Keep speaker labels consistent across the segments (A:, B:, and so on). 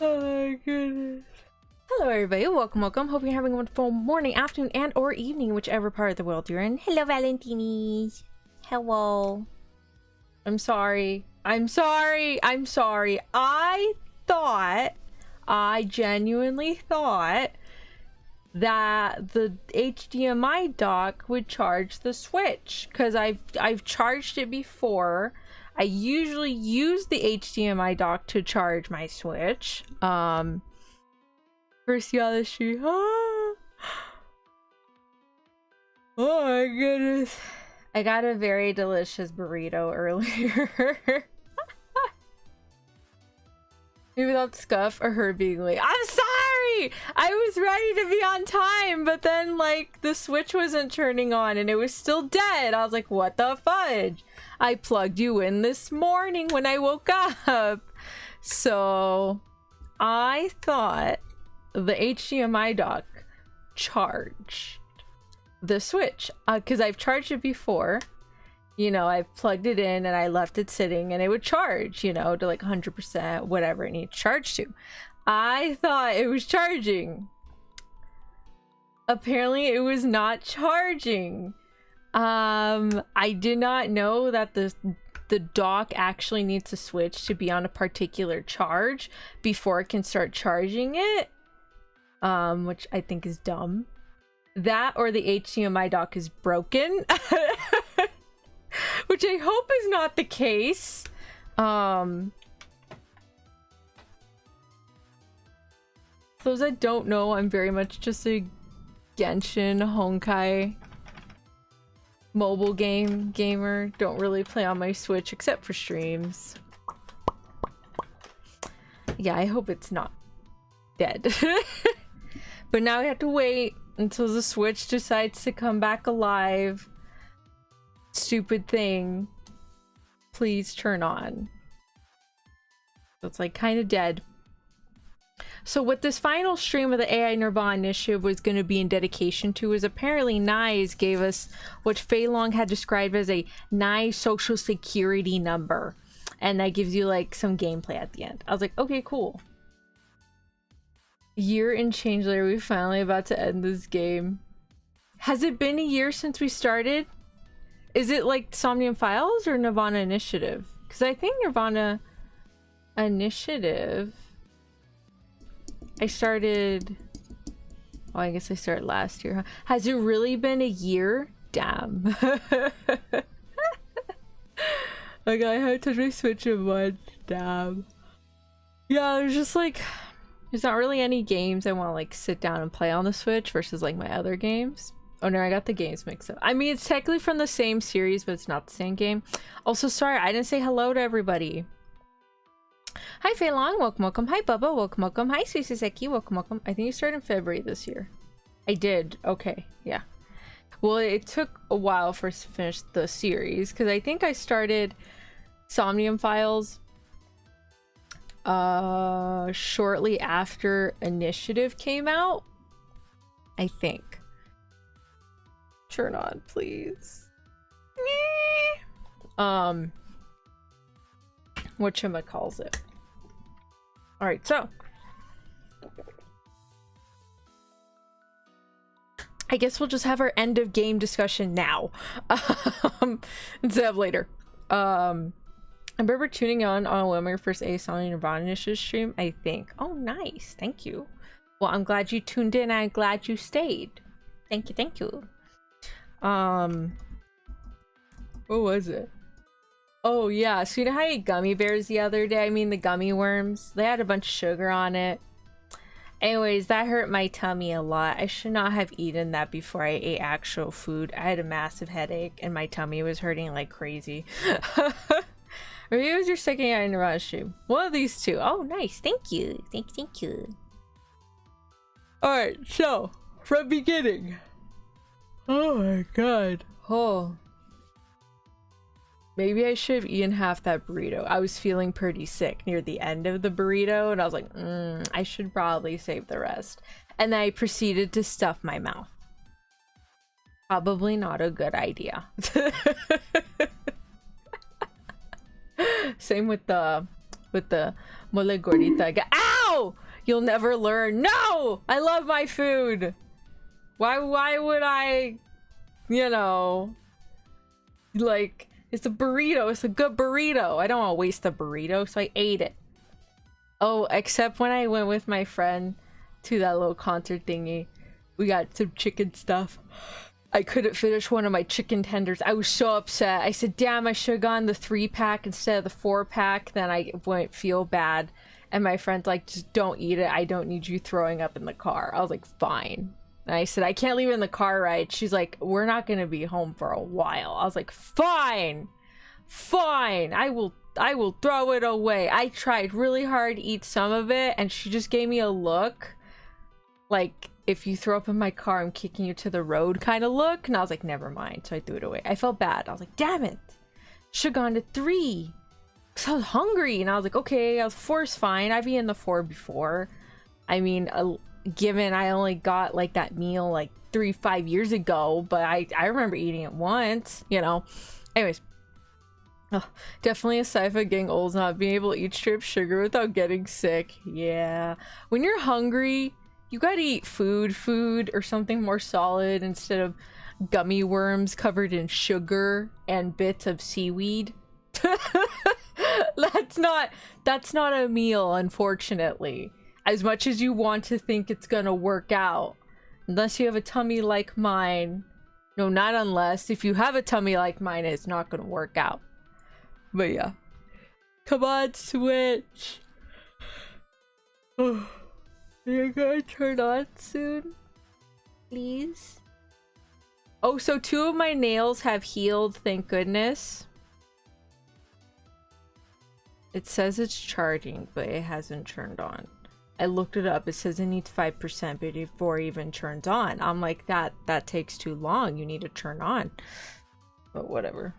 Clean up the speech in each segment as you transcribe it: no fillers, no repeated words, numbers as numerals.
A: Oh my goodness. Hello everybody, welcome. Hope you're having a wonderful morning, afternoon, and or evening, whichever part of the world you're in. Hello Valentinis. Hello. I'm sorry. I genuinely thought that the HDMI dock would charge the Switch, because I've charged it before. I usually use the HDMI dock to charge my Switch. First the other stream. Oh my goodness. I got a very delicious burrito earlier. Maybe that's Scuff or her being late. I'm sorry! I was ready to be on time, but then like the Switch wasn't turning on and it was still dead. I was like, what the fudge? I plugged you in this morning when I woke up. So I thought the HDMI dock charged the Switch because I've charged it before. You know, I've plugged it in and I left it sitting and it would charge, you know, to like 100%, whatever it needs charge to. I thought it was charging. Apparently it was not charging. I did not know that the dock actually needs to switch to be on a particular charge before it can start charging it. Which I think is dumb. That or the HDMI dock is broken. Which I hope is not the case. Those that don't know, I'm very much just a Genshin Honkai mobile gamer. Don't really play on my Switch except for streams. Yeah, I hope it's not dead. But now we have to wait until the Switch decides to come back alive. Stupid thing. Please turn on. It's like kind of dead. So what this final stream of the AI nirvanA initiative was going to be in dedication to is apparently NICE gave us what Fei Long had described as a NICE social security number. And that gives you like some gameplay at the end. I was like, okay, cool. Year and change later, we finally about to end this game. Has it been a year since we started? Is it like Somnium Files or nirvanA Initiative? Because I think nirvanA Initiative I started... Oh, I guess I started last year, huh? Has it really been a year? Damn. Like, I haven't touched my Switch in much. Damn. Yeah, there's just like... There's not really any games I want to like sit down and play on the Switch versus like my other games. Oh no, I got the games mixed up. I mean, it's technically from the same series, but it's not the same game. Also, sorry, I didn't say hello to everybody. Hi, Fei Long, welcome. Hi, Bubba, welcome. Hi, Suiseki, welcome. I think you started in February this year. I did. Okay, yeah. Well, it took a while for us to finish the series, because I think I started Somnium Files shortly after Initiative came out. I think. Turn on, please. Whatchamacallit. Alright, so I guess we'll just have our end of game discussion now. Instead of later. I remember tuning on when my first Aithesomniumfilesnirvanainitiative stream, I think. Oh, nice. Thank you. Well, I'm glad you tuned in. I'm glad you stayed. Thank you. What was it? Oh yeah, so you know how I ate gummy bears the other day? I mean the gummy worms. They had a bunch of sugar on it. Anyways, that hurt my tummy a lot. I should not have eaten that before I ate actual food. I had a massive headache and my tummy was hurting like crazy. Maybe it was your second AI nirvanA stream. One of these two. Oh nice, thank you. Thank you. Alright, so from beginning. Oh my god. Oh. Maybe I should have eaten half that burrito. I was feeling pretty sick near the end of the burrito and I was like, I should probably save the rest. And then I proceeded to stuff my mouth. Probably not a good idea. Same with the mole gordita. Ow! No! You'll never learn. No! I love my food. Why would I, you know, like, it's a burrito. It's a good burrito. I don't want to waste a burrito, so I ate it. Oh, except when I went with my friend to that little concert thingy. We got some chicken stuff. I couldn't finish one of my chicken tenders. I was so upset. I said, damn, I should have gone the 3-pack instead of the 4-pack. Then I wouldn't feel bad. And my friend's like, just don't eat it. I don't need you throwing up in the car. I was like, fine. And I said, I can't leave it in the car, right? She's like, we're not going to be home for a while. I was like, fine. Fine. I will throw it away. I tried really hard to eat some of it. And she just gave me a look. Like, if you throw up in my car, I'm kicking you to the road kind of look. And I was like, never mind. So I threw it away. I felt bad. I was like, damn it. Should have gone to 3. Because I was hungry. And I was like, okay, 4's fine. I've eaten the 4 before. I mean, given I only got like that meal like 5 years ago. But I remember eating it once, you know. Anyways. Oh, definitely a sci-fi getting old, not being able to eat straight sugar without getting sick. Yeah. When you're hungry, you gotta eat food or something more solid instead of gummy worms covered in sugar and bits of seaweed. That's not a meal, unfortunately. As much as you want to think it's gonna work out. Unless you have a tummy like mine. No, not unless. If you have a tummy like mine, it's not gonna work out. But yeah. Come on, Switch. You're gonna turn on soon? Please? Oh, so 2 of my nails have healed, thank goodness. It says it's charging, but it hasn't turned on. I looked it up. It says it needs 5% before it even turns on. I'm like, that takes too long. You need to turn on. But whatever.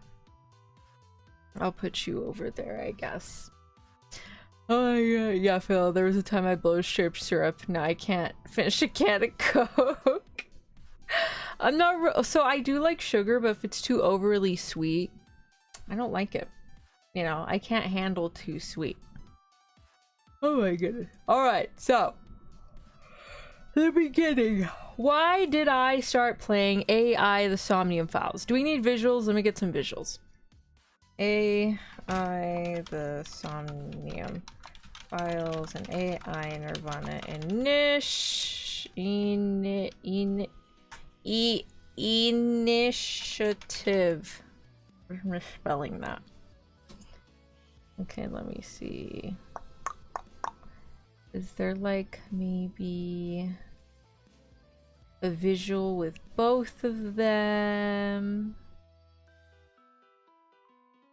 A: I'll put you over there, I guess. Oh yeah, Phil, there was a time I blow strip syrup. Now I can't finish a can of Coke. I'm not so I do like sugar, but if it's too overly sweet, I don't like it. You know, I can't handle too sweet. Oh my goodness. Alright, so the beginning. Why did I start playing AI The Somnium Files? Do we need visuals? Let me get some visuals. AI The Somnium Files and AI nirvanA initiative. We're misspelling that. Okay, let me see. Is there like maybe a visual with both of them?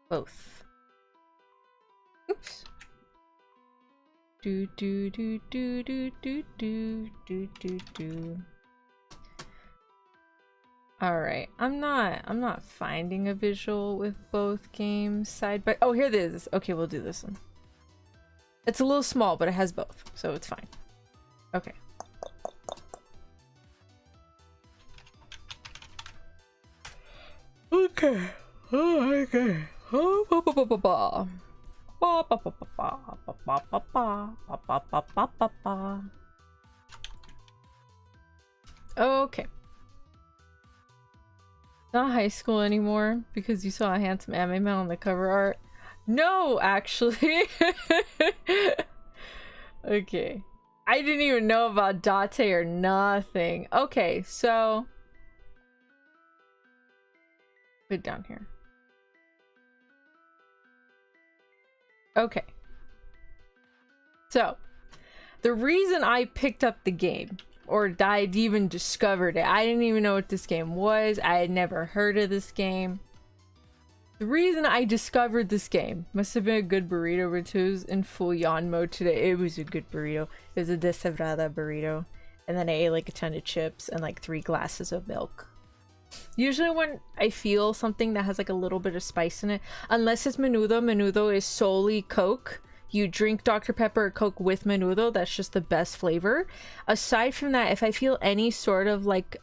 A: Both. Oops. Do. Alright, I'm not finding a visual with both games side by— oh, here it is. Okay, we'll do this one. It's a little small, but it has both, so it's fine. Okay. Okay. Oh, okay. Okay. Not high school anymore because you saw a handsome anime man on the cover art. No, actually. Okay. I didn't even know about Date or nothing. Okay, so put it down here. Okay. So, the reason I picked up the game, or I even discovered it, I didn't even know what this game was. I had never heard of this game. The reason I discovered this game must have been a good burrito, which was in full yawn mode today. It was a good burrito. It was a deshebrada burrito. And then I ate like a ton of chips and like 3 glasses of milk. Usually when I feel something that has like a little bit of spice in it, unless it's menudo is solely Coke. You drink Dr. Pepper or Coke with menudo, that's just the best flavor. Aside from that, if I feel any sort of like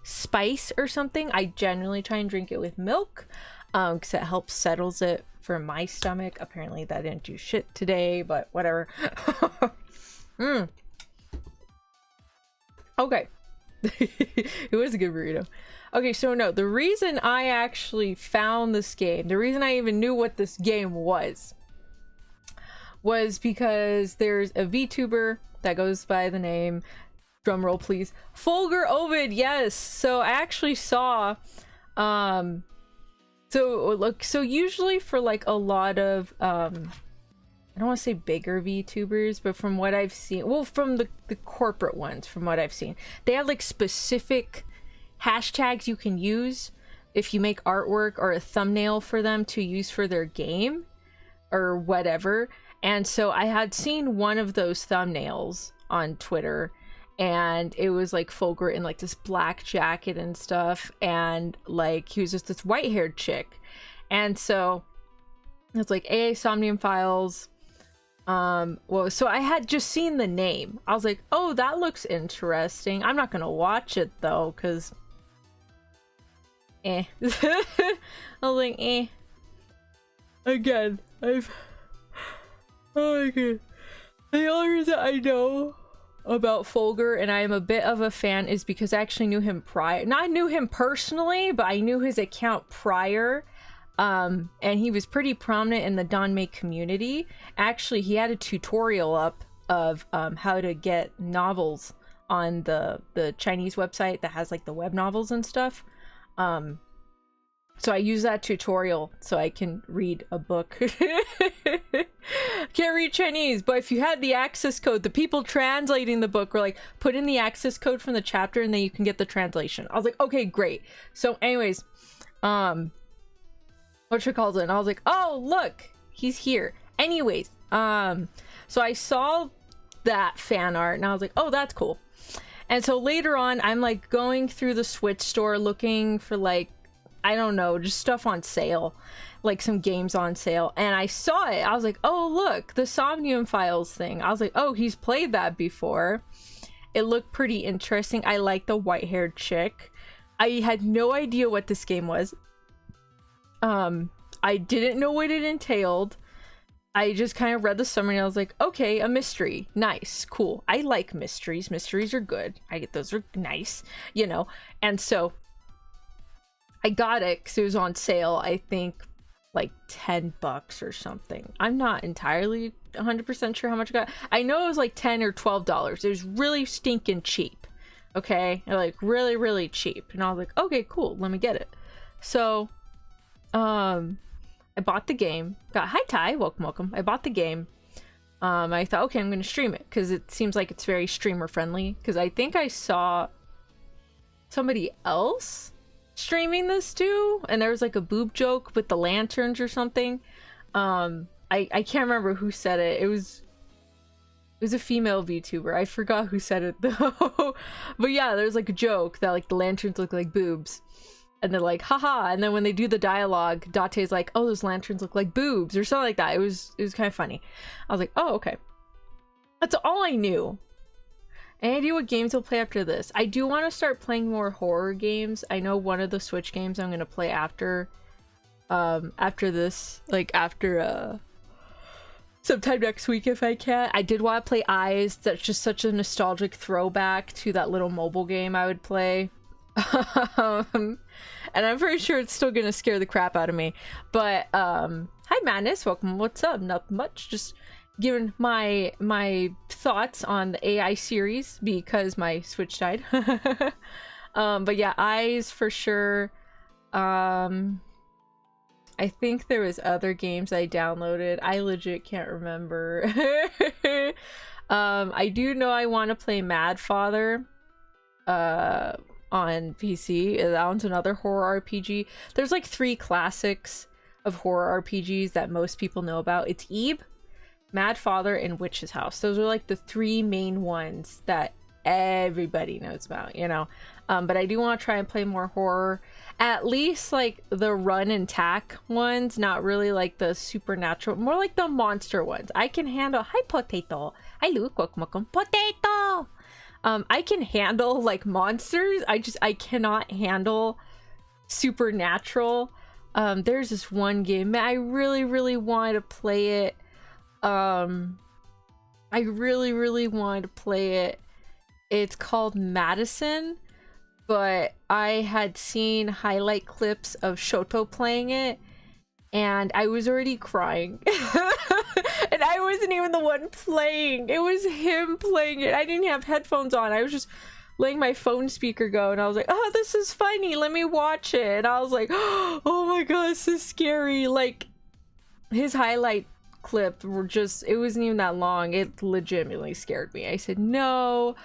A: spice or something, I generally try and drink it with milk, because it helps settles it for my stomach. Apparently that didn't do shit today, but whatever. Okay. It was a good burrito. Okay, so no, the reason I actually found this game, the reason I even knew what this game was because there's a VTuber that goes by the name, drumroll please, Fulgur Ovid. Yes. So I actually saw, so usually for like a lot of, I don't want to say bigger VTubers, but from what I've seen, well, from the corporate ones, from what I've seen, they have like specific hashtags you can use if you make artwork or a thumbnail for them to use for their game or whatever. And so I had seen one of those thumbnails on Twitter, and it was like Fulgur in like this black jacket and stuff, and like he was just this white-haired chick. And so it's like AI Somnium Files. Well, so I had just seen the name. I was like, oh, that looks interesting. I'm not gonna watch it though, because I was like, again, oh my god. The only reason I know about Fulgur and I am a bit of a fan is because I actually knew him prior. Not knew him personally, but I knew his account prior. And he was pretty prominent in the Danmei community. Actually, he had a tutorial up of how to get novels on the Chinese website that has like the web novels and stuff. So I use that tutorial so I can read a book. Can't read Chinese, but if you had the access code, the people translating the book were like, put in the access code from the chapter and then you can get the translation. I was like, okay, great. So anyways, whatchamacallit, and I was like, oh, look, he's here. Anyways, so I saw that fan art and I was like, oh, that's cool. And so later on, I'm like going through the Switch store looking for like, I don't know, just stuff on sale, like some games on sale. And I saw it. I was like, oh, look, the Somnium Files thing. I was like, oh, he's played that before. It looked pretty interesting. I like the white-haired chick. I had no idea what this game was. I didn't know what it entailed. I just kind of read the summary and I was like, okay, a mystery. Nice, cool. I like mysteries. Mysteries are good. Those are nice, you know. And so I got it because it was on sale, I think like $10 or something. I'm not entirely 100% sure how much I got. I know it was like $10 or $12. It was really stinking cheap. Okay, like really, really cheap. And I was like, okay, cool, let me get it. So I bought the game. Hi Ty, welcome. I bought the game. I thought, okay, I'm gonna stream it because it seems like it's very streamer friendly. Because I think I saw somebody else streaming this too, and there was like a boob joke with the lanterns or something. I can't remember who said it. It was a female VTuber. I forgot who said it though. But yeah, there's like a joke that like the lanterns look like boobs. And they're like, haha. And then when they do the dialogue, Date's like, oh, those lanterns look like boobs or something like that. It was kind of funny. I was like, oh, okay. That's all I knew. Any idea what games I'll play after this? I do want to start playing more horror games. I know one of the Switch games I'm going to play after this, like after, sometime next week if I can. I did want to play Eyes. That's just such a nostalgic throwback to that little mobile game I would play. And I'm pretty sure it's still gonna scare the crap out of me. But hi Madness, welcome. What's up? Not much, just giving my thoughts on the AI series because my Switch died. But yeah, Eyes for sure. I think there was other games I downloaded. I legit can't remember. I do know I want to play Mad Father on PC. That one's another horror RPG. There's like 3 classics of horror RPGs that most people know about. It's Eve, Mad Father, and Witch's House. Those are like the 3 main ones that everybody knows about, you know. But I do want to try and play more horror, at least like the run and tack ones, not really like the supernatural, more like the monster ones. I can handle. Hi Potato. Hi Luke, welcome. Potato. I can handle like monsters. I cannot handle supernatural. There's this one game I really wanted to play it. I I really, really wanted to play it. It's called Madison, but I had seen highlight clips of Shoto playing it, and I was already crying. And I wasn't even the one playing. It was him playing it. I didn't have headphones on. I was just letting my phone speaker go, and I was like, oh, this is funny. Let me watch it. And I was like, oh my god, this is scary. Like, his highlight clip were just, it wasn't even that long. It legitimately scared me. I said, no.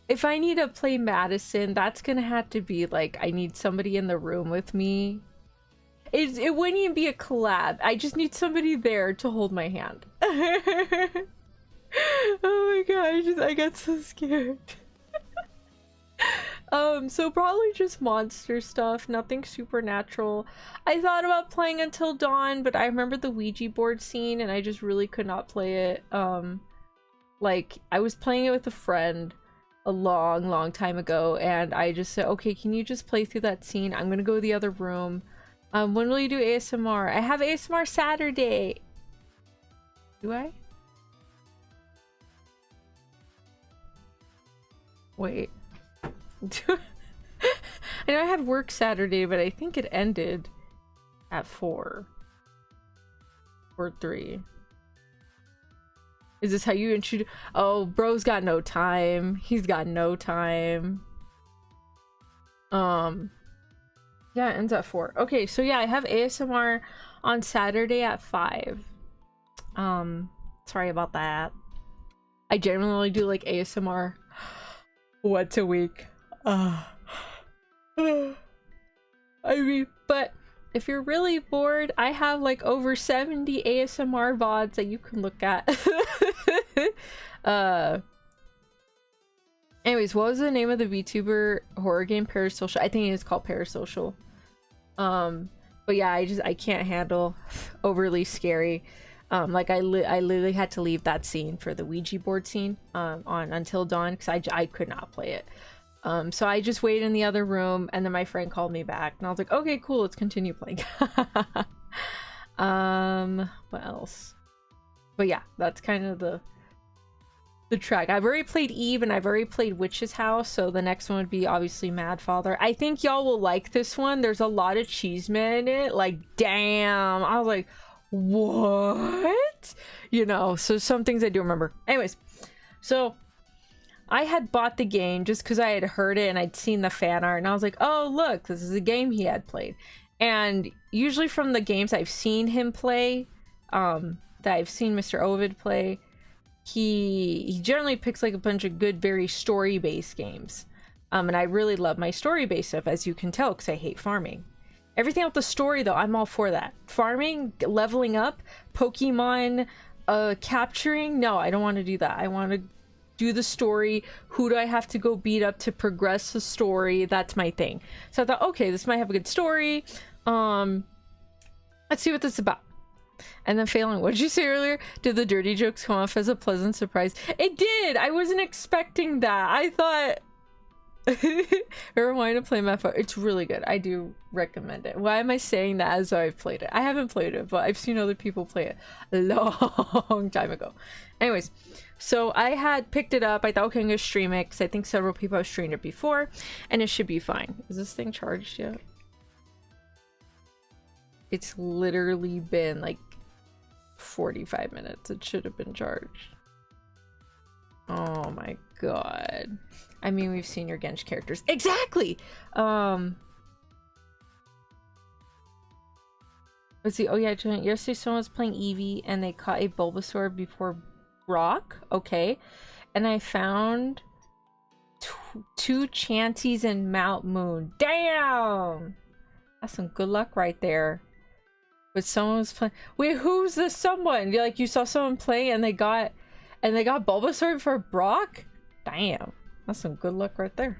A: If I need to play Madison, that's gonna have to be like, I need somebody in the room with me. It wouldn't even be a collab. I just need somebody there to hold my hand. Oh my god, I got so scared. So probably just monster stuff, nothing supernatural. I thought about playing Until Dawn, but I remember the Ouija board scene and I just really could not play it. Like, I was playing it with a friend a long time ago, and I just said, okay, can you just play through that scene? I'm gonna go to the other room. When will you do ASMR? I have ASMR Saturday. Do I? Wait. I know I had work Saturday, but I think it ended at 4 or 3. Is this how you introduce? Oh, bro's got no time. He's got no time. Yeah, it ends at 4. Okay, so yeah, I have ASMR on Saturday at 5. Sorry about that. I generally do like ASMR once a week. I mean, but if you're really bored, I have like over 70 ASMR VODs that you can look at. Anyways, what was the name of the VTuber horror game? Parasocial. I think it is called Parasocial. But yeah, I can't handle overly scary. Like I literally had to leave that scene for the Ouija board scene on Until Dawn because I could not play it. So I just waited in the other room, and then my friend called me back, and I was like, okay, cool, let's continue playing. What else? But yeah, that's kind of the track. I've already played Eve, and I've already played Witch's House, so the next one would be obviously Mad Father. I think y'all will like this one. There's a lot of cheesemen in it. Like, damn. I was like, what? You know, so some things I do remember. Anyways, so I had bought the game just because I had heard it and I'd seen the fan art, and I was like, oh look, this is a game he had played. And usually from the games I've seen him play, that I've seen Mr. Ovid play, he generally picks like a bunch of good, very story-based games. And I really love my story-based stuff, as you can tell, because I hate farming. Everything with the story, though, I'm all for that. Farming, leveling up, Pokemon, capturing, no, I don't want to do that. I want to do the story. Who do I have to go beat up to progress the story? That's my thing. So I thought, okay, this might have a good story. Let's see what this is about. And then failing. What did you say earlier? Did the dirty jokes come off as a pleasant surprise? It did! I wasn't expecting that. I thought... Ever wanted to play Mad Father? It's really good. I do recommend it. Why am I saying that as though I've played it? I haven't played it, but I've seen other people play it a long time ago. Anyways, so I had picked it up. I thought, okay, I'm gonna stream it because I think several people have streamed it before, and it should be fine. Is this thing charged yet? It's literally been like 45 minutes. It should have been charged. Oh my god. I mean, we've seen your Gensh characters. Exactly! Let's see. Oh yeah, yesterday someone was playing Eevee and they caught a Bulbasaur before Brock. Okay. And I found two Chanseys in Mount Moon. Damn! That's some good luck right there. But someone was playing. Wait, who's this someone? Like, you saw someone play and they got Bulbasaur for Brock? Damn. That's some good luck right there.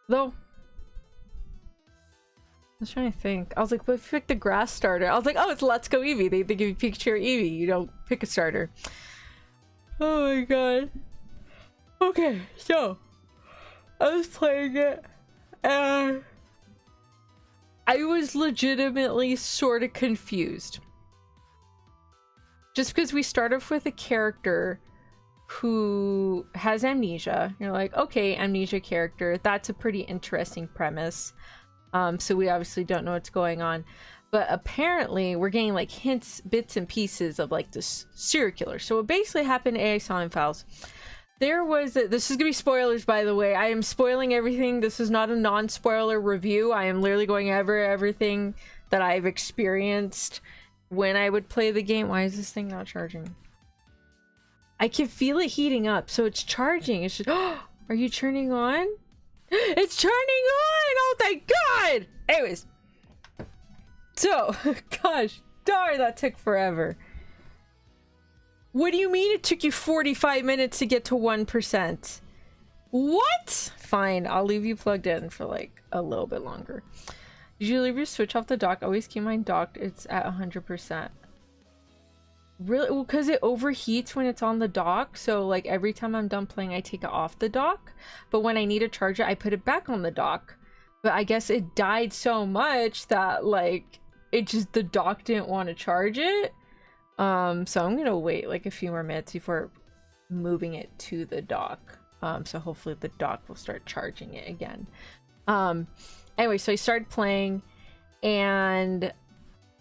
A: Though, I was trying to think. I was like, but if you pick the grass starter, I was like, oh, it's Let's Go Eevee. They give you picture Eevee. You don't pick a starter. Oh my god. Okay, so I was playing it and I was legitimately sort of confused. Just because we start off with a character who has amnesia. You're like, okay, amnesia character. That's a pretty interesting premise. So we obviously don't know what's going on. But apparently we're getting like hints, bits and pieces of like this serial killer. So what basically happened in AI Somnium Files, there was this is gonna be spoilers, by the way. I am spoiling everything. This is not a non-spoiler review. I am literally going over everything that I've experienced when I would play the game. Why is this thing not charging? I can feel it heating up, so it's charging. It's just, are you turning on? It's turning on! Oh, thank God! Anyways. So, gosh, darn, that took forever. What do you mean it took you 45 minutes to get to 1%? What? Fine, I'll leave you plugged in for like a little bit longer. Did you leave your Switch off the dock? Always keep mine docked. It's at 100%. Really? Well, because it overheats when it's on the dock. So, like, every time I'm done playing, I take it off the dock. But when I need to charge it, I put it back on the dock. But I guess it died so much that, like, it just, the dock didn't want to charge it. So I'm gonna wait, like, a few more minutes before moving it to the dock. So hopefully the dock will start charging it again. Anyway, so I started playing, and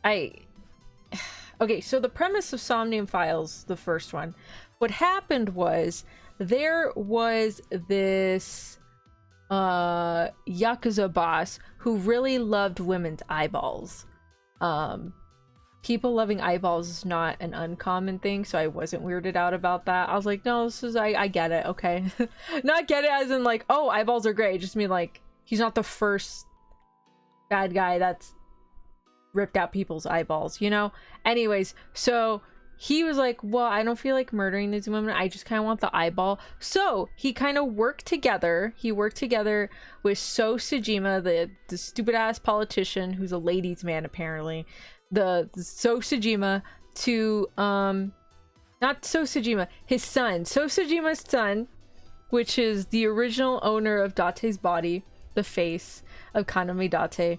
A: okay, so the premise of Somnium Files, the first one, what happened was there was this Yakuza boss who really loved women's eyeballs. People loving eyeballs is not an uncommon thing, so I wasn't weirded out about that. I was like, no, this is, I get it, okay. Not get it as in like, oh, eyeballs are great, just mean like, he's not the first bad guy that's ripped out people's eyeballs, you know? Anyways, so he was like, well, I don't feel like murdering these women, I just kind of want the eyeball. So he kind of worked together. He worked together with So Sejima, the stupid ass politician who's a ladies man apparently, the So Sejima, to not So Sejima, his son, So Sejima's son, which is the original owner of Date's body, the face of Kaname Date.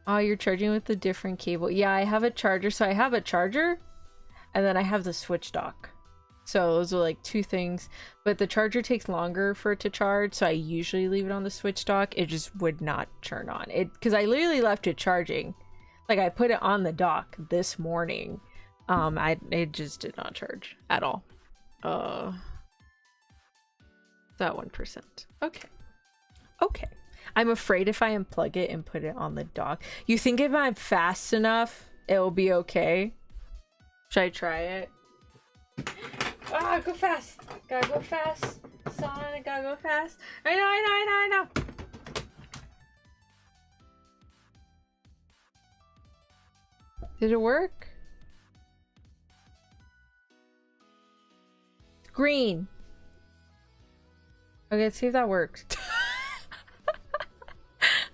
A: Oh, you're charging with a different cable. Yeah, I have a charger. So I have a charger, and then I have the Switch dock. So those are like two things. But the charger takes longer for it to charge, so I usually leave it on the Switch dock. It just would not turn on. Because I literally left it charging. Like, I put it on the dock this morning. It just did not charge at all. That 1%. Okay. Okay. I'm afraid if I unplug it and put it on the dock. You think if I'm fast enough, it'll be okay? Should I try it? Ah, go fast. Gotta go fast. Son, gotta go fast. I know. Did it work? Green. Okay, let's see if that works.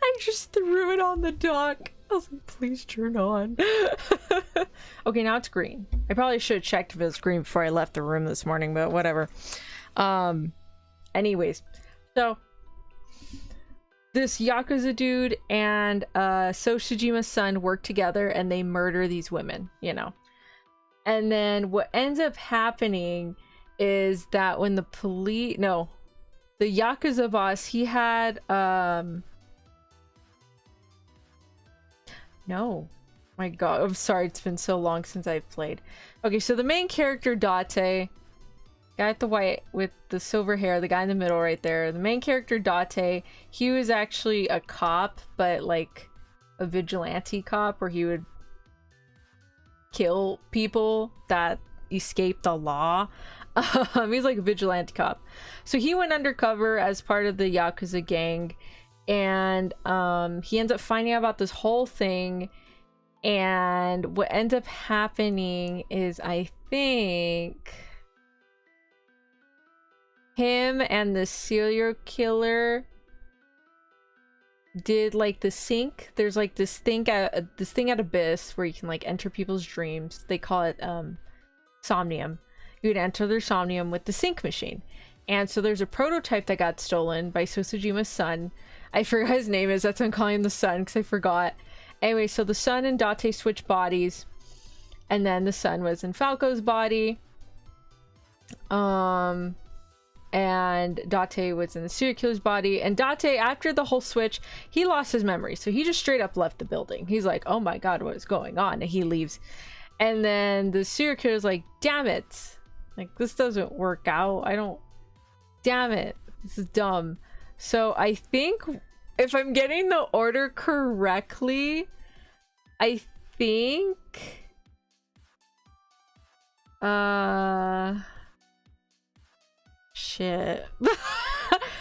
A: I just threw it on the dock. I was like, please turn on. Okay, now it's green. I probably should have checked if it was green before I left the room this morning, but whatever. Anyways, so this Yakuza dude and So Sejima's son work together and they murder these women, you know. And then what ends up happening is that when the the Yakuza boss, he had no, my god, I'm sorry, it's been so long since I've played. Okay, so the main character, Date, guy with the white with the silver hair, the guy in the middle right there, the main character Date, he was actually a cop, but like a vigilante cop where he would kill people that escape the law. He's like a vigilante cop. So he went undercover as part of the Yakuza gang, and he ends up finding out about this whole thing. And what ends up happening is, I think him and the serial killer did like the sink. There's like this thing at Abyss where you can like enter people's dreams. They call it somnium. You would enter their somnium with the sink machine. And so there's a prototype that got stolen by Sosujima's son. I forgot his name is. That's why I'm calling him the son, because I forgot. Anyway, so the son and Date switched bodies. And then the son was in Falco's body. And Date was in the serial killer's body, and Date, after the whole switch, he lost his memory, so he just straight up left the building. He's like, oh my god, what is going on? And he leaves, and then the serial killer's like, damn it, like, this doesn't work out. Damn it, this is dumb. So I think, if I'm getting the order correctly, I think shit.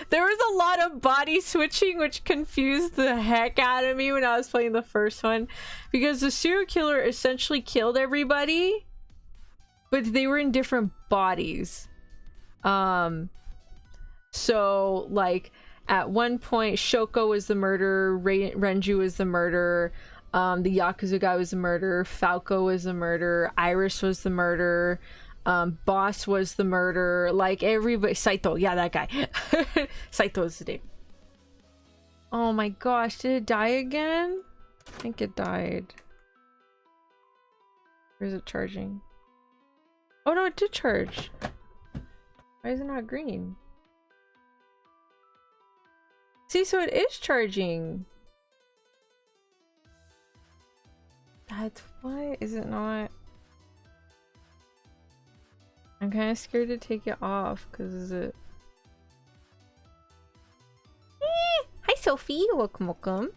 A: There was a lot of body switching, which confused the heck out of me when I was playing the first one, because the serial killer essentially killed everybody, but they were in different bodies. So like at one point Shoko was the murderer, Renju was the murderer, the Yakuza guy was the murderer, Falco was the murderer, Iris was the murderer, Boss was the murderer, like everybody. Saito, yeah, that guy. Saito is the name. Oh my gosh, did it die again? I think it died. Or is it charging? Oh no, it did charge. Why is it not green? See, so it is charging. That's why. Is it not? I'm kind of scared to take it off because it. Hi, Sophie. Welcome.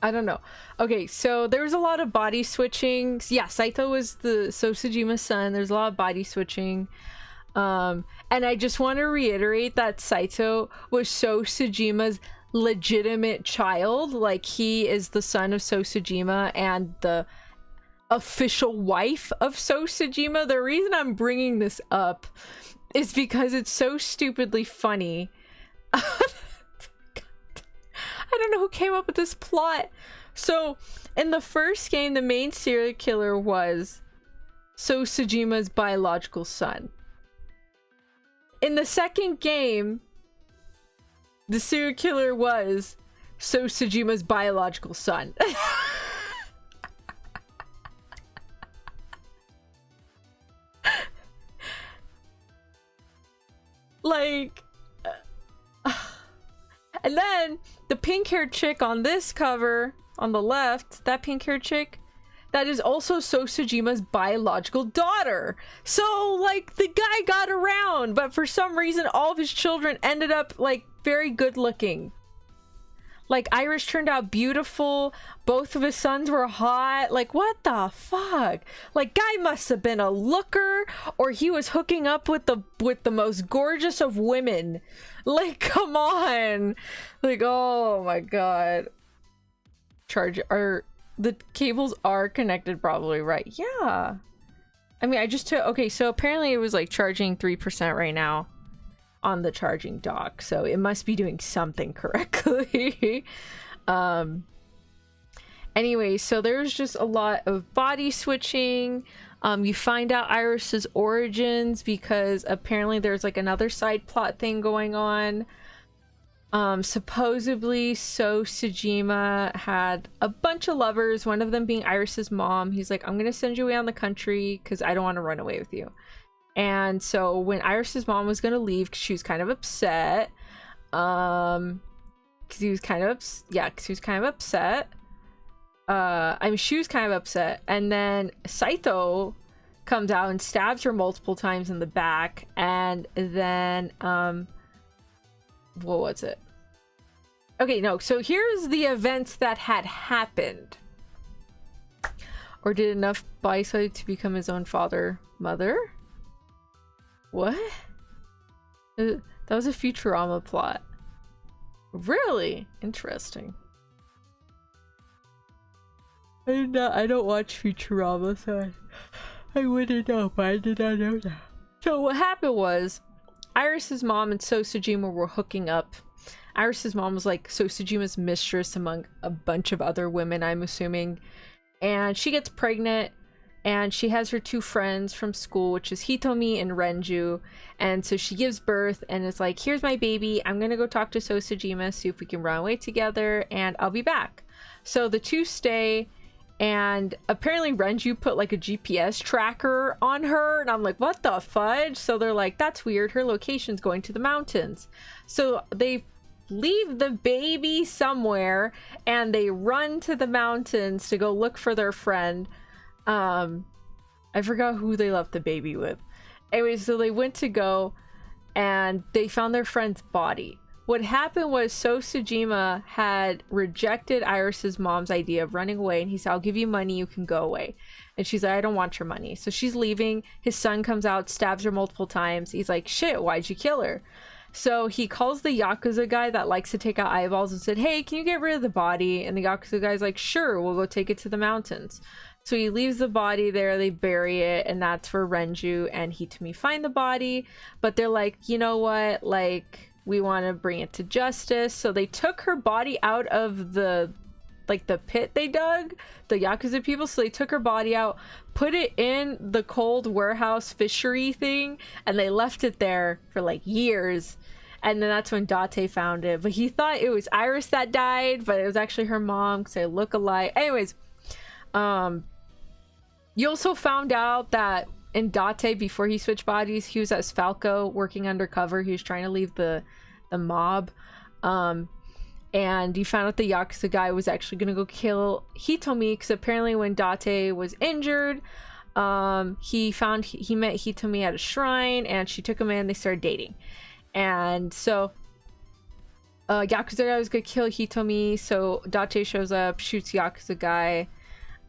A: I don't know. Okay, so there was a lot of body switching. Yeah, Saito was the Sosujima's son. There's a lot of body switching. And I just want to reiterate that Saito was Sosujima's legitimate child. Like, he is the son of Sosujima and the official wife of Sosujima. The reason I'm bringing this up is because it's so stupidly funny. I don't know who came up with this plot. So in the first game, the main serial killer was Sosujima's biological son. In the second game, the serial killer was Sosujima's biological son. Like, and then the pink-haired chick on this cover on the left, that pink-haired chick, that is also Sosujima's biological daughter. So like, the guy got around, but for some reason all of his children ended up like very good looking. Like, Iris turned out beautiful, both of his sons were hot. Like, what the fuck? Like, guy must have been a looker, or he was hooking up with the most gorgeous of women. Like, come on. Like, oh my god. The cables are connected probably, right? Yeah. I mean, I just took, okay, so apparently it was like charging 3% right now on the charging dock, so it must be doing something correctly. Anyway, so there's just a lot of body switching. You find out Iris's origins because apparently there's like another side plot thing going on. Supposedly Sosujima had a bunch of lovers, one of them being Iris's mom. He's like, I'm gonna send you away on the country because I don't want to run away with you. And so when Iris's mom was gonna leave, cause she was kind of upset, cause he was kind of cause he was kind of upset. I mean, she was kind of upset, and then Saito comes out and stabs her multiple times in the back, and then what was it? Okay, no, so here's the events that had happened. Or did enough by Saito to become his own father, mother? What? That was a Futurama plot. Really? Interesting. I don't watch Futurama, so I wouldn't know, but I did not know that. So what happened was, Iris's mom and Sosujima were hooking up. Iris's mom was like Sosujima's mistress among a bunch of other women, I'm assuming. And she gets pregnant, and she has her two friends from school, which is Hitomi and Renju. And so she gives birth and it's like, here's my baby, I'm gonna go talk to Sosujima, see if we can run away together, and I'll be back. So the two stay, And apparently Renju put like a GPS tracker on her, and I'm like, what the fudge? So they're like, that's weird, her location's going to the mountains. So they leave the baby somewhere and they run to the mountains to go look for their friend. I forgot who they left the baby with. Anyway, so they went to go and they found their friend's body. What happened was Sojima had rejected Iris's mom's idea of running away, and he said, I'll give you money, you can go away. And she's like, I don't want your money. So she's leaving. His son comes out, stabs her multiple times. He's like, shit, why'd you kill her? So he calls the Yakuza guy that likes to take out eyeballs and said, hey, can you get rid of the body? And the Yakuza guy's like, sure, we'll go take it to the mountains. So he leaves the body there, they bury it, and that's where Renju and Hitomi find the body. But they're like, you know what, like, we want to bring it to justice. So they took her body out of the pit they dug, the Yakuza people. So they took her body out, put it in the cold warehouse fishery thing, and they left it there for like years. And then that's when Date found it. But he thought it was Iris that died, but it was actually her mom because they look alike. Anyways, you also found out that in Date, before he switched bodies, he was as Falco working undercover. He was trying to leave the mob. And you found out the Yakuza guy was actually gonna go kill Hitomi, because apparently when Date was injured, he met Hitomi at a shrine, and she took him in, they started dating. And so Yakuza guy was gonna kill Hitomi, so Date shows up, shoots Yakuza guy.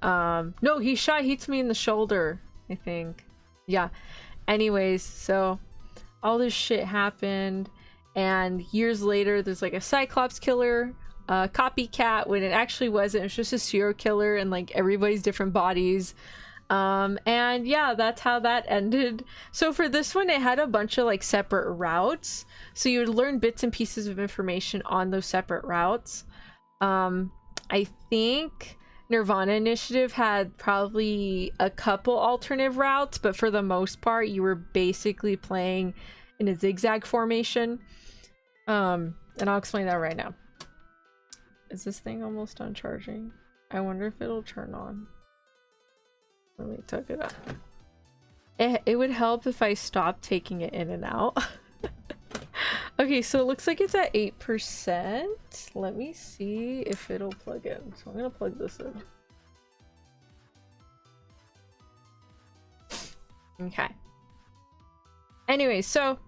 A: No, he shot Hitomi in the shoulder, I think. Yeah. Anyways, so all this shit happened, and years later there's like a Cyclops killer, copycat, when it actually wasn't. It was just a serial killer and like everybody's different bodies. And yeah, that's how that ended. So for this one, it had a bunch of like separate routes, so you would learn bits and pieces of information on those separate routes. I think nirvanAinitiative had probably a couple alternative routes, but for the most part you were basically playing in a zigzag formation. And I'll explain that right now. Is this thing almost done charging? I wonder if it'll turn on. Let me tuck it up. It would help if I stopped taking it in and out. Okay, so it looks like it's at 8%. Let me see if it'll plug in. So I'm gonna plug this in. Okay. Anyway, so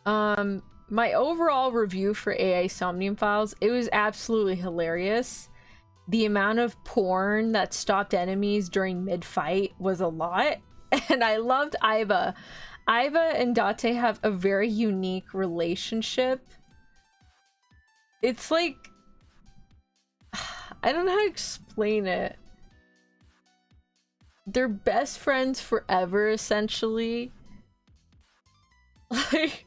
A: my overall review for AI Somnium Files, it was absolutely hilarious. The amount of porn that stopped enemies during mid-fight was a lot. And I loved Aiba. Aiba and Date have a very unique relationship. It's like, I don't know how to explain it. They're best friends forever, essentially. Like,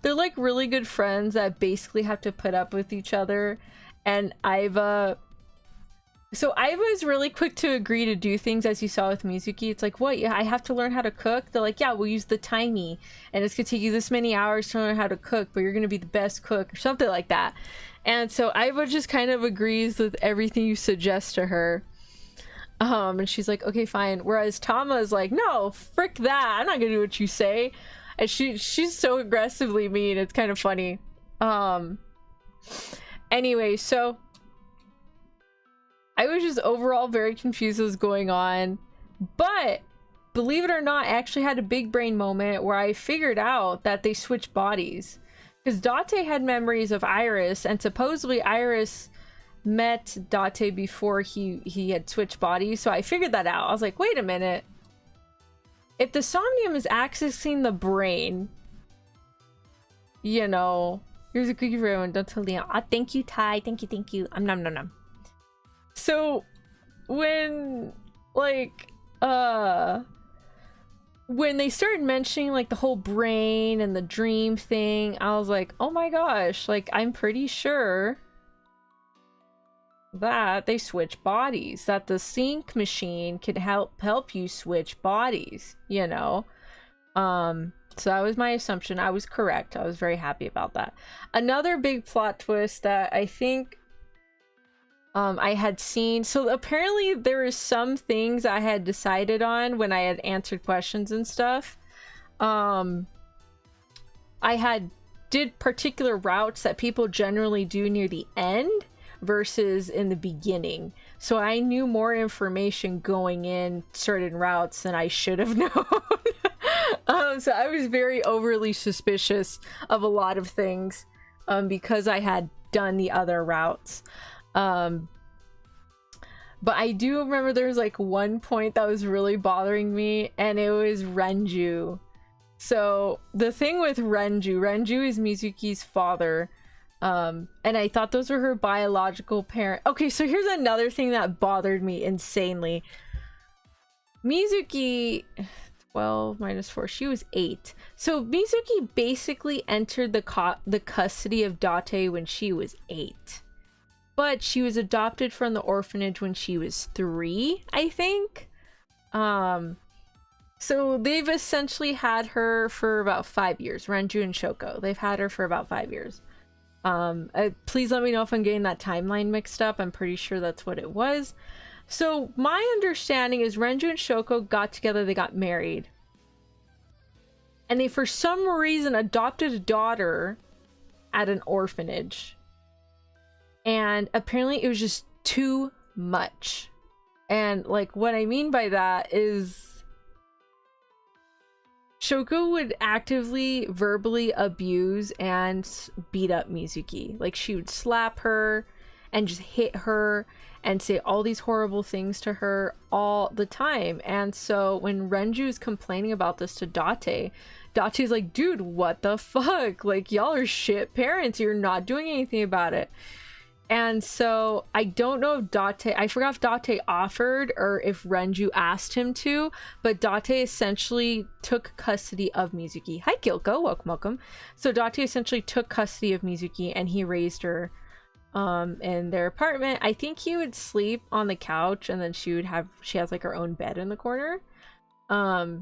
A: they're like really good friends that basically have to put up with each other. And Aiba, so Aiba is really quick to agree to do things, as you saw with Mizuki. It's like, what? Yeah, I have to learn how to cook? They're like, yeah, we'll use the tiny, and it's gonna take you this many hours to learn how to cook, but you're gonna be the best cook, or something like that. And so Aiba just kind of agrees with everything you suggest to her. And she's like, okay, fine. Whereas Tama is like, no, frick that. I'm not gonna do what you say. And she's so aggressively mean. It's kind of funny. Anyway, so I was just overall very confused what was going on. But believe it or not, I actually had a big brain moment where I figured out that they switched bodies. Because Date had memories of Iris, and supposedly Iris met Date before he had switched bodies. So I figured that out. I was like, wait a minute. If the Somnium is accessing the brain, you know, here's a cookie for everyone. Don't tell Leon. Ah, thank you, Ty. Thank you. Nom nom nom. So when like when they started mentioning like the whole brain and the dream thing, I was like, oh my gosh, like I'm pretty sure that they switch bodies, that the sync machine can help you switch bodies, you know. So that was my assumption. I was correct. I was very happy about that. Another big plot twist that I think I had seen, so apparently there is some things I had decided on when I had answered questions and stuff. I had did particular routes that people generally do near the end versus in the beginning. So I knew more information going in certain routes than I should have known. So I was very overly suspicious of a lot of things because I had done the other routes. But I do remember there was like one point that was really bothering me, and it was Renju. So the thing with Renju is Mizuki's father. And I thought those were her biological parent. Okay, so here's another thing that bothered me insanely. Mizuki, 12 minus 4, she was 8. So Mizuki basically entered the custody of Date when she was 8. But she was adopted from the orphanage when she was 3, I think. So they've essentially had her for about 5 years. Renju and Shoko, they've had her for about 5 years. Please let me know if I'm getting that timeline mixed up. I'm pretty sure that's what it was. So my understanding is Renju and Shoko got together, they got married. And they, for some reason, adopted a daughter at an orphanage. And apparently it was just too much. And like what I mean by that is Shoko would actively verbally abuse and beat up Mizuki. Like she would slap her and just hit her and say all these horrible things to her all the time. And so when Renju is complaining about this to Date's like, dude, what the fuck? Like, y'all are shit parents. You're not doing anything about it. And so I don't know if I forgot if Date offered or if Renju asked him to, but Date essentially took custody of Mizuki. Hi, Kyoko. Welcome. So Date essentially took custody of Mizuki and he raised her in their apartment. I think he would sleep on the couch and then she has like her own bed in the corner. But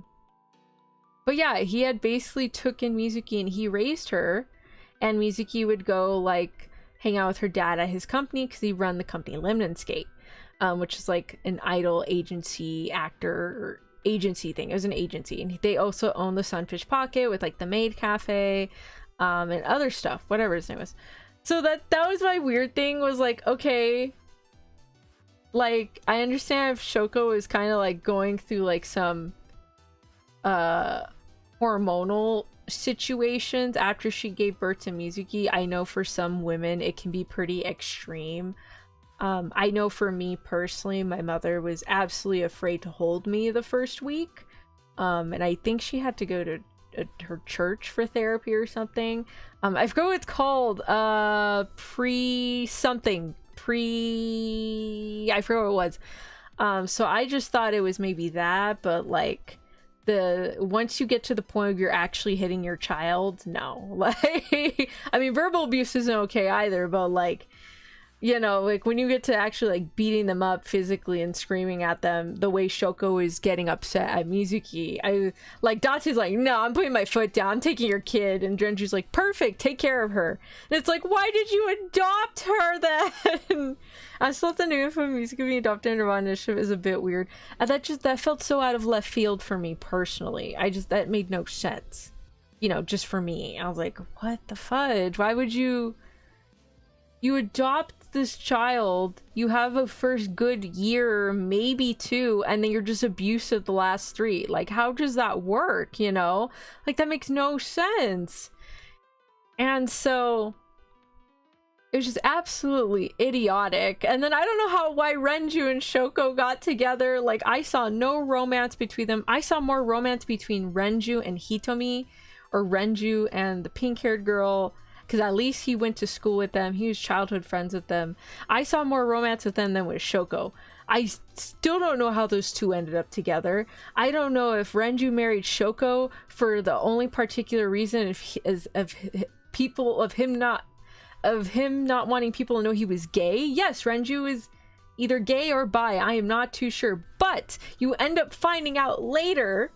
A: yeah, he had basically took in Mizuki and he raised her, and Mizuki would go like hang out with her dad at his company because he run the company Lemniscate, which is like an idol agency or agency thing. It was an agency, and they also own the Sunfish Pocket with like the Maid Cafe and other stuff, whatever his name was. So that was my weird thing, was like, okay, like I understand if Shoko is kind of like going through like some hormonal situations after she gave birth to Mizuki. I know for some women it can be pretty extreme. I know for me personally, my mother was absolutely afraid to hold me the first week, and I think she had to go to her church for therapy or something. I forgot what it's called. I forgot what it was. So I just thought it was maybe that, but like once you get to the point where you're actually hitting your child, no. Like, I mean, verbal abuse isn't okay either, but like, you know, like when you get to actually like beating them up physically and screaming at them the way Shoko is getting upset at Mizuki, Date's like, no, I'm putting my foot down, I'm taking your kid, and Renju's like, perfect, take care of her. And it's like, why did you adopt her then? I still thought the name of Mizuki being adopted in nirvanA is a bit weird, and that felt so out of left field for me personally. That made no sense, you know, just for me. I was like, what the fudge? Why would you adopt this child, you have a first good year, maybe 2, and then you're just abusive the last 3. Like, how does that work, you know? Like, that makes no sense. And so it was just absolutely idiotic. And then I don't know why Renju and Shoko got together. Like, I saw no romance between them. I saw more romance between Renju and Hitomi, or Renju and the pink-haired girl, because at least he went to school with them. He was childhood friends with them. I saw more romance with them than with Shoko. I still don't know how those two ended up together. I don't know if Renju married Shoko for the only particular reason of him not wanting people to know he was gay. Yes, Renju is either gay or bi. I am not too sure. But you end up finding out later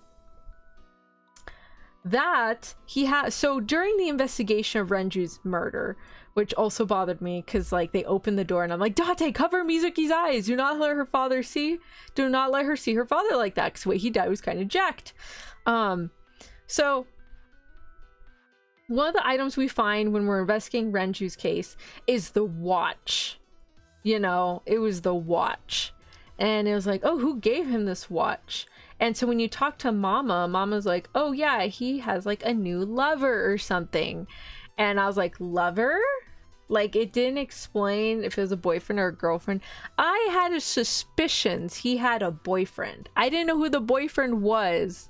A: that so during the investigation of Renju's murder, which also bothered me because like they opened the door and I'm like, Date, cover Mizuki's eyes. Do not let her father see. Do not let her see her father like that, because the way he died was kind of jacked. So one of the items we find when we're investigating Renju's case is the watch. You know, it was the watch. And it was like, oh, who gave him this watch? And so when you talk to Mama's like, oh yeah, he has like a new lover or something. And I was like, lover? Like, it didn't explain if it was a boyfriend or a girlfriend. I had suspicions he had a boyfriend. I didn't know who the boyfriend was.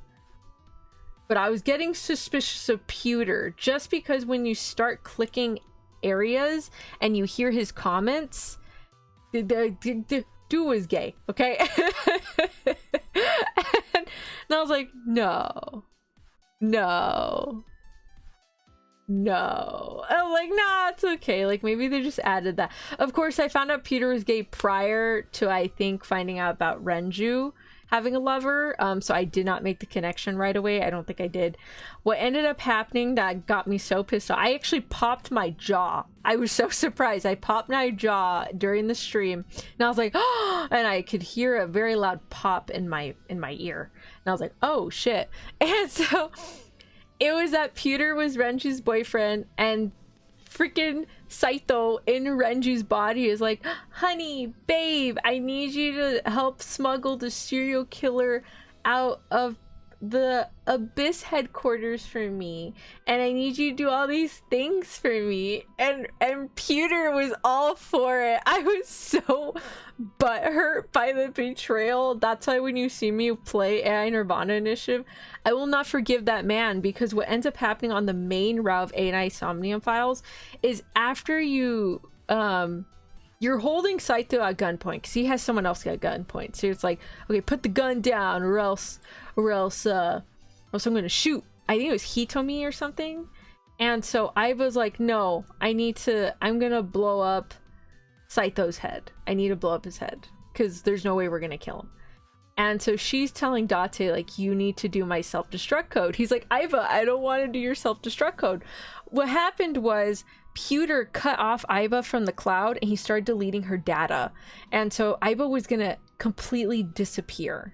A: But I was getting suspicious of Pewter just because when you start clicking areas and you hear his comments, dude was gay, okay? And I was like, no. I'm like, nah, it's okay. Like, maybe they just added that. Of course, I found out Peter was gay prior to, I think, finding out about Renju having a lover. So I did not make the connection right away. I don't think I did. What ended up happening that got me so pissed off, I actually popped my jaw. I was so surprised. I popped my jaw during the stream and I was like, oh, and I could hear a very loud pop in my ear. And I was like, oh shit. And so it was that Pewter was Renju's boyfriend, and freaking Saito in Renju's body is like, honey, babe, I need you to help smuggle the serial killer out of the Abyss headquarters for me, and I need you to do all these things for me. And Pewter was all for it. I was so butthurt by the betrayal. That's why when you see me play AI nirvanAinitiative, I will not forgive that man, because what ends up happening on the main route of AI Somnium Files is after you you're holding Saito at gunpoint because he has someone else at gunpoint. So it's like, okay, put the gun down, or else I'm gonna shoot. I think it was Hitomi or something. And so I was like, no, I'm gonna blow up Saito's head. I need to blow up his head because there's no way we're gonna kill him. And so she's telling Date, like, you need to do my self-destruct code. He's like, Aiba, I don't want to do your self-destruct code. What happened was Pewter cut off Aiba from the cloud and he started deleting her data. And so Aiba was gonna completely disappear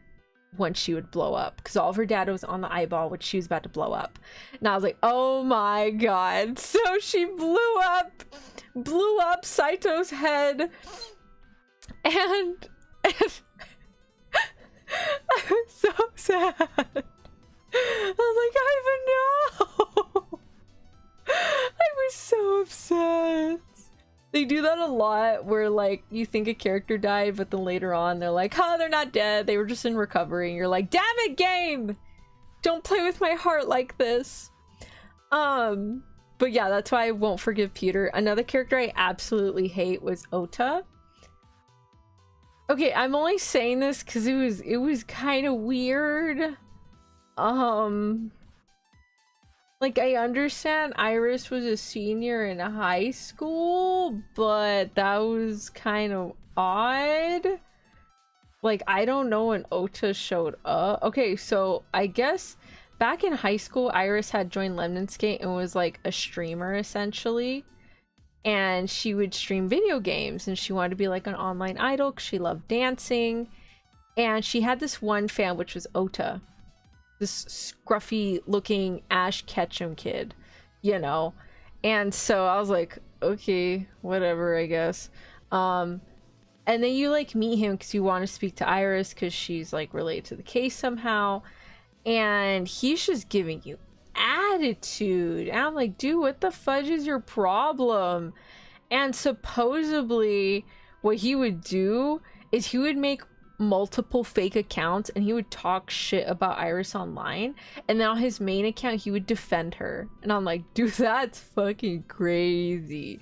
A: once she would blow up, because all of her data was on the eyeball, which she was about to blow up. And I was like, oh my god. So she blew up Saito's head, and I was so sad. I was like, Ivan, no! I was so upset. They do that a lot where, like, you think a character died, but then later on they're like, oh, they're not dead, they were just in recovery. And you're like, damn it, game! Don't play with my heart like this. But yeah, that's why I won't forgive Pewter. Another character I absolutely hate was Ota. Okay, I'm only saying this because it was kind of weird. Like, I understand Iris was a senior in high school, but that was kind of odd. Like, I don't know when Ota showed up. Okay, so I guess back in high school, Iris had joined Lemniscate and was like a streamer essentially. And she would stream video games, and she wanted to be like an online idol because she loved dancing. And she had this one fan, which was Ota, this scruffy looking Ash Ketchum kid, you know. And so I was like, okay, whatever, I guess. And then you like meet him because you want to speak to Iris because she's like related to the case somehow, and he's just giving you attitude. And I'm like, dude, what the fudge is your problem? And supposedly what he would do is he would make multiple fake accounts and he would talk shit about Iris online, and then on his main account he would defend her. And I'm like, dude, that's fucking crazy.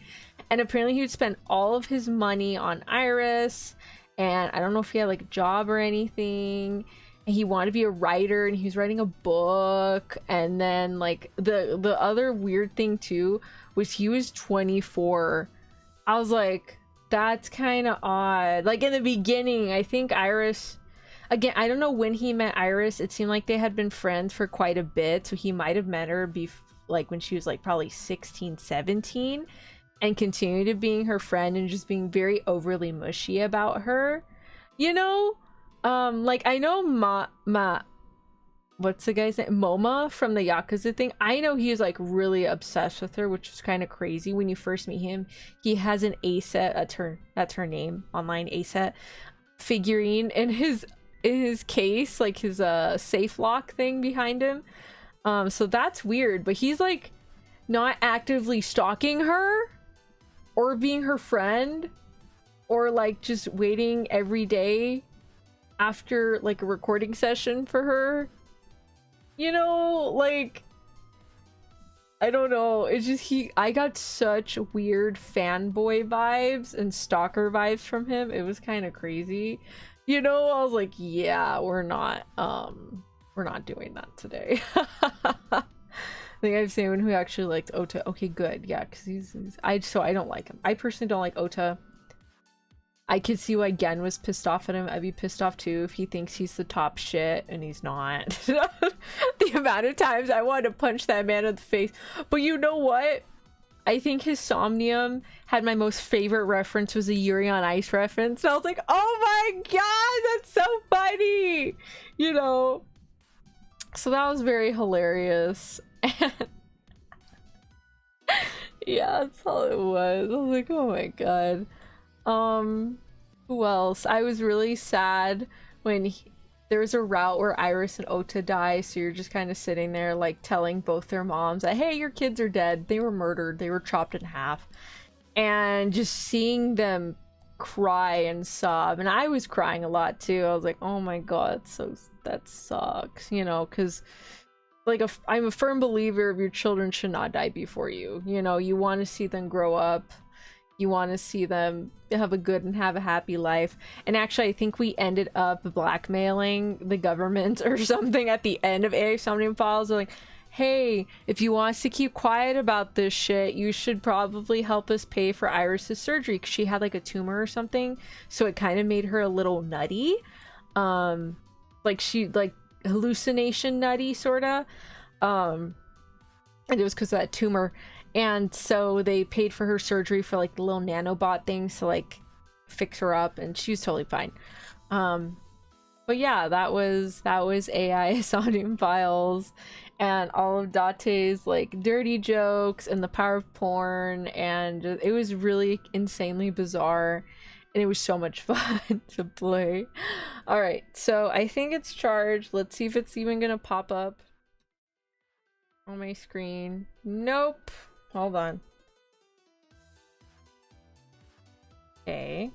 A: And apparently he would spend all of his money on Iris, and I don't know if he had like a job or anything. He wanted to be a writer, and he was writing a book. And then like the other weird thing too was he was 24. I was like, that's kind of odd. Like in the beginning, I think Iris, again, I don't know when he met Iris. It seemed like they had been friends for quite a bit, so he might have met her like when she was like probably 16, 17. and continue to being her friend and just being very overly mushy about her, you know? Like I know what's the guy's name? Moma from the Yakuza thing. I know he is like really obsessed with her, which is kind of crazy. When you first meet him, he has an A-set, that's her name, online A-set figurine in his case, like his safe lock thing behind him. So that's weird, but he's like not actively stalking her or being her friend or like just waiting every day after like a recording session for her. You know, like, I don't know. It's just I got such weird fanboy vibes and stalker vibes from him. It was kind of crazy. You know, I was like, yeah, we're not doing that today. I think I've seen someone who actually liked Ota. Okay, good. Yeah, because I don't like him. I personally don't like Ota. I could see why Gen was pissed off at him. I'd be pissed off too if he thinks he's the top shit and he's not. The amount of times I wanted to punch that man in the face. But you know what? I think his Somnium had my most favorite reference was a Yuri on Ice reference. And I was like, oh my god, that's so funny! You know? So that was very hilarious. And yeah, that's all it was. I was like, oh my god. Who else? I was really sad when there was a route where Iris and Ota die, so you're just kind of sitting there like telling both their moms that, hey, your kids are dead, they were murdered, they were chopped in half, and just seeing them cry and sob. And I was crying a lot too. I was like, oh my god, that sucks, you know, because like I'm a firm believer of your children should not die before you. You know, you want to see them grow up. You want to see them have a good and have a happy life. And actually, I think we ended up blackmailing the government or something at the end of AI Somnium Files. They're like, hey, if you want us to keep quiet about this shit, you should probably help us pay for Iris's surgery, because she had like a tumor or something. So it kind of made her a little nutty. Like she, like hallucination nutty, sorta. And it was because of that tumor. And so they paid for her surgery for like the little nanobot things to like fix her up, and she was totally fine. But yeah, that was AI Somnium Files, and all of Date's like dirty jokes and the power of porn, and it was really insanely bizarre, and it was so much fun to play. All right, so I think it's charged. Let's see if it's even gonna pop up on my screen. Nope. Hold on. Okay.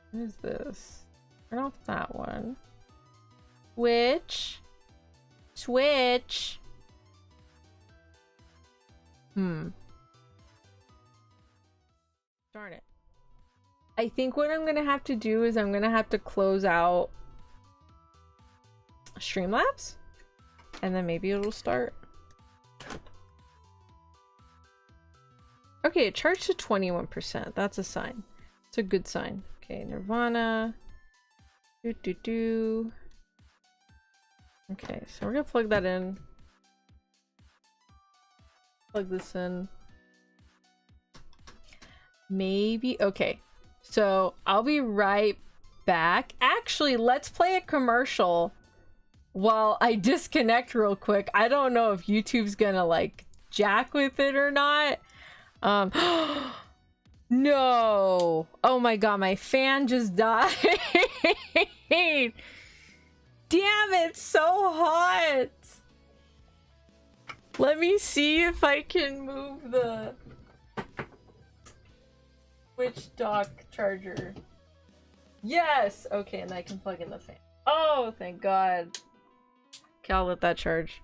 A: What is this? Turn off that one. Switch. Darn it. I think what I'm gonna have to do is I'm gonna have to close out Streamlabs, and then maybe it'll start. Okay, it charged to 21%. That's a sign. It's a good sign. Okay, nirvanA. Okay, so we're gonna plug that in. Plug this in. Maybe. Okay, so I'll be right back. Actually, let's play a commercial while I disconnect real quick. I don't know if YouTube's gonna like jack with it or not. No. Oh my god, my fan just died. Damn, it's so hot. Let me see if I can move the switch dock charger. Yes. Okay, and I can plug in the fan. Oh, thank god. Okay, I'll let that charge.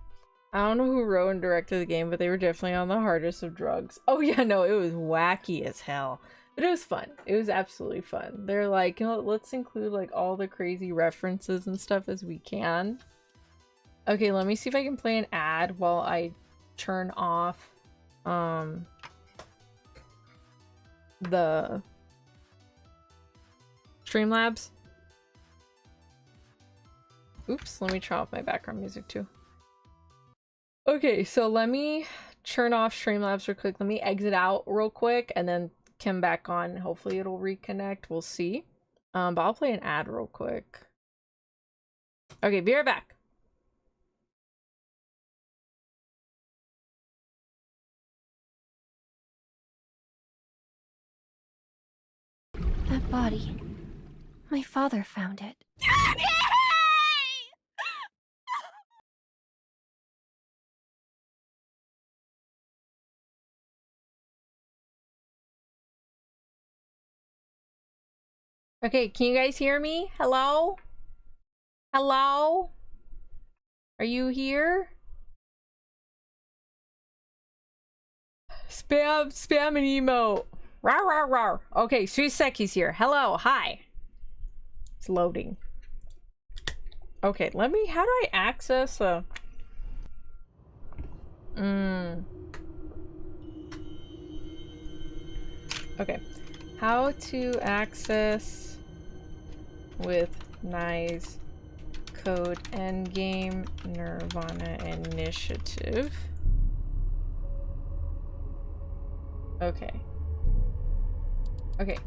A: I don't know who wrote and directed the game, but they were definitely on the hardest of drugs. Oh yeah, no, it was wacky as hell. But it was fun. It was absolutely fun. They're like, you know, let's include like all the crazy references and stuff as we can. Okay, let me see if I can play an ad while I turn off the Streamlabs. Oops, let me turn off my background music too. Okay, so let me turn off Streamlabs real quick. Let me exit out real quick and then come back on. Hopefully it'll reconnect. We'll see. But I'll play an ad real quick. Okay, be right back.
B: That body. My father found it.
A: Okay, can you guys hear me? Hello? Hello? Are you here? Spam an emote. Rawr, rawr, rawr. Okay, Suiseki's here. Hello, hi. It's loading. Okay, let me, how do I access Okay. How to access with Nye's code endgame nirvanA initiative. Okay. Okay.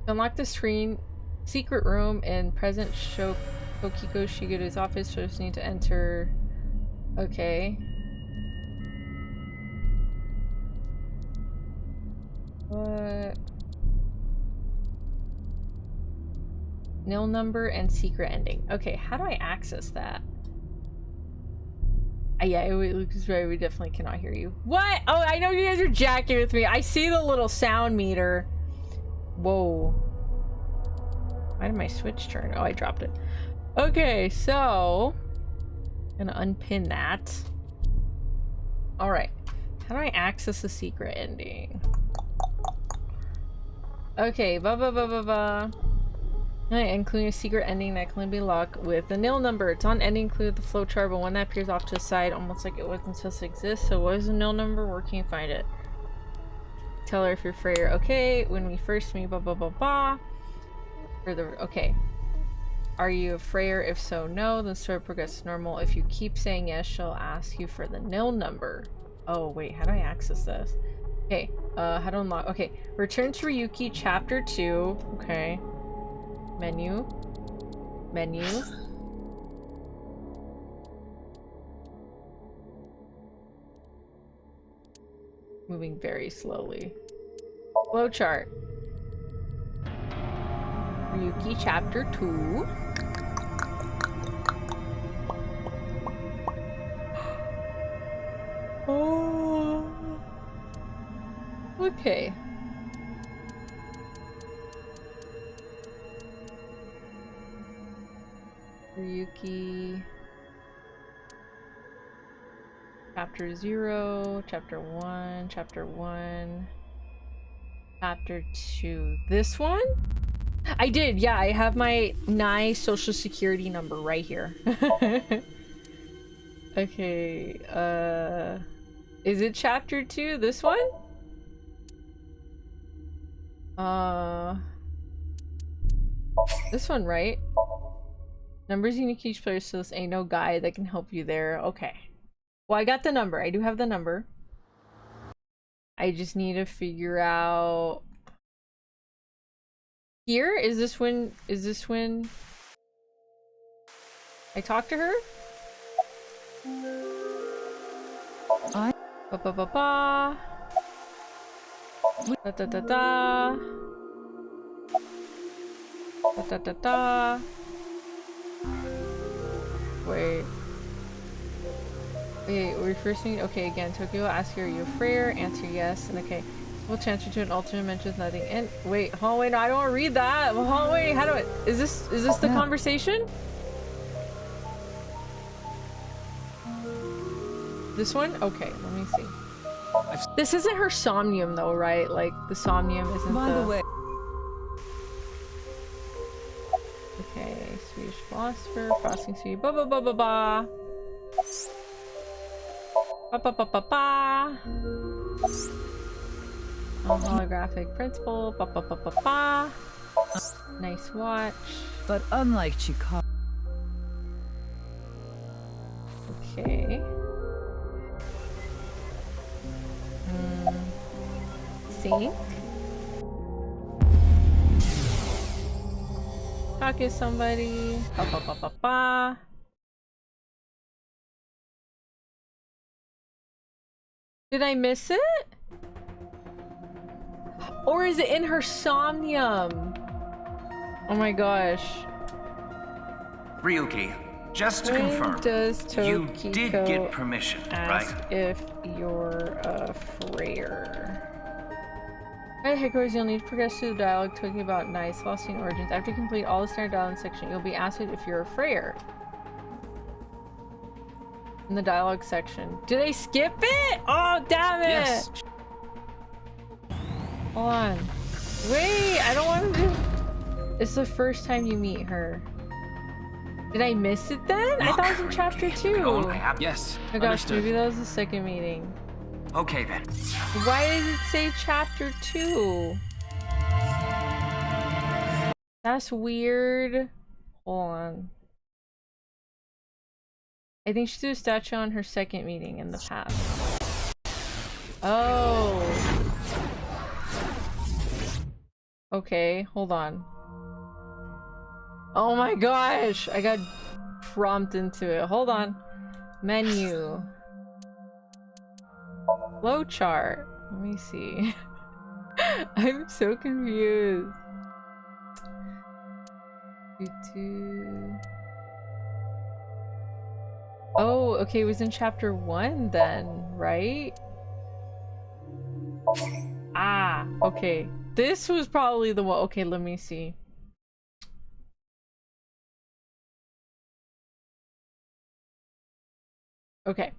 A: Unlock the screen. Secret room in present Shokiko Shigeru's office. Just need to enter. Okay. What? Nil number and secret ending. Okay, how do I access that? Yeah, it looks right. We definitely cannot hear you. What? Oh, I know you guys are jacking with me. I see the little sound meter. Whoa. Why did my switch turn? Oh, I dropped it. Okay, so I'm gonna unpin that. All right. How do I access the secret ending? Okay, including a secret ending that can be locked with the nil number. It's on ending include the flowchart, but one that appears off to the side, almost like it wasn't supposed to exist. So what is the nil number? Where can you find it? Tell her if you're Freyr. Okay, when we first meet, okay. Are you a Freyr? If so, no. Then story progresses normal. If you keep saying yes, she'll ask you for the nil number. Oh wait, how do I access this? Okay, how to unlock? Okay, return to Ryuki chapter 2. Okay. Menu. Moving very slowly. Flowchart. Ryuki chapter 2. Oh. Okay. Ryuki. Chapter 0, Chapter 1, Chapter 1, Chapter 2. This one? I did, yeah, I have my Nye social security number right here. Okay, is it Chapter 2? This one? This one, right? Numbers unique to each player, so this ain't no guide that can help you there. Okay. Well, I got the number. I do have the number. I just need to figure out... Here? Is this when I talk to her? Ba ba ba ba. Da da da da. Da da da da. Wait. Okay, we first meet. Okay, again, Tokyo will ask you, are you a Freyr? Answer yes, and okay. We'll transfer to an alternate dimension with nothing. And wait, oh wait, no, I don't want to read that. Oh wait, how do I? Is this the conversation? This one? Okay, let me see. This isn't her somnium though, right? Like the somnium isn't
C: By the way.
A: Okay, Swedish philosopher, frosting sweet, ba ba ba ba ba. Ba ba ba ba ba. Holographic principle, ba ba ba ba ba. Nice watch.
C: But unlike Chicago.
A: Okay. think. Talk to somebody. Ba, ba, ba, ba, ba. Did I miss it? Or is it in her somnium? Oh my gosh.
D: Ryuki, just to
A: When
D: confirm,
A: does
D: you did
A: Tokiko
D: get permission,
A: ask
D: right?
A: if you're a frayer? At headquarters, you'll need to progress through the dialogue talking about nice Celestian origins. After you complete all the standard dialogue section, you'll be asked if you're a frayer. In the dialogue section. Did I skip it? Oh, damn it!
D: Yes.
A: Hold on. Wait, I don't want to do... It's the first time you meet her. Did I miss it then? I thought it was in chapter 2.
D: Yes.
A: Oh my gosh,
D: Understood.
A: maybe that was the second meeting.
D: Okay then.
A: Why does it say chapter 2? That's weird. Hold on. I think she threw a statue on her second meeting in the past. Oh. Okay, hold on. Oh my gosh! I got prompted into it. Hold on. Menu. Flowchart. Let me see. I'm so confused. Oh, okay, it was in chapter 1 then, right? Ah, okay. This was probably the one. Okay, let me see. Okay.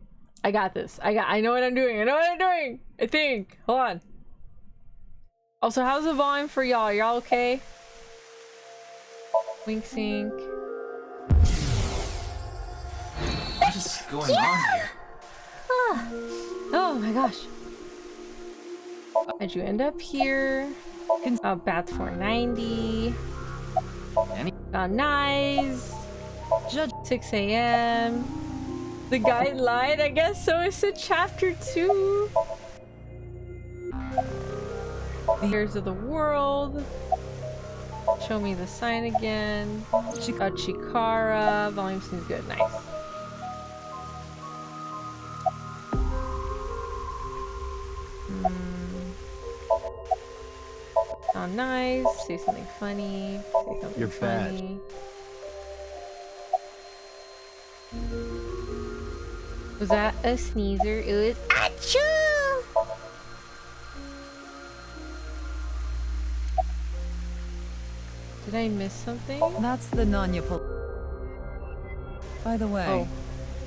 A: I got this. I know what I'm doing. I know what I'm doing. I think. Hold on. Also, how's the volume for y'all? Y'all okay? Wink sync.
D: What is going on here?
A: Oh my gosh. How'd you end up here? Bats 490. Nice.
C: Judge
A: 6 a.m. The guy lied, I guess, so it's a chapter 2. The Years of the World. Show me the sign again. Chikara. Volume seems good. Nice. Oh, nice. Say something funny. Say something
E: You're
A: funny. Was that a sneezer? It was achoo! Did I miss something?
C: That's the Nanya. By the way,
A: Oh,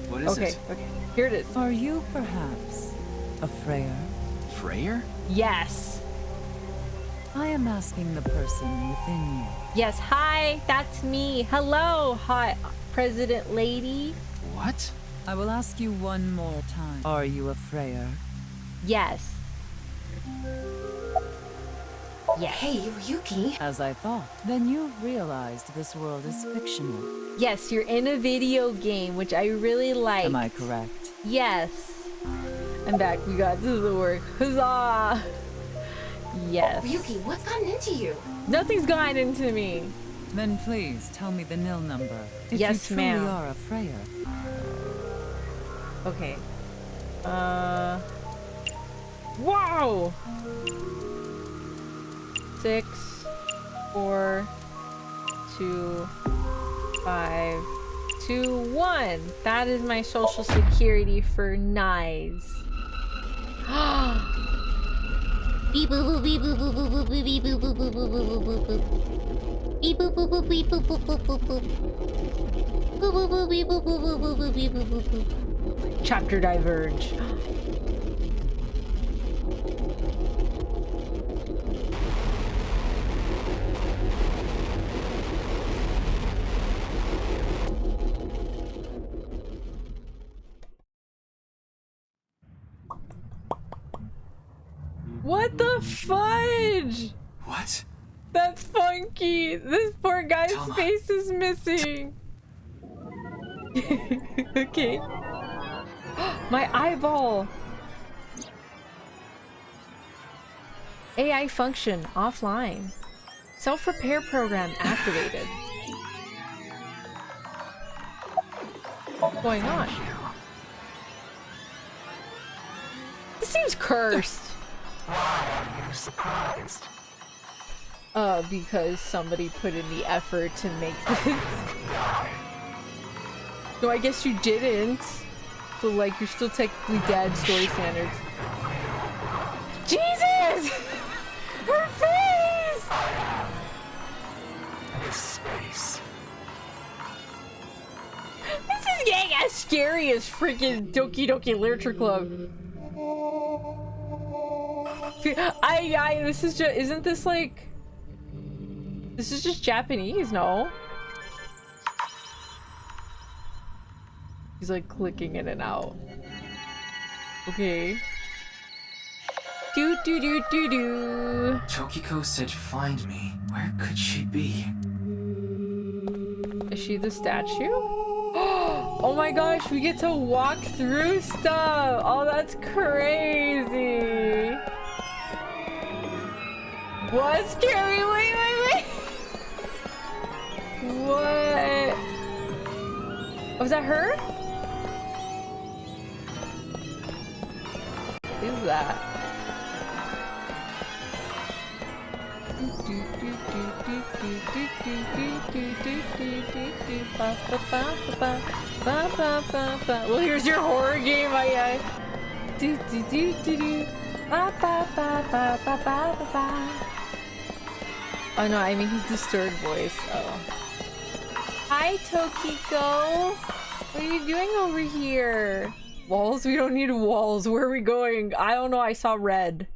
D: What is
A: okay,
D: it?
A: okay. Here it is.
C: are you perhaps a frayer?
D: Freyer?
A: Yes.
C: I am asking the person within you.
A: Yes, hi, that's me. Hello, hot president lady.
D: What?
C: I will ask you one more time. Are you a frayer?
A: Yes. Yes.
B: Hey, Ryuki.
C: As I thought. Then you've realized this world is fictional.
A: Yes, you're in a video game, which I really like.
C: Am I correct?
A: Yes. I'm back. We got to the work. Huzzah! Yes.
B: Ryuki, what's gotten into you?
A: Nothing's gotten into me.
C: Then please tell me the nil number. If
A: Yes,
C: you truly
A: ma'am.
C: are a frayer.
A: Okay. Wow! 6, 4, 2, 5, 2, 1. That is my social security for Nice.
B: Beep boop boop beep boop boop boop boop beep boop boop boop boop boop boop boop. Beep boop boop boop beep boop boop boop boop boop. Boop boop boop beep boop boop boop boop boop beep boop boop boop.
A: Chapter diverge. What the fudge?
D: What?
A: That's funky. This poor guy's
D: Tama.
A: face is missing. Okay. My eyeball. AI function offline. Self-repair program activated. What's going on? This seems cursed.
E: Why are you surprised?
A: Because somebody put in the effort to make this. No, I guess you didn't. So, like, you're still technically dead, story standards. Jesus! Her face!
E: This space.
A: This is getting as scary as freaking Doki Doki Literature Club. This is just, isn't this like, this is just Japanese, no? He's like clicking in and out. Okay. Do do do do do.
D: Tokiko said find me. Where could she be?
A: Is she the statue? Oh my gosh, we get to walk through stuff. Oh, that's crazy. What? Scary? Wait. What? Was that her? What is that? Well, here's your horror game, Oh no, I mean his disturbed voice. Oh. Hi, Tokiko. What are you doing over here? Walls? We don't need walls. Where are we going? I don't know. I saw red.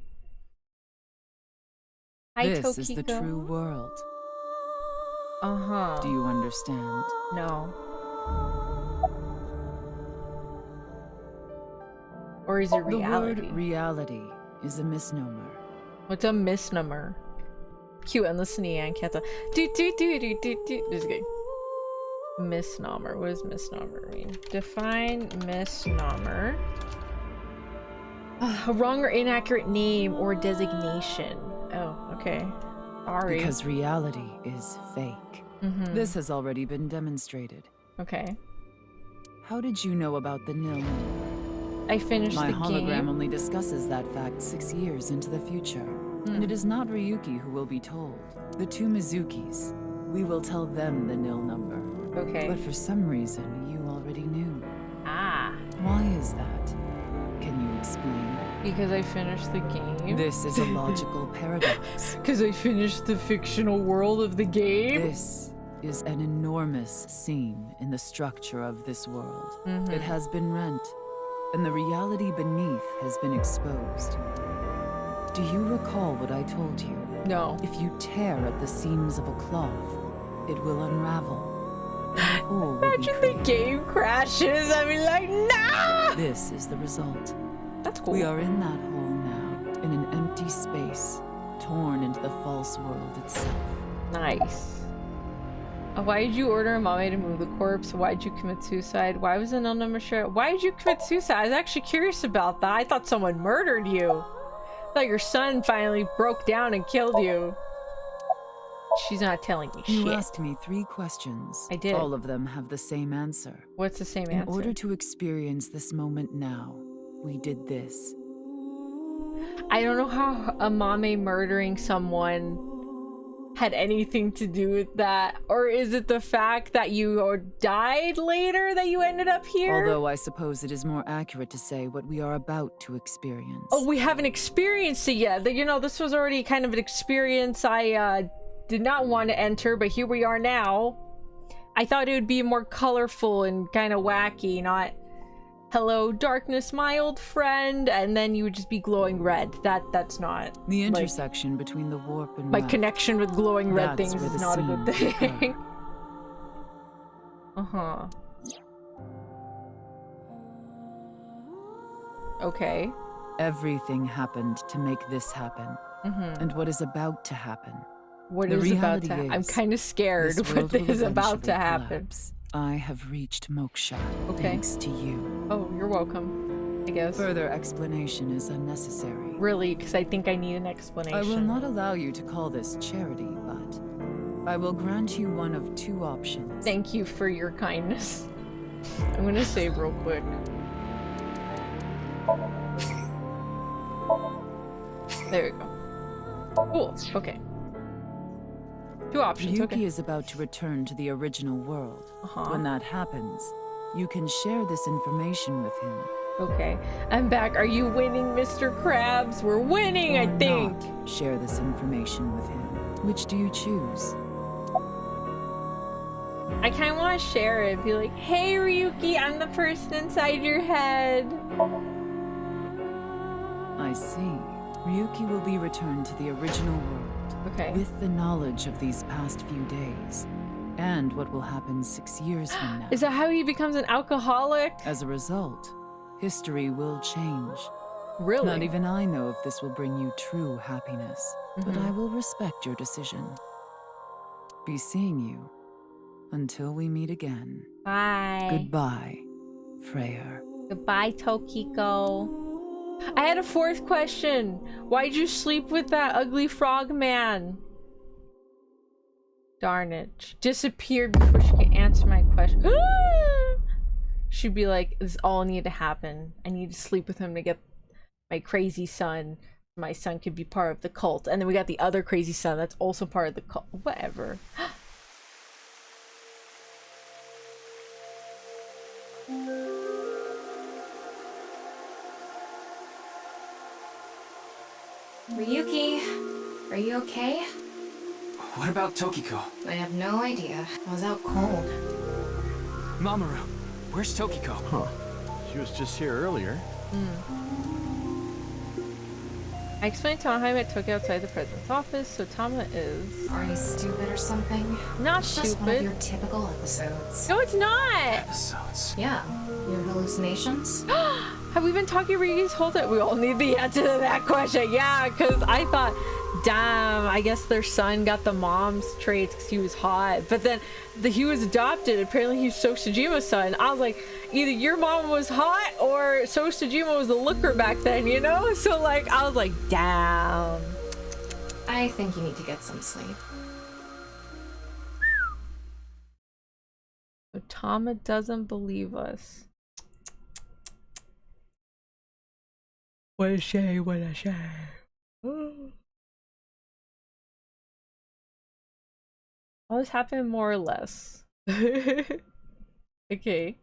A: Hi,
C: This
A: Tokiko.
C: is the true world.
A: Uh-huh.
C: Do you understand?
A: No. Or is it reality?
C: The word reality is a misnomer.
A: What's a misnomer? Cute and listening and cats. Do. Just kidding. Misnomer. What does misnomer mean? Define misnomer. A wrong or inaccurate name or designation. Oh, okay. Sorry.
C: Because reality is fake. This has already been demonstrated.
A: Okay.
C: How did you know about the nil number?
A: I finished
C: My
A: the
C: hologram
A: game.
C: only discusses that fact 6 years into the future. And it is not Ryuki who will be told. The two Mizukis. We will tell them the nil number.
A: Okay.
C: But for some reason, you already knew.
A: Ah.
C: Why is that? Can you explain?
A: Because I finished the game.
C: This is a logical paradox.
A: Because I finished the fictional world of the game.
C: This is an enormous seam in the structure of this world. It has been rent, and the reality beneath has been exposed. Do you recall what I told you?
A: No.
C: If you tear at the seams of a cloth, it will unravel. And a hole will be
A: Imagine the
C: created.
A: game crashes. I mean, like, no!
C: This is the result.
A: That's cool.
C: We are in that hole now, in an empty space, torn into the false world itself.
A: Nice. Why did you order a mommy to move the corpse? Why did you commit suicide? Why was the null number shared? Why did you commit suicide? I was actually curious about that. I thought someone murdered you. I thought your son finally broke down and killed you. She's not telling me
C: You
A: shit.
C: asked me 3 questions.
A: I did.
C: All of them have the same answer.
A: What's the same
C: In
A: answer?
C: order to experience this moment now, we did this.
A: I don't know how a mame murdering someone had anything to do with that. Or is it the fact that you died later that you ended up here?
C: Although I suppose it is more accurate to say what we are about to experience.
A: Oh, we haven't experienced it yet. You know, this was already kind of an experience I did not want to enter, but here we are now. I thought it would be more colorful and kind of wacky, not hello darkness my old friend, and then you would just be glowing red. That's not
C: The
A: like,
C: intersection between the warp and
A: my
C: weft.
A: connection with glowing red
C: That's
A: things
C: where
A: is
C: the
A: not a good
C: seams
A: thing.
C: occur.
A: Okay.
C: Everything happened to make this happen. And what is about to happen.
A: What
C: The
A: is about to
C: reality
A: happen? I'm
C: is,
A: kind of scared
C: This
A: what
C: world will
A: is about to
C: eventually
A: happen.
C: collapse. I have reached moksha,
A: Okay.
C: thanks to you.
A: Oh, you're welcome. I guess.
C: Further explanation is unnecessary.
A: Really, because I think I need an explanation.
C: I will not allow you to call this charity, but I will grant you one of two options.
A: Thank you for your kindness. I'm gonna save real quick. There we go. Cool. Okay. Two options.
C: Ryuki
A: Okay.
C: is about to return to the original world.
A: Uh-huh.
C: When that happens, you can share this information with him.
A: Okay. I'm back. Are you winning, Mr. Krabs? We're winning, I
C: Or
A: think.
C: not share this information with him. Which do you choose?
A: I kind of want to share it. Be like, hey, Ryuki, I'm the person inside your head.
C: I see. Ryuki will be returned to the original world.
A: Okay.
C: With the knowledge of these past few days, and what will happen 6 years from now.
A: Is that how he becomes an alcoholic?
C: As a result, history will change.
A: Really?
C: Not even I know if this will bring you true happiness, but I will respect your decision. Be seeing you until we meet again.
A: Bye.
C: Goodbye, Freyr.
A: Goodbye, Tokiko. I had a fourth question. Why'd you sleep with that ugly frog man? Darn it. She disappeared before she could answer my question. She'd be like, this all needed to happen. I need to sleep with him to get my crazy son. My son could be part of the cult. And then we got the other crazy son that's also part of the cult. Whatever.
F: Ryuki, are you okay?
D: What about Tokiko?
F: I have no idea. I was out cold.
D: Mamoru, where's Tokiko?
G: Huh. She was just here earlier.
A: I explained to Tama how I met Tokyo outside the president's office, so Tama is
F: Are you stupid or something?
A: not
F: It's just one of your
A: stupid.
F: typical episodes.
A: No, it's not!
D: Episodes.
F: Yeah, your hallucinations?
A: Have we been talking Ryuki's whole time? We all need the answer to that question. Yeah, because I thought, damn, I guess their son got the mom's traits because he was hot. But then he was adopted. Apparently he's Sosujima's son. I was like, either your mom was hot or Sosujima was a looker back then, you know? So like, I was like, damn.
F: I think you need to get some sleep.
A: But Tama doesn't believe us. What a shame, what a shame. All this happened more or less. Okay.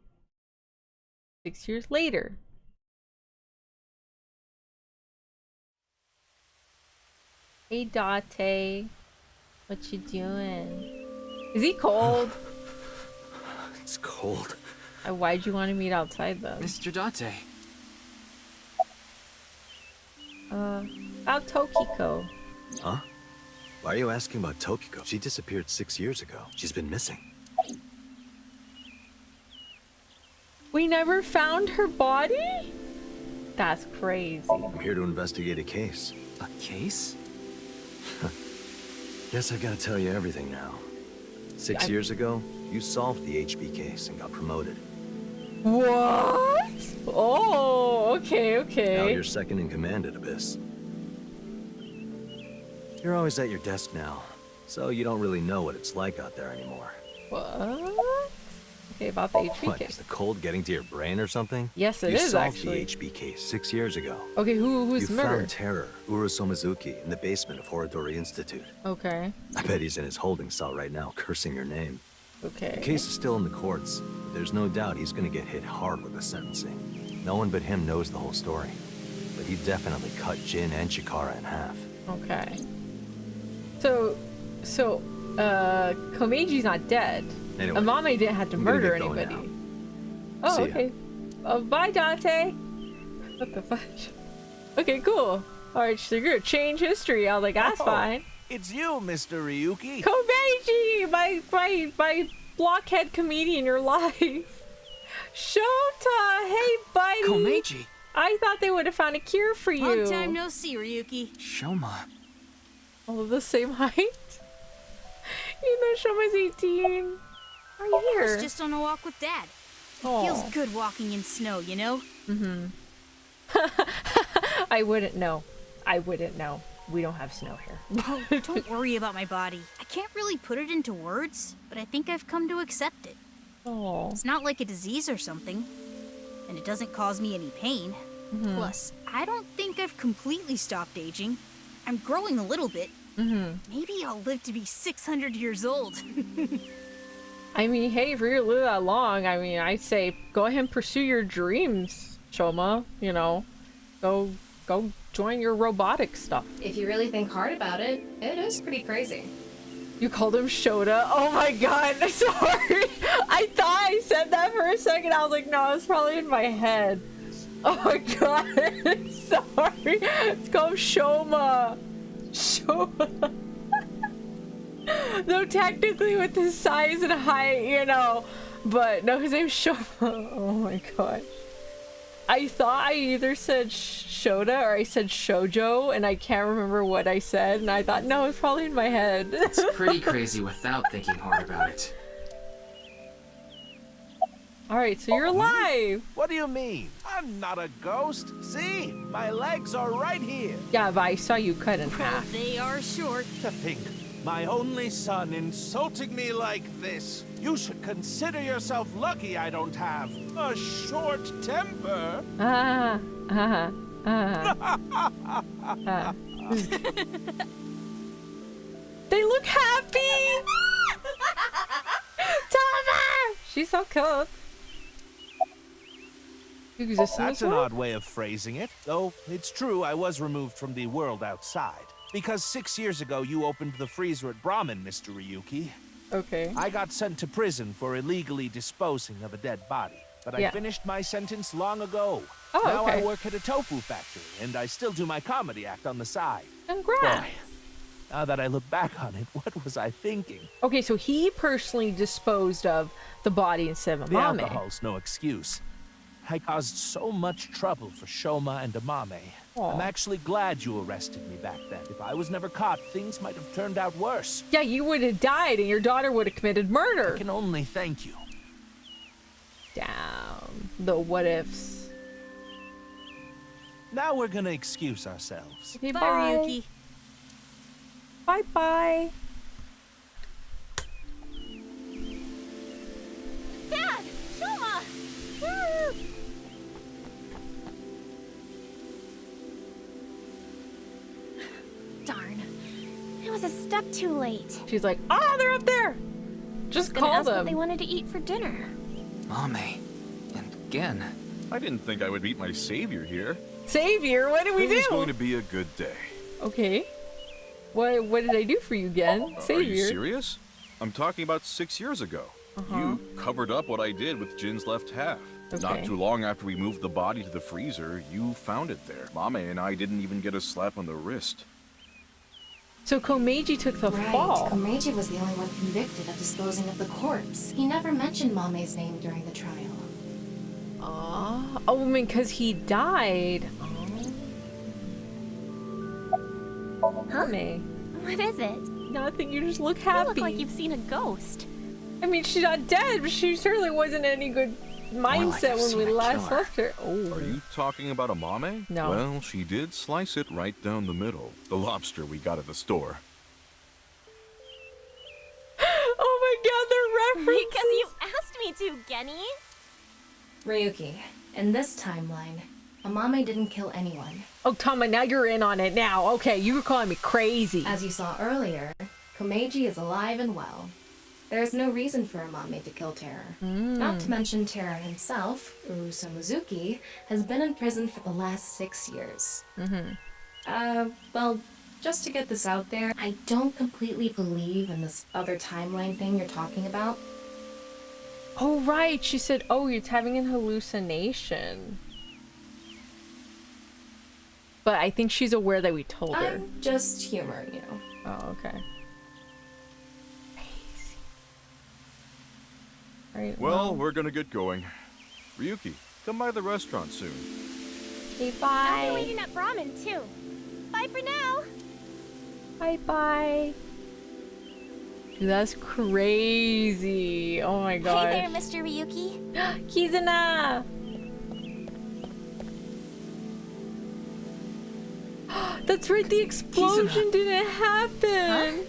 A: 6 years later. Hey Date, what you doing? Is he cold?
G: It's cold.
A: Why'd you want to meet outside then?
D: Mr. Date.
A: About Tokiko.
G: Huh? Why are you asking about Tokiko? She disappeared 6 years ago. She's been missing.
A: We never found her body? That's crazy.
G: I'm here to investigate a case.
D: A case?
G: Guess I've got to tell you everything now. 6 years ago, you solved the HB case and got promoted.
A: What? Oh, okay,
G: Now
A: okay.
G: you're second in command at Abyss. You're always at your desk now, so you don't really know what it's like out there anymore.
A: What? Okay, about the HP
G: What,
A: case.
G: is the cold getting to your brain or something?
A: Yes, it
G: you
A: is
G: solved
A: actually.
G: the HB case 6 years ago.
A: Okay, who's
G: You
A: murdered?
G: found Terror, Urusomizuki, in the basement of Horodori Institute.
A: Okay,
G: I bet he's in his holding cell right now, cursing your name.
A: okay.
G: The case is still in the courts, but there's no doubt he's gonna get hit hard with the sentencing. No one but him knows the whole story. But he definitely cut Jin and Chikara in half.
A: Okay. So, Komeji's not dead.
G: Anyway,
A: Amame didn't have to
G: I'm gonna
A: murder
G: get going
A: anybody.
G: now.
A: Oh,
G: See ya.
A: okay. Bye, Date. What the fudge? Okay, cool. Alright, so you're gonna change history. I was like, that's fine.
H: It's you, Mr. Ryuki.
A: Komeiji! My blockhead comedian in your life. Shota! Hey, buddy!
D: Komeiji.
A: I thought they would have found a cure for you.
I: Long time no see, Ryuki.
D: Shoma.
A: All of the same height? You know Shoma's 18. Are you
I: I was
A: here?
I: just on a walk with Dad. It
A: Aw.
I: feels good walking in snow, you know?
A: Mm-hmm. I wouldn't know. I wouldn't know. We don't have snow here.
B: Oh, don't worry about my body. I can't really put it into words, but I think I've come to accept it.
A: Oh.
B: It's not like a disease or something, and it doesn't cause me any pain. Plus, I don't think I've completely stopped aging. I'm growing a little bit. Maybe I'll live to be 600 years old.
A: I mean, hey, if you're gonna live that long, I mean, I'd say go ahead and pursue your dreams, Shoma. You know, go join your robotic stuff.
F: If you really think hard about it, it is pretty crazy.
A: You called him Shota? Oh my god, sorry. I thought I said that for a second. I was like, no, it's probably in my head. Oh my god, sorry. It's called Shoma. Shoma. No, technically with his size and height, you know. But no, his name's Shoma. Oh my gosh. I thought I either said Shota or I said Shoujo, and I can't remember what I said, and I thought, no, it's probably in my head.
I: It's pretty crazy without thinking hard about it.
A: Alright, so you're alive!
H: What do you mean? I'm not a ghost. See? My legs are right here.
A: Yeah, but I saw you cut in half.
B: They are short.
H: To think, my only son insulting me like this. You should consider yourself lucky I don't have a short temper.
A: They look happy! Tama! She's so cute. You exist in
H: That's
A: this
H: an
A: world?
H: odd way of phrasing it. Though, it's true I was removed from the world outside. Because 6 years ago you opened the freezer at Brahmin, Mr. Ryuki.
A: Okay.
H: I got sent to prison for illegally disposing of a dead body. But I finished my sentence long ago.
A: Oh,
H: now
A: okay.
H: I work at a tofu factory, and I still do my comedy act on the side.
A: Congrats!
H: Boy, now that I look back on it, what was I thinking?
A: Okay, so he personally disposed of the body instead of
H: The
A: Amame.
H: alcohol's no excuse. I caused so much trouble for Shoma and Amame.
A: Aw.
H: I'm actually glad you arrested me back then. If I was never caught, things might have turned out worse.
A: Yeah, you would have died and your daughter would have committed murder.
H: I can only thank you.
A: Damn. The what ifs.
H: Now we're gonna excuse ourselves.
A: Okay,
B: Bye,
A: bye.
B: Ryuki.
A: Bye-bye.
B: Dad! Shoma! Darn. It was a step too late.
A: She's like, ah, they're up there. Just
B: Gonna
A: call
B: ask what they
A: them.
B: wanted to eat for dinner.
I: Mame. And again.
J: I didn't think I would meet my savior here.
A: Savior, what did we do?
J: Today's going to be a good day.
A: Okay. What did I do for you again?
J: Are you
A: Savior.
J: serious? I'm talking about 6 years ago. You covered up what I did with Jin's left half. Not
A: Okay.
J: too long after we moved the body to the freezer, you found it there. Mame and I didn't even get a slap on the wrist.
A: So Komeiji took the
F: Right,
A: fall.
F: Komeiji was the only one convicted of disposing of the corpse. He never mentioned Mame's name during the trial.
A: Oh, I mean, because he died.
B: Huh?
A: Mame.
B: What is it?
A: Nothing, you just look
B: You
A: happy.
B: look like you've seen a ghost.
A: I mean, she's not dead, but she certainly wasn't in any good mindset
I: I've
A: when
I: seen
A: we
I: a
A: last
I: killer.
A: left her. Oh.
J: Are you talking about a Mame?
A: No.
J: Well, she did slice it right down the middle. The lobster we got at the store.
A: Oh my god, they're references.
B: Because you asked me to, Genny.
F: Ryuki, in this timeline, Amame didn't kill anyone.
A: Oh, Tama, now you're in on it now. Okay, you were calling me crazy.
F: As you saw earlier, Komeiji is alive and well. There is no reason for Amame to kill Terror. Not to mention Terror himself, Urusa Mizuki, has been in prison for the last 6 years. Well, just to get this out there, I don't completely believe in this other timeline thing you're talking about.
A: Oh, right. She said, oh, you're having an hallucination. But I think she's aware that we told her.
F: I'm just humoring you.
A: Oh, okay. Right,
J: Well, we're gonna get going. Ryuki, come by the restaurant soon.
A: okay,
B: I'll be
A: bye.
B: waiting at Brahmin, too. Bye for now.
A: Bye-bye. Dude, that's crazy. Oh my gosh.
B: Hey there, Mr. Ryuki.
A: Kizuna! That's right, the explosion didn't happen.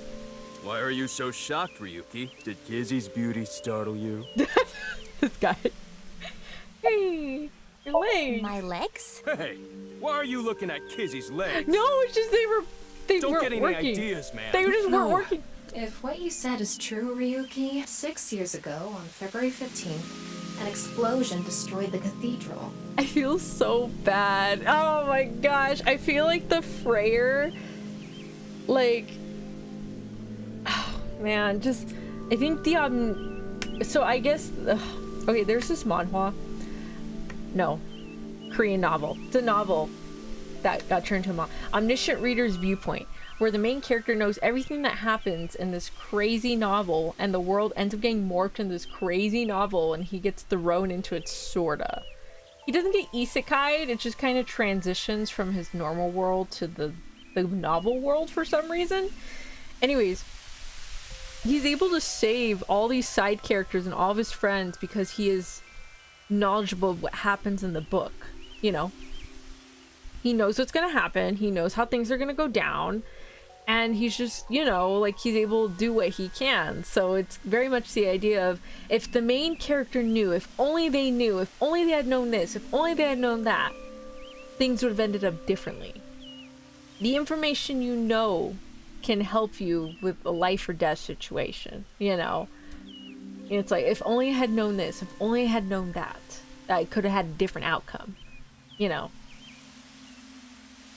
K: Why are you so shocked, Ryuki? Did Kizzy's beauty startle you?
A: This guy. Hey, your legs.
B: My legs?
K: Hey, why are you looking at Kizzy's legs?
A: No, it's just they
K: Don't
A: weren't
K: get any
A: working.
K: ideas, man.
A: They just weren't working.
F: If what you said is true, Ryuki, 6 years ago, on February 15th, an explosion destroyed the cathedral.
A: I feel so bad. Oh my gosh. I feel like the Freyr, like, oh man, just, I think the, so I guess, okay, there's this manhwa. No, Korean novel. It's a novel that got turned to a omniscient reader's viewpoint, where the main character knows everything that happens in this crazy novel, and the world ends up getting morphed in this crazy novel, and he gets thrown into it, sorta. He doesn't get isekai'd, it just kind of transitions from his normal world to the novel world for some reason. Anyways, he's able to save all these side characters and all of his friends because he is knowledgeable of what happens in the book, you know? He knows what's gonna happen, he knows how things are gonna go down, and he's just, you know, like, he's able to do what he can. So it's very much the idea of, if the main character knew, if only they knew, if only they had known this, if only they had known that, things would have ended up differently. The information you know can help you with a life or death situation, you know? It's like, if only I had known this, if only I had known that, I could have had a different outcome, you know?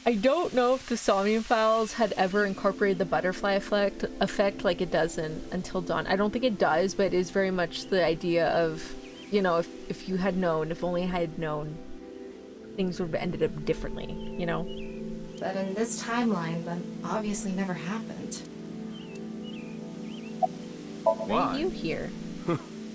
A: I don't know if the Somnium Files had ever incorporated the butterfly effect like it does in Until Dawn. I don't think it does, but it is very much the idea of, you know, if you had known, if only I had known, things would have ended up differently, you know?
F: But in this timeline, that obviously never happened.
A: Why are you here?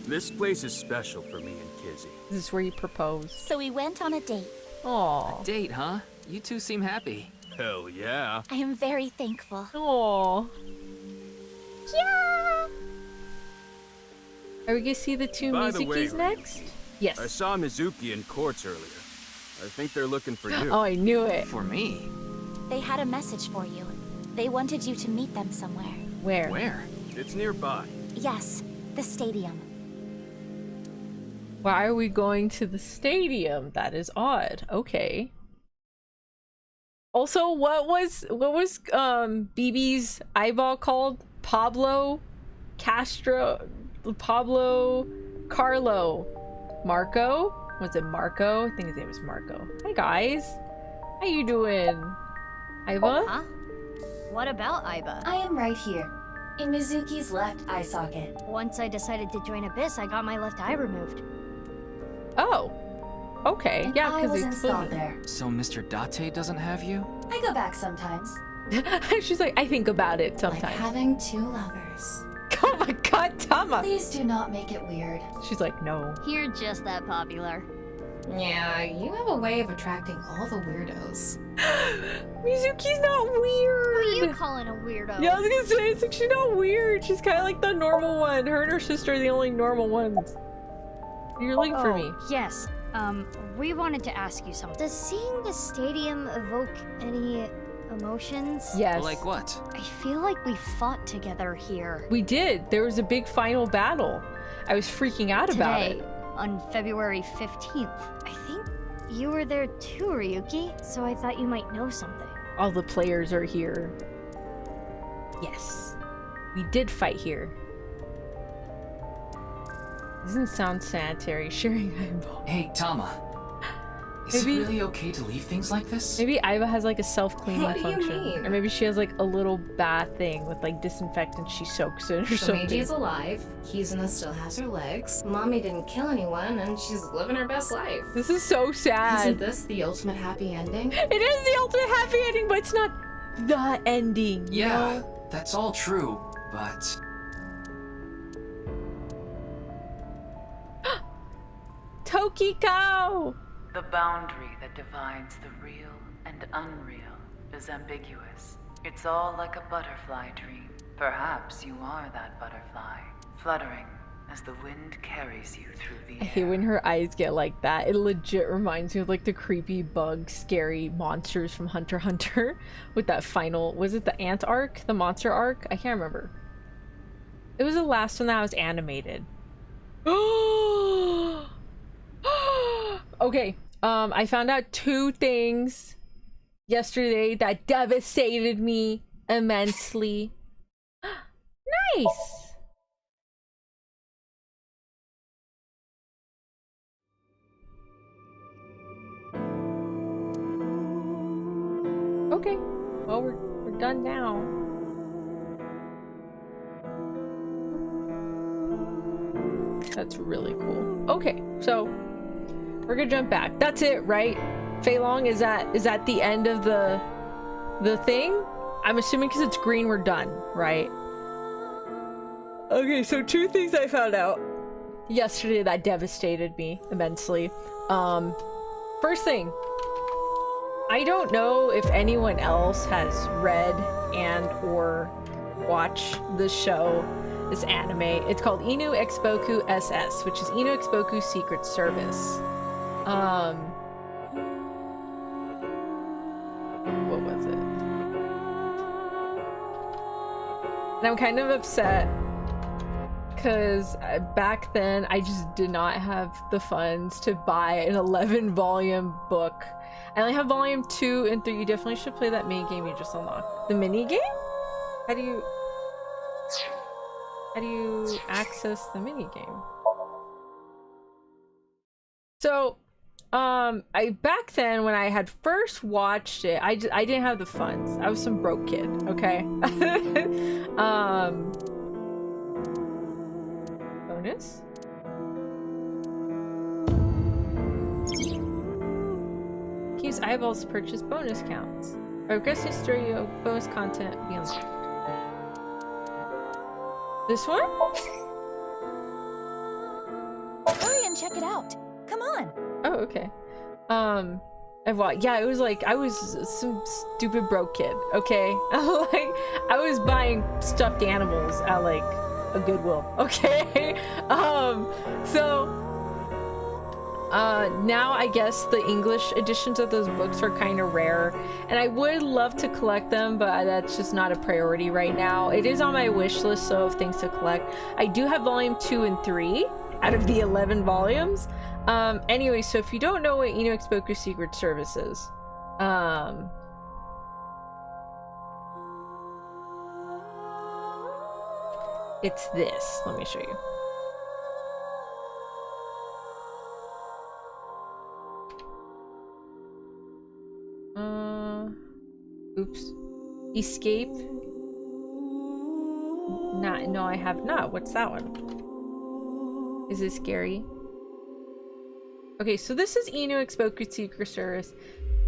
K: This place is special for me and Kizzy.
A: This is where you propose.
B: So we went on a date.
A: Aww.
I: Date, huh? You two seem happy.
K: Hell yeah.
B: I am very thankful.
A: Aww.
B: Yeah.
A: Are we gonna see the two
K: By the way,
A: Mizukis next? Yes.
K: I saw Mizuki in courts earlier. I think they're looking for you.
A: Oh, I knew it.
I: For me?
B: They had a message for you. They wanted you to meet them somewhere.
A: Where?
I: Where?
K: It's nearby.
B: Yes, the stadium.
A: Why are we going to the stadium? That is odd. Okay. Also, what was BB's eyeball called? Pablo Castro, Pablo Carlo Marco? Was it Marco? I think his name was Marco. Hi guys. How you doing? Aiba?
L: Huh? What about Aiba?
F: I am right here, in Mizuki's left eye socket.
L: Once I decided to join Abyss, I got my left eye removed.
A: Oh. Okay.
F: And
A: yeah,
F: I
A: because
F: was
A: they
F: installed
A: exploded.
F: there.
I: So Mr. Date doesn't have you?
F: I go back sometimes.
A: She's like, I think about it sometimes.
F: Like having two lovers.
A: Oh my god, Tama!
F: Please do not make it weird.
A: She's like, no.
L: You're just that popular.
F: Yeah, you have a way of attracting all the weirdos.
A: Mizuki's not weird!
L: Who are you calling a weirdo?
A: Yeah, I was gonna say, it's like, she's not weird. She's kind of like the normal one. Her and her sister are the only normal ones. You're looking for me.
L: Yes. We wanted to ask you something. Does seeing the stadium evoke any emotions?
A: Yes.
I: Like what?
L: I feel like we fought together here.
A: We did. There was a big final battle. I was freaking out about
L: Today,
A: it.
L: on February 15th. I think you were there too, Ryuki, so I thought you might know something.
A: All the players are here. Yes. We did fight here. Doesn't sound sanitary, sharing eyeball.
I: Hey, Tama. Is it really okay to leave things like this?
A: Maybe Aiba has like a self-cleaning
F: What do you
A: function.
F: mean?
A: Or maybe she has like a little bath thing with like disinfectant she soaks in or
F: So
A: something.
F: Meiji's alive, Kizuna still has her legs, Mommy didn't kill anyone, and she's living her best life.
A: This is so sad.
F: Isn't this the ultimate happy ending?
A: It is the ultimate happy ending, but it's not the ending. you
I: Yeah,
A: know?
I: that's all true, but...
A: Tokiko!
C: The boundary that divides the real and unreal is ambiguous. It's all like a butterfly dream. Perhaps you are that butterfly, fluttering as the wind carries you through the
A: I hate when her eyes get like that. It legit reminds me of like the creepy bug scary monsters from Hunter x Hunter with that final, was it the ant arc? The monster arc? I can't remember. It was the last one that was animated. Okay, I found out 2 things yesterday that devastated me immensely. Nice! Okay, well we're done now. That's really cool. Okay, so we're gonna jump back. That's it, right? Fei Long, is that the end of the thing? I'm assuming because it's green we're done, right? Okay, so 2 things I found out yesterday that devastated me immensely. First thing, I don't know if anyone else has read and or watched the show, this anime. It's called Inu Exboku SS, which is Inu Exboku Secret Service. What was it? And I'm kind of upset because back then I just did not have the funds to buy an 11-volume book. I only have volume 2 and 3. You definitely should play that mini game you just unlocked. The mini game? How do you access the mini game? So, I back then when I had first watched it, I didn't have the funds. I was some broke kid, okay? Bonus? Use eyeballs to purchase bonus counts. Progressive story bonus content be unlocked. This one?
M: Hurry and check it out. Come on.
A: Oh, okay. Yeah, it was like I was some stupid broke kid, okay? Like I was buying stuffed animals at like a Goodwill, okay? Now I guess the English editions of those books are kind of rare, and I would love to collect them, but that's just not a priority right now. It is on my wish list, so of things to collect. I do have volume 2 and 3 out of the 11 volumes. Anyway, so if you don't know what Inu Exboku Secret Service is, it's this. Let me show you. Oops. Escape. No, I have not. What's that one? Is it scary? Okay, so this is Inu Exboku Secret Service.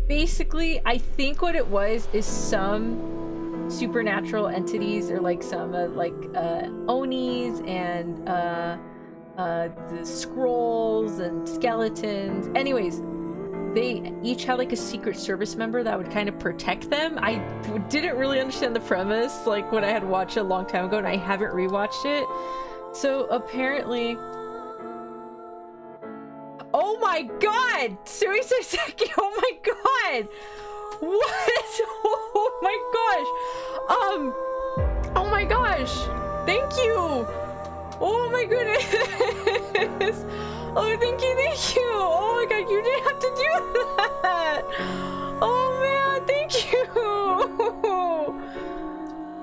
A: Basically, I think what it was is some supernatural entities, or like some Onis and the scrolls and skeletons. Anyways, they each had like a secret service member that would kind of protect them. I didn't really understand the premise like when I had watched it a long time ago, and I haven't rewatched it. So apparently, oh my god! Seriously, Seki, oh my god! What? Oh my gosh! Oh my gosh! Thank you! Oh my goodness! Oh, thank you! Oh my god, you didn't have to do that! Oh man, thank you!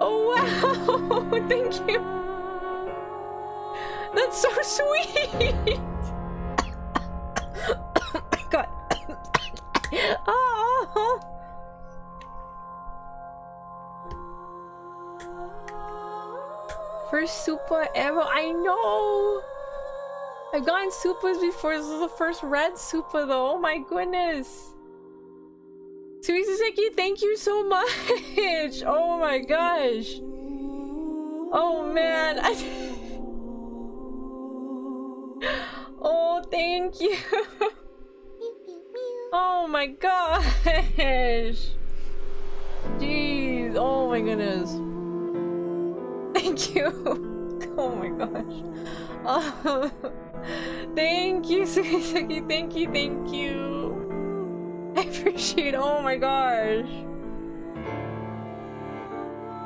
A: Oh wow! Thank you! That's so sweet! Oh my god! Oh! First super ever, I know! I've gotten supers before. This is the first red super though. Oh my goodness. Suiseki, thank you so much. Oh my gosh. Oh man. Oh, thank you. Oh my gosh. Jeez. Oh my goodness. Thank you. Oh my gosh. Thank you, Suiseki. Thank you, thank you. I appreciate it. Oh my gosh.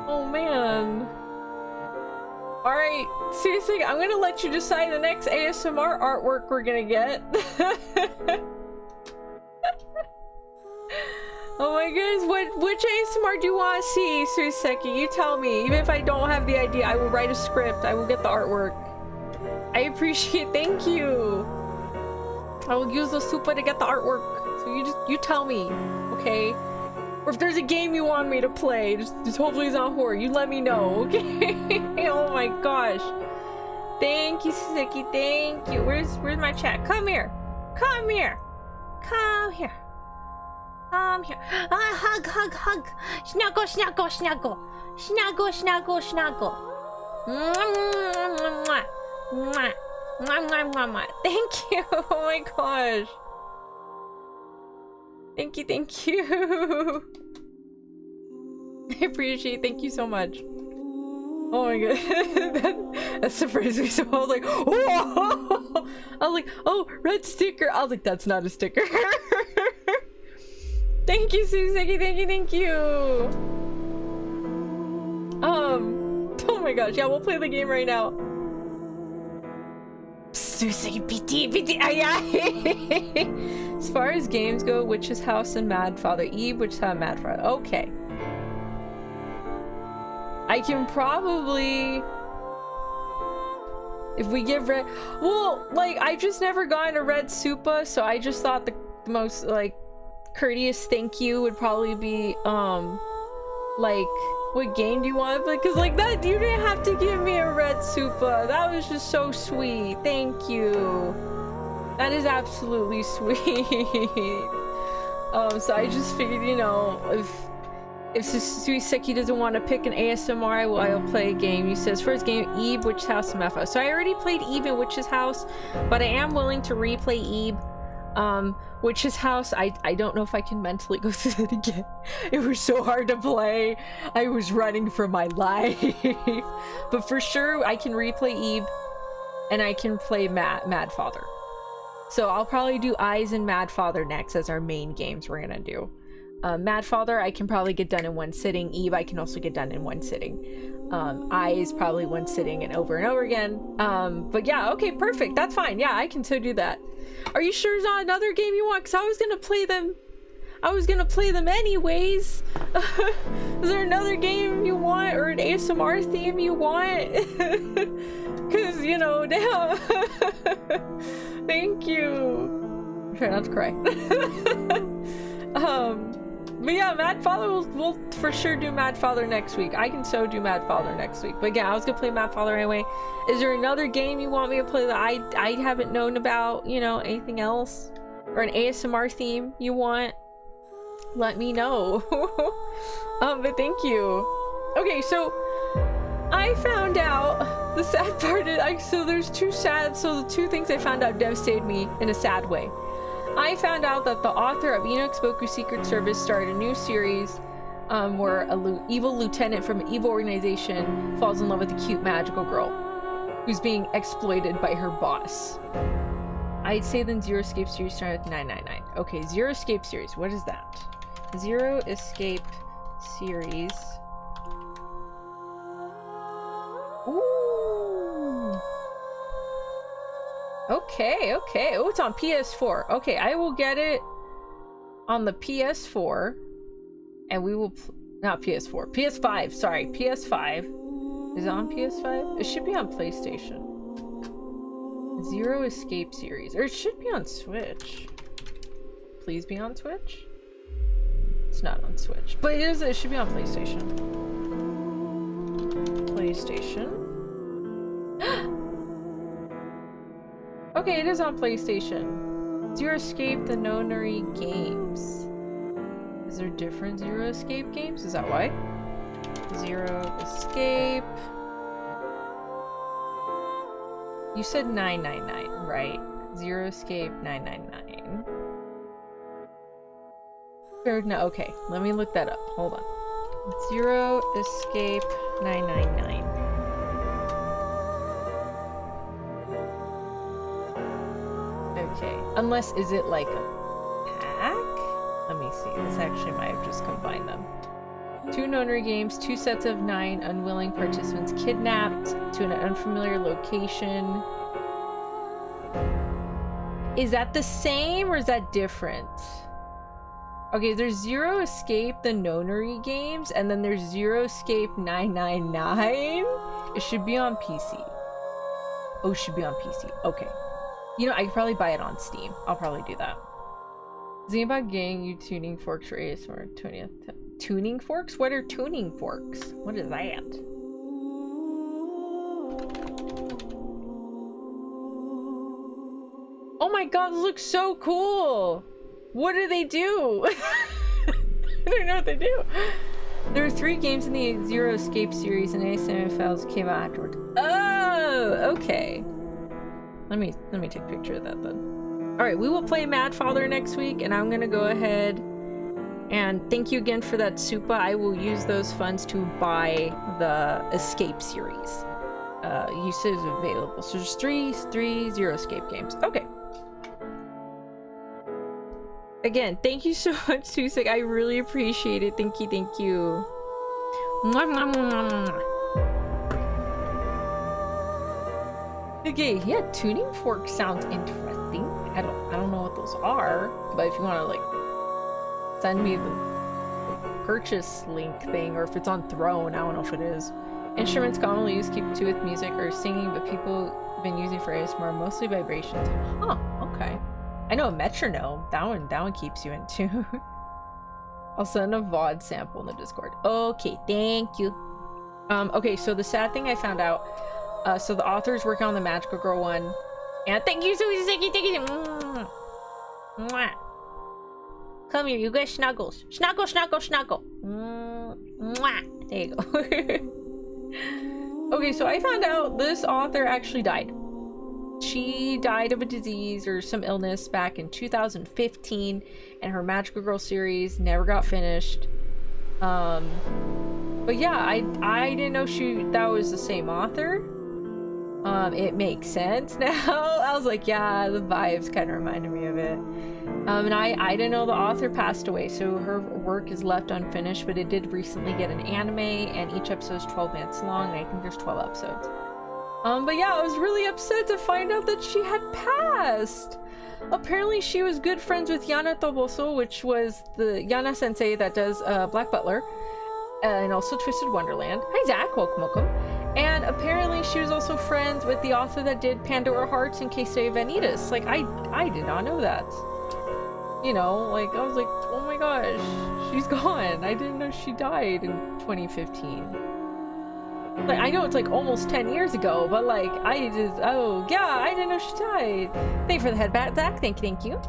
A: Oh man. Alright, seriously, I'm gonna let you decide the next ASMR artwork we're gonna get. Oh my goodness, which ASMR do you want to see, Suiseki? You tell me. Even if I don't have the idea, I will write a script. I will get the artwork. I appreciate it. Thank you. I will use the super to get the artwork. So you tell me, okay? Or if there's a game you want me to play, just hopefully it's not horror. You let me know, okay? Oh my gosh. Thank you, Suiseki. Thank you. Where's my chat? Come here. Come here. Come here. Come here. Hug, hug, hug. Snuggle, snuggle, snuggle. Snuggle, snuggle, snuggle. Mwah, mwah, mwah, mwah, mwah, mwah. Thank you. Oh my gosh. Thank you, thank you. I appreciate it. Thank you so much. Oh my god. That surprised me so. I was like, whoa! I was like, oh, red sticker. I was like, that's not a sticker. Thank you, Suiseki. Thank you, thank you. Oh my gosh. Yeah, we'll play the game right now. Suiseki PT. As far as games go, Witch's House and Mad Father Eve, Witch's House and Mad Father. Okay. I can probably, if we give red, well, like, I've just never gotten a red Supa, so I just thought the most, like, courteous thank you would probably be, like, what game do you want? Because, like, that, you didn't have to give me a red Supa. That was just so sweet. Thank you. That is absolutely sweet. So I just figured, you know, if Suiseki doesn't want to pick an ASMR, I'll play a game. He says, first game, Eve, Witch's House, and Mepha. So I already played Eve in Witch's House, but I am willing to replay Eve. Witch's House, I don't know if I can mentally go through it again. It was so hard to play. I was running for my life. But for sure, I can replay Eve, and I can play Mad Father. So I'll probably do Eyes and Mad Father next as our main games we're gonna do. Mad Father, I can probably get done in one sitting. Eve, I can also get done in one sitting. Eyes, probably one sitting and over again. But yeah, okay, perfect. That's fine. Yeah, I can so do that. Are you sure there's not another game you want? Because I was gonna play them. I was gonna play them anyways. Is there another game you want or an ASMR theme you want? Because, you know, damn. Thank you. I'm trying not to cry. But yeah, Mad Father, we'll for sure do Mad Father next week. I can so do Mad Father next week. But yeah, I was gonna play Mad Father anyway. Is there another game you want me to play that I haven't known about? You know, anything else? Or an ASMR theme you want? Let me know. But thank you. Okay, so I found out the sad part is, so there's the two things I found out devastated me in a sad way. I found out that the author of Enoch's Boku Secret Service started a new series where an evil lieutenant from an evil organization falls in love with a cute magical girl who's being exploited by her boss. I'd say then Zero Escape series started with 999. Okay, Zero Escape series. What is that? Zero Escape series. Ooh. Okay. Oh, it's on PS4. Okay, I will get it on the PS4, and we will not PS4, PS5. Sorry, PS5. Is it on PS5? It should be on PlayStation. Zero Escape series, or it should be on Switch. Please be on Switch. It's not on Switch, but it is. It should be on PlayStation. PlayStation. Okay, it is on PlayStation. Zero Escape, the Nonary games. Is there different Zero Escape games? Is that why? Zero Escape. You said 999, right? Zero Escape 999. No, okay, let me look that up. Hold on. Zero Escape 999. Unless, is it like a pack? Let me see. This actually might have just combined them. 2 nonary games, 2 sets of 9 unwilling participants kidnapped to an unfamiliar location. Is that the same or is that different? Okay, there's Zero Escape, the nonary games, and then there's Zero Escape 999. It should be on PC. Oh, it should be on PC. Okay. You know, I could probably buy it on Steam. I'll probably do that. Zambot Gang, you tuning forks for ASMR 20th. Tuning forks? What are tuning forks? What is that? Oh my god, this looks so cool! What do they do? I don't know what they do. There are 3 games in the Zero Escape series and Aithesomniumfilesnirvanainitiative came out afterwards. Oh, okay. Let me take a picture of that then. Alright, we will play Mad Father next week, and I'm gonna go ahead and thank you again for that Supa. I will use those funds to buy the Escape series. Usage available. So there's three Zero Escape games. Okay. Again, thank you so much, Susik. I really appreciate it. Thank you, thank you. Mwah, mwah, mwah, mwah. Okay, yeah, tuning fork sounds interesting. I don't know what those are, but if you want to like send me the purchase link thing, or if it's on Throne, I don't know if it is. Instruments commonly used keep to with music or singing, but people have been using for ASMR mostly vibrations. Huh, okay. I know a metronome. That one keeps you in tune. I'll send a VOD sample in the Discord. Okay, thank you. Okay, so the sad thing I found out, so the author's working on the Magical Girl one. And thank you, Susie, thank you. Mwah. Come here, you guys snuggles. Snuggle, snuggle, snuggle. Mwah. There you go. Okay, so I found out this author actually died. She died of a disease or some illness back in 2015, and her Magical Girl series never got finished. But yeah, I didn't know that was the same author. It makes sense now. I was like, yeah, the vibes kind of reminded me of it. And I didn't know the author passed away, so her work is left unfinished, but it did recently get an anime, and each episode is 12 minutes long, and I think there's 12 episodes. But yeah, I was really upset to find out that she had passed. Apparently she was good friends with Yana Toboso, which was the Yana sensei that does Black Butler, and also Twisted Wonderland. Hi Zach, welcome. And apparently she was also friends with the author that did Pandora Hearts and Case de Vanitas. Like, I did not know that. You know, like, I was like, oh my gosh, she's gone. I didn't know she died in 2015. Like, I know it's like almost 10 years ago, but like, oh yeah, I didn't know she died. Thank you for the headbat, Zach. Thank you.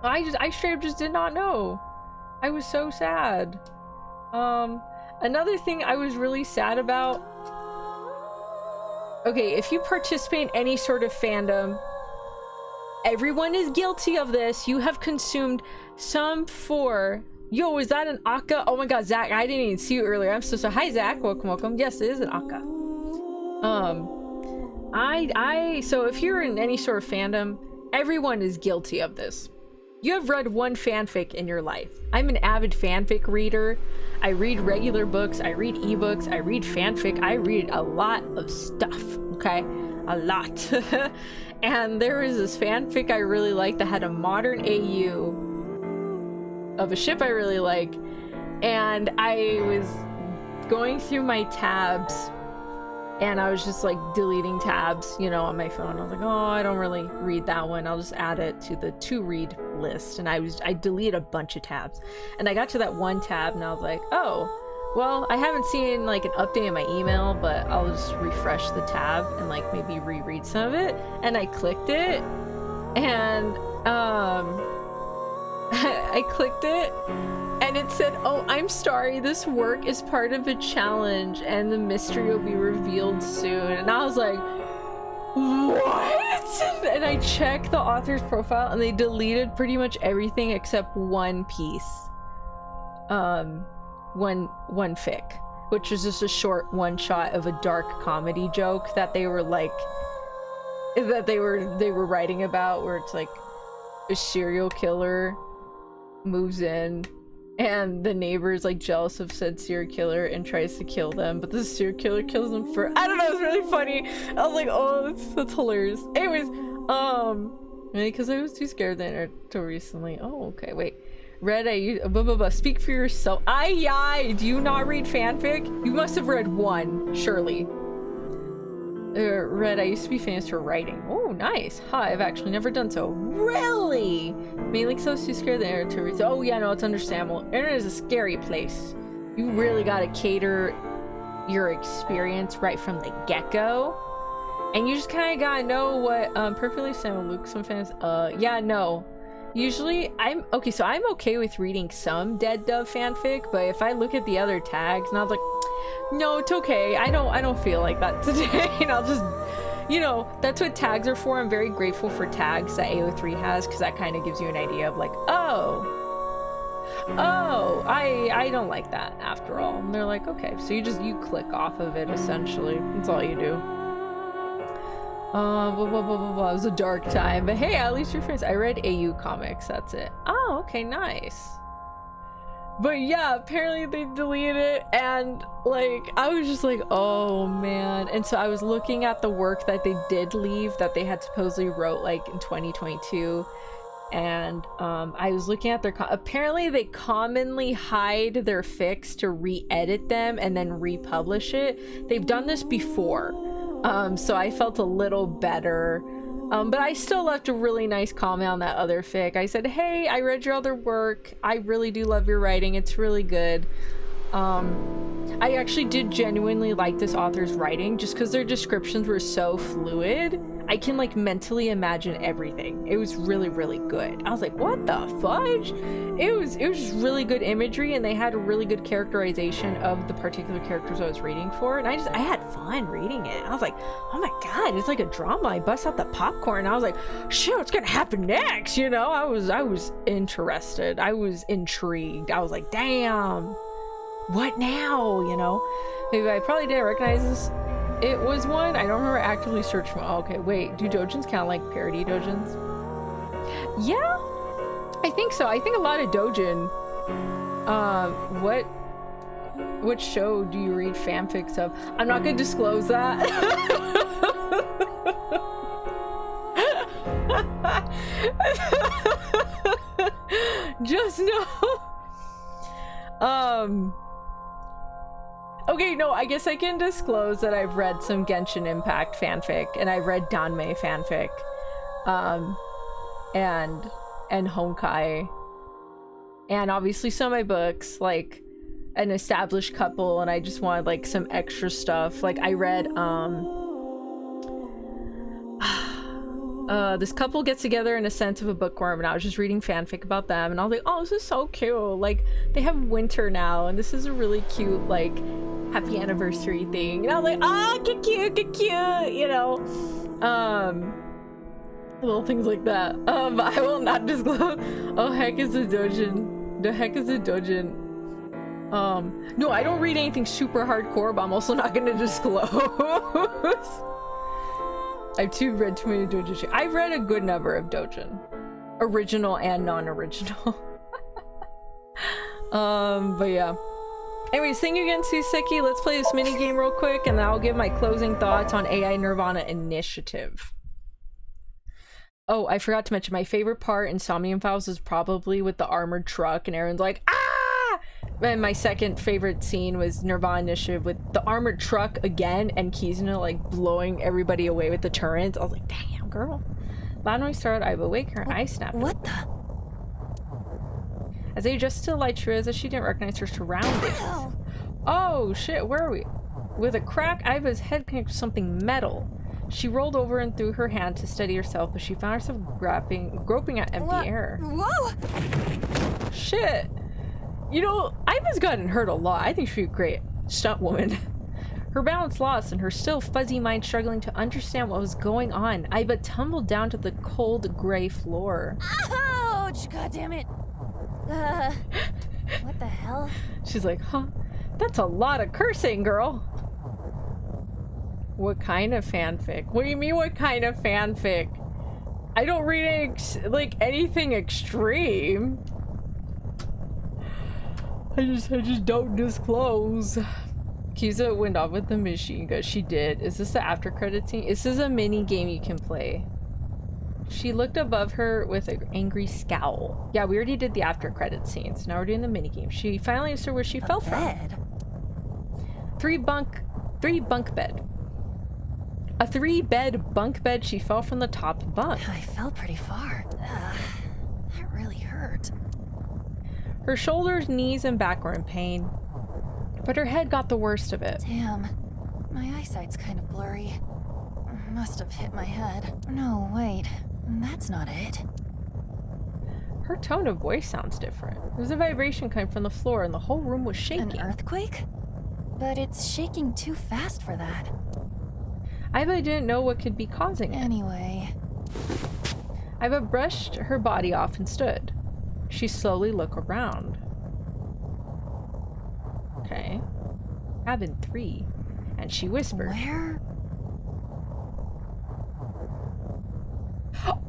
A: I straight up just did not know. I was so sad. Another thing I was really sad about. Okay, if you participate in any sort of fandom, everyone is guilty of this. You have consumed some for... Yo, is that an Akka? Oh my god, Zach, I didn't even see you earlier. I'm so sorry. Hi, Zach. Welcome. Yes, it is an Akka. So if you're in any sort of fandom, everyone is guilty of this. You have read one fanfic in your life. I'm an avid fanfic reader. I read regular books. I read ebooks. I read fanfic. I read a lot of stuff, okay? A lot. And there was this fanfic I really liked that had a modern AU of a ship I really like, and I was going through my tabs and I was just like deleting tabs, you know, on my phone. I was like, oh, I don't really read that one, I'll just add it to the to read list. And I deleted a bunch of tabs, and I got to that one tab and I was like, oh well, I haven't seen like an update in my email, but I'll just refresh the tab and like maybe reread some of it. And I clicked it, and I clicked it, and it said, oh, I'm sorry, this work is part of a challenge and the mystery will be revealed soon. And I was like, what? And I checked the author's profile and they deleted pretty much everything except one piece. One fic, which was just a short one shot of a dark comedy joke that they were like, that they were writing about, where it's like, a serial killer moves in and the neighbor's like jealous of said serial killer and tries to kill them, but the serial killer kills them for, I don't know, it's really funny. I was like, oh, that's hilarious. Anyways, because I was too scared until recently. Oh, okay, wait. Red, speak for yourself. Do you not read fanfic? You must have read one, surely. Red, I used to be famous for writing. Oh, nice. Hi, I've actually never done so. Really? Mainly because I was too scared the internet to read. Oh, yeah, no, it's understandable. Internet is a scary place. You really gotta cater your experience right from the get-go. And you just kind of gotta know what, perfectly Sam Luke, some fans, yeah, no. Usually, I'm okay with reading some Dead Dove fanfic, but if I look at the other tags, and I was like, no, it's okay, I don't feel like that today, and I'll just, you know, that's what tags are for. I'm very grateful for tags that AO3 has, because that kind of gives you an idea of like, oh, I don't like that after all. And they're like, okay, so you click off of it, essentially. That's all you do. Blah, blah, blah, blah, blah. It was a dark time, but hey, at least you're friends. I read AU comics, that's it. Oh, okay, nice. But yeah, apparently they deleted it, and like, I was just like, oh man. And so I was looking at the work that they did leave, that they had supposedly wrote like in 2022. And I was looking at their apparently they commonly hide their fics to re-edit them and then republish it. They've done this before. So I felt a little better, but I still left a really nice comment on that other fic. I said, hey, I read your other work. I really do love your writing. It's really good. I actually did genuinely like this author's writing just because their descriptions were so fluid. I can like mentally imagine everything. It was really, really good. I was like, what the fudge? It was just really good imagery, and they had a really good characterization of the particular characters I was reading for, and I had fun reading it. I was like, oh my god, it's like a drama. I bust out the popcorn. I was like, shit, what's gonna happen next? You know, I was interested. I was intrigued. I was like, damn, what now? You know, maybe I probably didn't recognize this. It was one I don't remember actively searching for. Oh, okay, wait, do dojins count like parody dojins? Yeah, I think so. I think a lot of dojin. What show do you read fanfics of? I'm not gonna disclose that. Just know. Okay, no, I guess I can disclose that I've read some Genshin Impact fanfic, and I read Danmei fanfic, and Honkai, and obviously some of my books, like an established couple, and I just wanted like some extra stuff. Like I read this couple gets together in a sense of a bookworm, and I was just reading fanfic about them, and I was like, oh, this is so cute. Like they have winter now, and this is a really cute like happy anniversary thing. And I was like, oh, get cute, you know, little things like that. But I will not disclose. Oh, heck is a dojin. The heck is a dojin. No, I don't read anything super hardcore, but I'm also not gonna disclose. I've read too many dojin. I've read a good number of dojin, original and non-original. But yeah. Anyways, thank you again, Suseki. Let's play this mini game real quick, and then I'll give my closing thoughts on AI NirvanAinitiative. Oh, I forgot to mention my favorite part in Somnium Files is probably with the armored truck, and everyone's like, ah! And my second favorite scene was NirvanAinitiative with the armored truck again, and Kizuna like blowing everybody away with the turrets. I was like, damn, girl. Loud noise started, I awake her, and I snapped. What the? As they adjusted to the light, she realized that she didn't recognize her surroundings. Oh shit, where are we? With a crack, Iva's head connected to something metal. She rolled over and threw her hand to steady herself, but she found herself groping at empty air. Whoa! Shit. You know, Iva's gotten hurt a lot. I think she'd be a great stunt woman. Her balance lost and her still fuzzy mind struggling to understand what was going on, Iva tumbled down to the cold gray floor.
M: Ouch! God damn it. What the hell?
A: She's like, huh? That's a lot of cursing, girl. What kind of fanfic? What do you mean, what kind of fanfic? I don't read like anything extreme. I just don't disclose. Kiza went off with the machine gun. She did. Is this the after credit scene? This is a mini game you can play. She looked above her with an angry scowl. Yeah, we already did the after credit scenes. Now we're doing the mini game. She finally understood where she fell from. Three bunk bed. A 3-bed bunk bed. She fell from the top bunk.
M: I fell pretty far. That really hurt.
A: Her shoulders, knees, and back were in pain, but her head got the worst of it.
M: Damn, my eyesight's kind of blurry. Must have hit my head. No, wait, that's not it.
A: Her tone of voice sounds different. There's a vibration coming from the floor and the whole room was shaking.
M: An earthquake? But it's shaking too fast for that.
A: Iva didn't know what could be causing it.
M: Anyway.
A: Iva brushed her body off and stood. She slowly looked around. Okay. Cabin 3. And she whispered.
M: Where?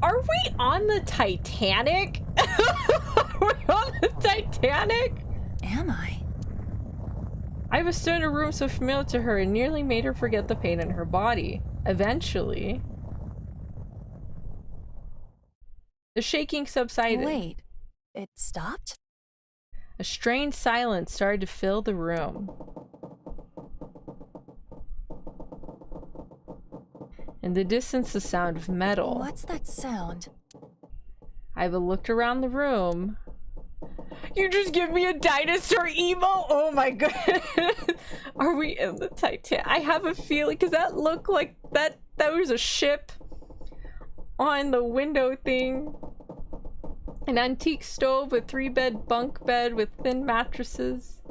A: Are we on the Titanic? Are we on the Titanic?
M: Am I?
A: Iva stood in a room so familiar to her and nearly made her forget the pain in her body. Eventually, the shaking subsided.
M: Wait, it stopped?
A: A strange silence started to fill the room. In the distance, the sound of metal.
M: What's that sound?
A: Iva looked around the room. You just give me a dinosaur emo? Oh my goodness. Are we in the Titanic? I have a feeling, because that looked like that was a ship on the window thing. An antique stove, a 3-bed bunk bed with thin mattresses.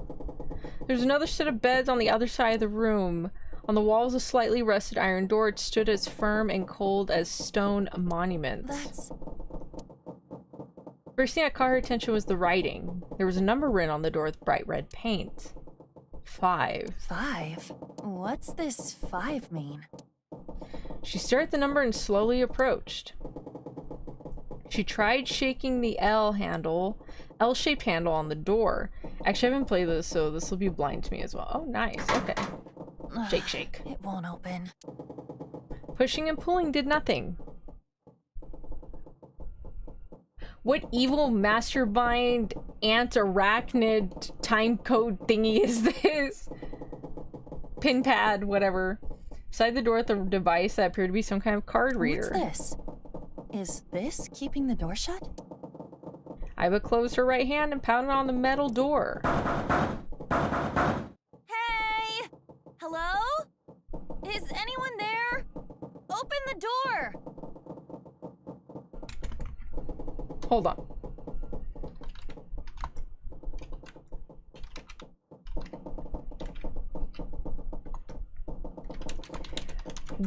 A: There's another set of beds on the other side of the room. On the walls, a slightly rusted iron door. It stood as firm and cold as stone monuments.
M: That's...
A: First thing that caught her attention was the writing. There was a number written on the door with bright red paint. 5.
M: 5? What's this 5 mean?
A: She stared at the number and slowly approached. She tried shaking the L-shaped handle on the door. Actually, I haven't played this, so this will be blind to me as well. Oh, nice. Okay. Shake, shake.
M: It won't open.
A: Pushing and pulling did nothing. What evil mastermind ant-arachnid timecode thingy is this? Pin pad, whatever. Beside the door with the device that appeared to be some kind of card reader.
M: What's this? Is this keeping the door shut?
A: Iva closed her right hand and pounded on the metal door.
M: Hey! Hello? Is anyone there? Open the door!
A: Hold on.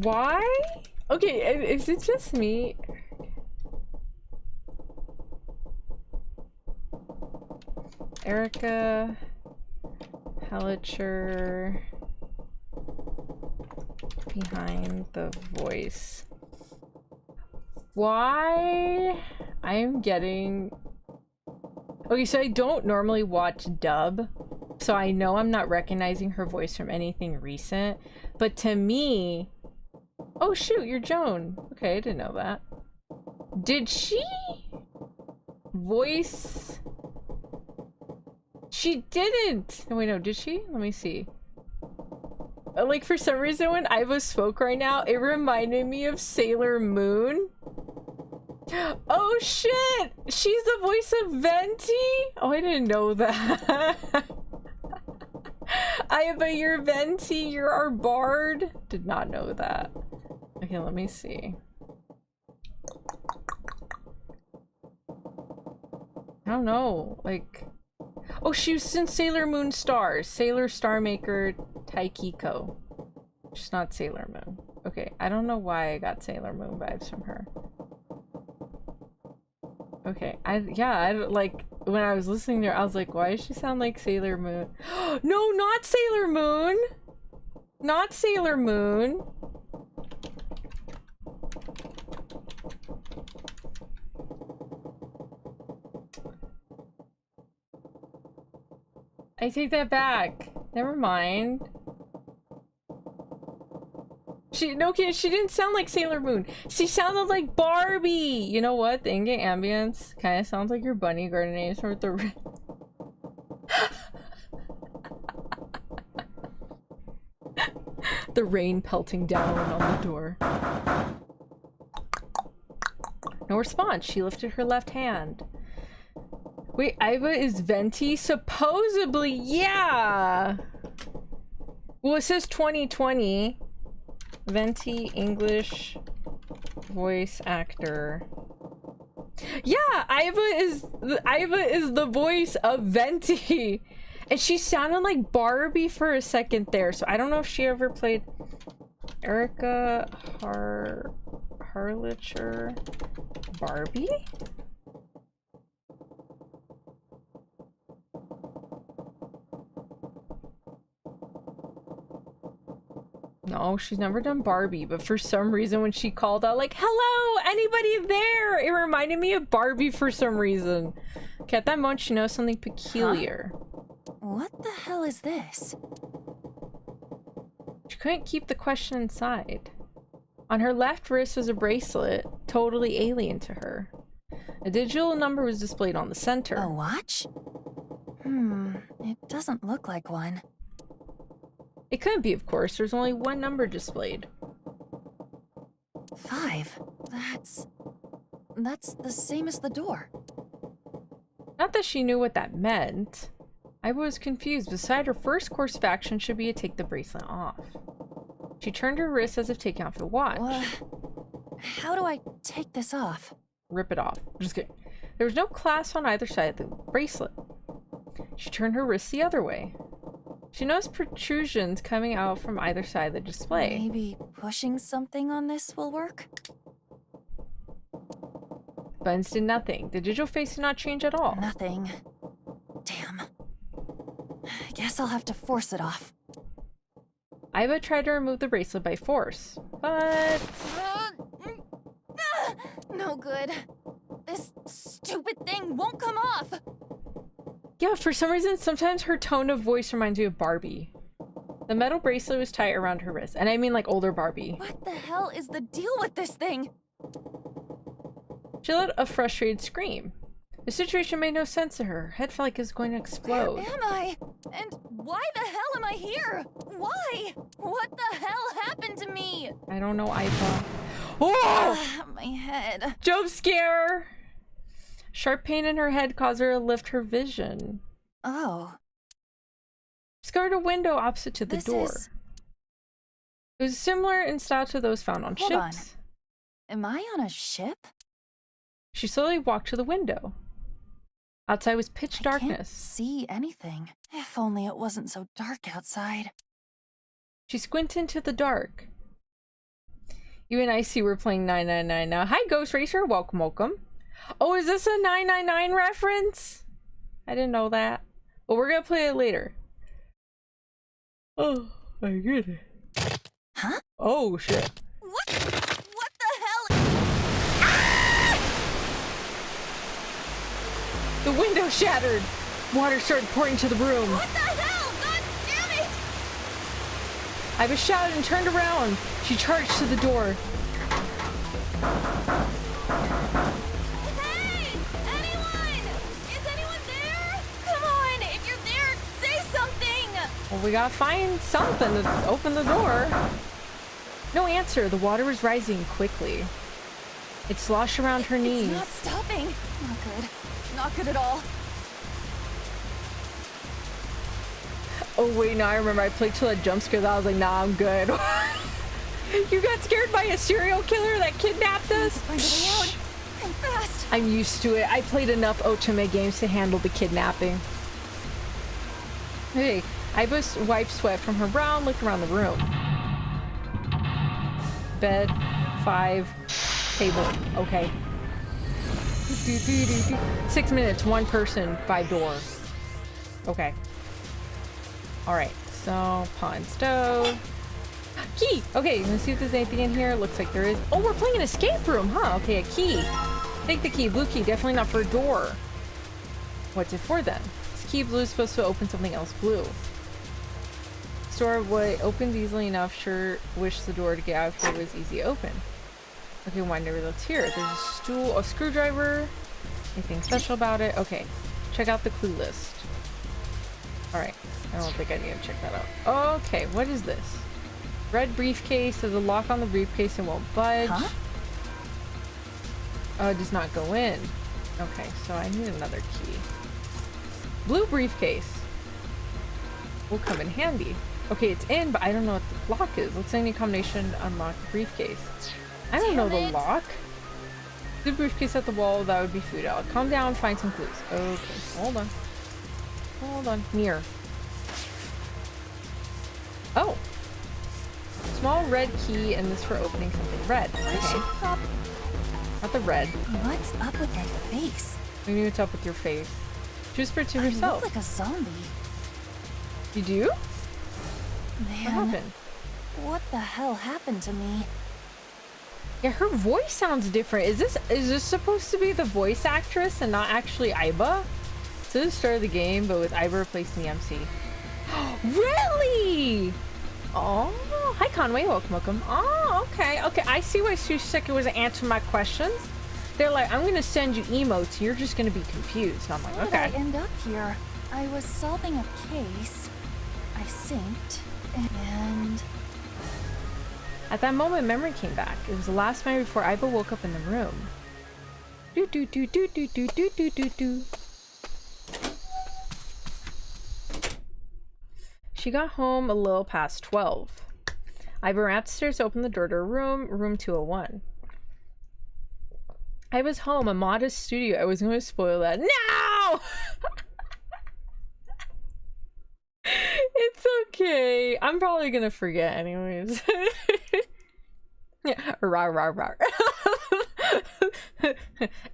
A: Why? Okay, is it just me? Erica Hellicher behind the voice. Why? I'm getting... Okay, so I don't normally watch dub, so I know I'm not recognizing her voice from anything recent, but to me... Oh shoot, you're Joan. Okay, I didn't know that. Did she voice... She didn't! No, wait, no, did she? Let me see. Like, for some reason, when Iva spoke right now, it reminded me of Sailor Moon. Oh shit! She's the voice of Venti? Oh, I didn't know that. Iva, you're Venti, you're our bard? Did not know that. Okay, let me see. I don't know, like... Oh, she was in Sailor Moon Stars. Sailor Star Maker Taikiko. She's not Sailor Moon. Okay, I don't know why I got Sailor Moon vibes from her. Okay, like, when I was listening to her, I was like, why does she sound like Sailor Moon? No, not Sailor Moon! Not Sailor Moon! I take that back. Never mind. She didn't sound like Sailor Moon. She sounded like Barbie. You know what? The in-game ambience kind of sounds like your bunny gardening with the. The rain pelting down on the door. No response. She lifted her left hand. Wait, Iva is Venti? Supposedly, yeah! Well, it says 2020. Venti, English voice actor. Yeah, Iva is the voice of Venti. And she sounded like Barbie for a second there. So I don't know if she ever played Erica Harlicher Barbie? No, she's never done Barbie, but for some reason when she called out like, hello, anybody there? It reminded me of Barbie for some reason. Okay, at that moment she knows something peculiar.
M: Huh? What the hell is this?
A: She couldn't keep the question inside. On her left wrist was a bracelet, totally alien to her. A digital number was displayed on the center.
M: A watch? It doesn't look like one.
A: It couldn't be, of course. There's only one number displayed.
M: 5. That's the same as the door.
A: Not that she knew what that meant. I was confused. Beside her first course of action should be to take the bracelet off. She turned her wrist as if taking off the watch.
M: How do I take this off?
A: Rip it off. Just kidding. There was no clasp on either side of the bracelet. She turned her wrist the other way. She noticed protrusions coming out from either side of the display.
M: Maybe pushing something on this will work?
A: Buttons did nothing. The digital face did not change at all.
M: Nothing. Damn. I guess I'll have to force it off.
A: Iva tried to remove the bracelet by force, but...
M: No good. This stupid thing won't come off!
A: Yeah, for some reason, sometimes her tone of voice reminds me of Barbie. The metal bracelet was tight around her wrist, and I mean like older Barbie.
M: What the hell is the deal with this thing?
A: She let a frustrated scream. The situation made no sense to her. Her head felt like it was going to explode.
M: Where am I? And why the hell am I here? Why? What the hell happened to me?
A: I don't know, Iva. Oh!
M: My head.
A: Jump scare! Sharp pain in her head caused her to lift her vision.
M: Oh.
A: She discovered a window opposite to the door. It was similar in style to those found on
M: Hold
A: ships.
M: On. Am I on a ship?
A: She slowly walked to the window. Outside was pitch darkness.
M: I can't see anything. If only it wasn't so dark outside.
A: She squinted into the dark. You and I see we're playing 999 now. Hi, Ghost Racer. Welcome, welcome. Oh, is this a 999 reference? I didn't know that. Well, we're gonna play it later. Oh, my goodness.
M: Huh?
A: Oh, shit.
M: What the hell?
A: The window shattered. Water started pouring into the room.
M: What the hell? God damn it!
A: Iva shouted and turned around. She charged to the door.
M: Hey! Anyone? Is anyone there? Come on! If you're there, say something!
A: Well, we gotta find something to open the door. No answer. The water was rising quickly. It sloshed around her knees.
M: It's not stopping. Not good. Not good at all.
A: Oh wait, now I remember I played till that jump scare that I was like, nah, I'm good. You got scared by a serial killer that kidnapped us?
M: Find a way out. I'm fast.
A: I'm used to it. I played enough Otome games to handle the kidnapping. Okay, Iva wiped sweat from her brow and looked around the room. Bed, 5, table, okay. 6 minutes, 1 person, 5 door. Okay. Alright, so pawn stove. Key! Okay, let's see if there's anything in here. Looks like there is. Oh, we're playing an escape room, huh? Okay, a key. Take the key. Blue key, definitely not for a door. What's it for then? key blue is supposed to open something else blue. Store what opens easily enough. Sure wish the door to get out of here was easy to open. Okay, why never that's here? There's a stool, a screwdriver. Anything special about it? Okay. Check out the clue list. Alright. I don't think I need to check that out. Okay, what is this? Red briefcase. There's a lock on the briefcase and won't budge.
M: Huh?
A: Oh, it does not go in. Okay, so I need another key. Blue briefcase. Will come in handy. Okay, it's in, but I don't know what the lock is. Looks like any combination to unlock the briefcase. I don't know the lock. The briefcase at the wall, that would be food. I'll calm down, find some clues. Okay, hold on. Hold on. Mirror. Oh! Small red key, and this for opening something red. Okay. Not the red.
M: What's up with my face?
A: We knew what's up with your face. Choose for to
M: I
A: herself.
M: look like a zombie.
A: You do?
M: Man,
A: What happened?
M: what the hell happened to me?
A: Yeah, her voice sounds different. Is this supposed to be the voice actress and not actually Aiba? So this is the start of the game, but with Aiba replacing the MC. Really? Oh, hi Conway, welcome. Oh, okay. I see why Suseki was answering my questions. They're like, I'm gonna send you emotes. You're just gonna be confused. And I'm like,
M: How
A: okay.
M: did I end up here? I was solving a case. I synced, and
A: At that moment, memory came back. It was the last night before Aiba woke up in the room. Do do do do do do do do do do. She got home a little past 12. Aiba ran upstairs to open the door to her room, room 201. I was home, a modest studio. I was going to spoil that. No! It's okay. I'm probably going to forget anyways. Yeah. Rah, rah, rah.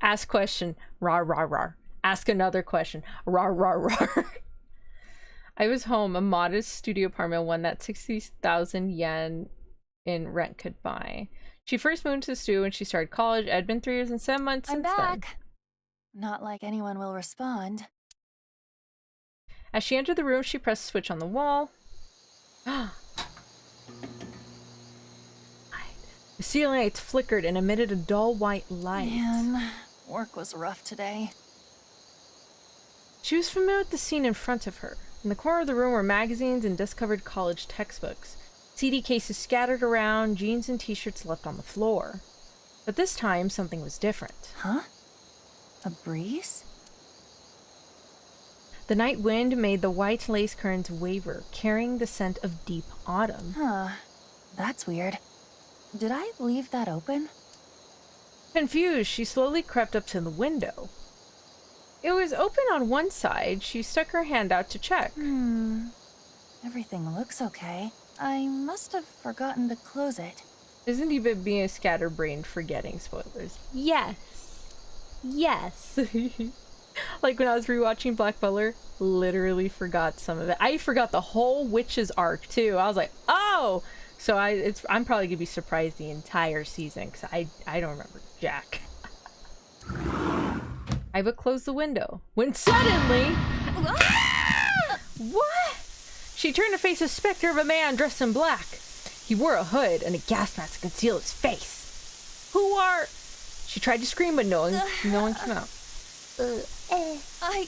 A: Ask question. Rah, rah, rah. Ask another question. Rah, rah, rah. I was home, a modest studio apartment, one that 60,000 yen in rent could buy. She first moved to the studio when she started college. It had been 3 years and 7 months
M: I'm
A: since
M: back. Not like anyone will respond.
A: As she entered the room, she pressed the switch on the wall. The ceiling lights flickered and emitted a dull white light.
M: Man, work was rough today.
A: She was familiar with the scene in front of her. In the corner of the room were magazines and dust-covered college textbooks, CD cases scattered around, jeans and t-shirts left on the floor. But this time, something was different.
M: Huh? A breeze?
A: The night wind made the white lace curtains waver, carrying the scent of deep autumn.
M: Huh. That's weird. Did I leave that open?
A: Confused, she slowly crept up to the window. It was open on one side. She stuck her hand out to check.
M: Everything looks okay. I must have forgotten to close it.
A: Isn't even being a scatterbrained forgetting spoilers? Yes. Yes. Like when I was rewatching Black Butler, literally forgot some of it. I forgot the whole Witches arc too. I was like, oh! So I'm probably gonna be surprised the entire season because I don't remember jack. Aiba closed the window when suddenly... What? She turned to face a specter of a man dressed in black. He wore a hood and a gas mask to conceal his face. Who are... She tried to scream, but no one came out.
M: I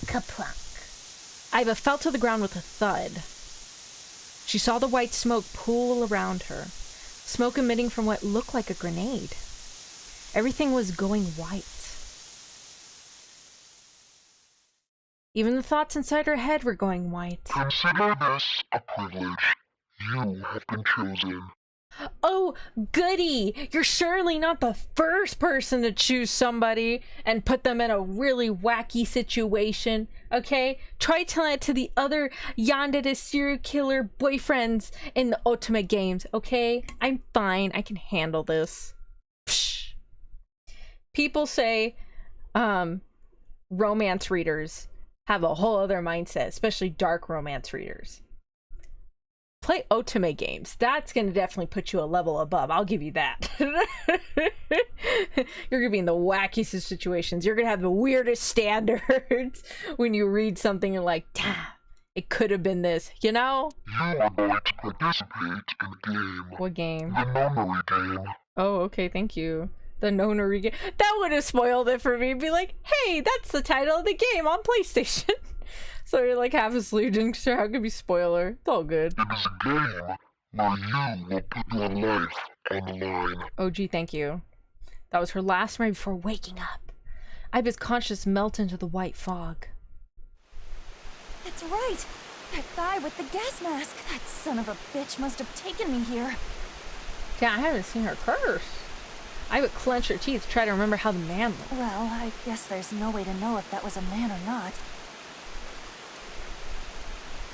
A: Kaplunk. Aiba fell to the ground with a thud. She saw the white smoke pool around her, smoke emitting from what looked like a grenade. Everything was going white. Even the thoughts inside her head were going white.
N: Consider this a privilege. You have been chosen.
A: Oh, goody! You're surely not the first person to choose somebody and put them in a really wacky situation, okay? Try telling it to the other yandere serial killer boyfriends in the Ultimate games, okay? I'm fine. I can handle this. Psh. People say romance readers have a whole other mindset, especially dark romance readers. Play otome games. That's gonna definitely put you a level above. I'll give you that. You're gonna be in the wackiest of situations. You're gonna have the weirdest standards when you read something and like, damn, it could have been this, you know?
N: You are going to participate in the game.
A: What game?
N: The nonary game.
A: Oh, okay, thank you. The nonary game. That would have spoiled it for me. Be like, hey, that's the title of the game on PlayStation. So you're like half asleep, and sure, how could be spoiler? It's all good.
N: It is a game where you will put your life on the line.
A: Oh, gee, thank you. That was her last memory before waking up. Iba's conscious melt into the white fog.
M: That's right! That guy with the gas mask! That son of a bitch must have taken me here.
A: Yeah, I haven't seen her curse. I would clench her teeth to try to remember how the man looked.
M: Well, I guess there's no way to know if that was a man or not.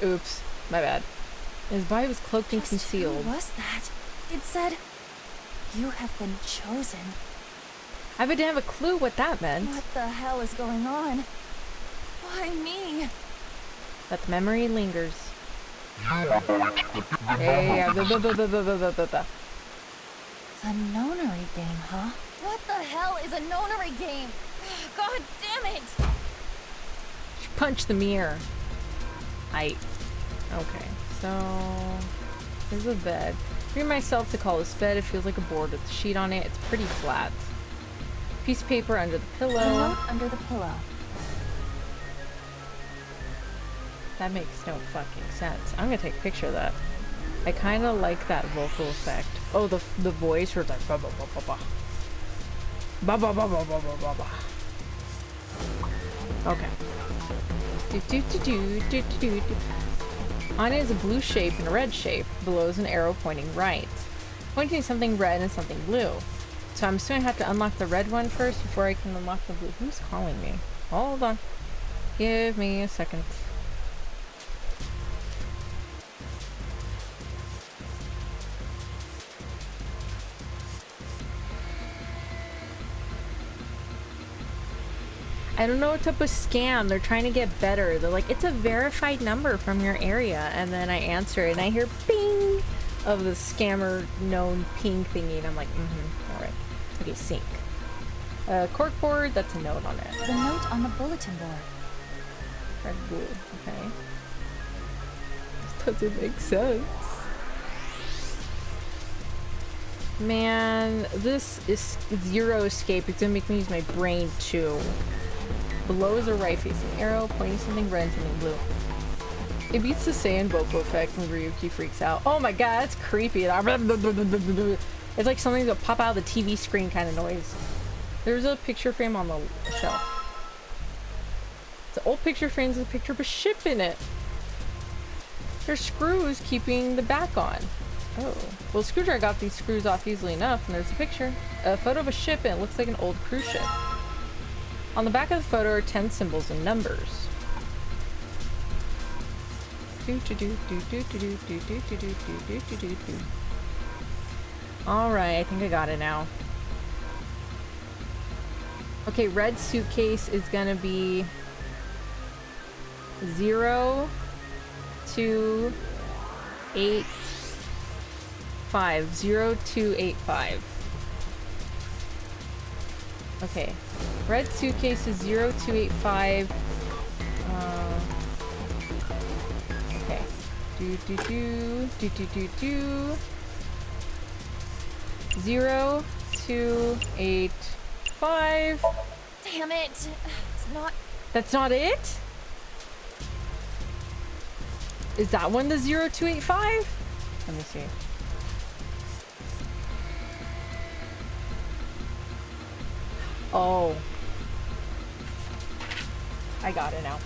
A: Oops, my bad. His body was cloaked and concealed.
M: Who was that? It said, "You have been chosen."
A: I didn't have a clue what that meant.
M: What the hell is going on? Why me?
A: But the memory lingers.
N: Hey,
M: The nonary game, huh? What the hell is a nonary game? God damn it!
A: Punch the mirror. Okay, so there's a bed. Free myself to call this bed. It feels like a board with a sheet on it. It's pretty flat. Piece of paper under the pillow.
M: A note under the pillow.
A: That makes no fucking sense. I'm gonna take a picture of that. I kind of like that vocal effect. Oh, the voice where it's like ba ba ba ba ba ba ba ba ba ba ba ba. Okay. On it is a blue shape and a red shape. Below is an arrow pointing right. Pointing something red and something blue. So I'm assuming I have to unlock the red one first before I can unlock the blue. Who's calling me? Hold on. Give me a second. I don't know what's up with scam. They're trying to get better. They're like, it's a verified number from your area. And then I answer it and I hear ping of the scammer known ping thingy. And I'm like, all right. Okay, sync. Corkboard, that's a note on it.
M: The note on the bulletin board.
A: Red, blue, okay. This doesn't make sense. Man, this is zero escape. It's gonna make me use my brain too. Below is a right-facing arrow, pointing something red and something blue. It beats the Saiyan vocal effect when Ryuki freaks out. Oh my god, that's creepy. It's like something that pop out of the TV screen kind of noise. There's a picture frame on the shelf. It's an old picture frame with a picture of a ship in it. There's screws keeping the back on. Oh. Well, screwdriver got these screws off easily enough, and there's a picture. A photo of a ship, and it looks like an old cruise ship. On the back of the photo are 10 symbols and numbers. Alright, I think I got it now. Okay, red suitcase is gonna be 0, 2, 8, 5. 0, 2, 8, 5. Okay. Red suitcase is 0285. Okay. Do 0285.
M: Damn it! It's not.
A: That's not it? Is that one the 0285? Let me see. Oh. I got it now.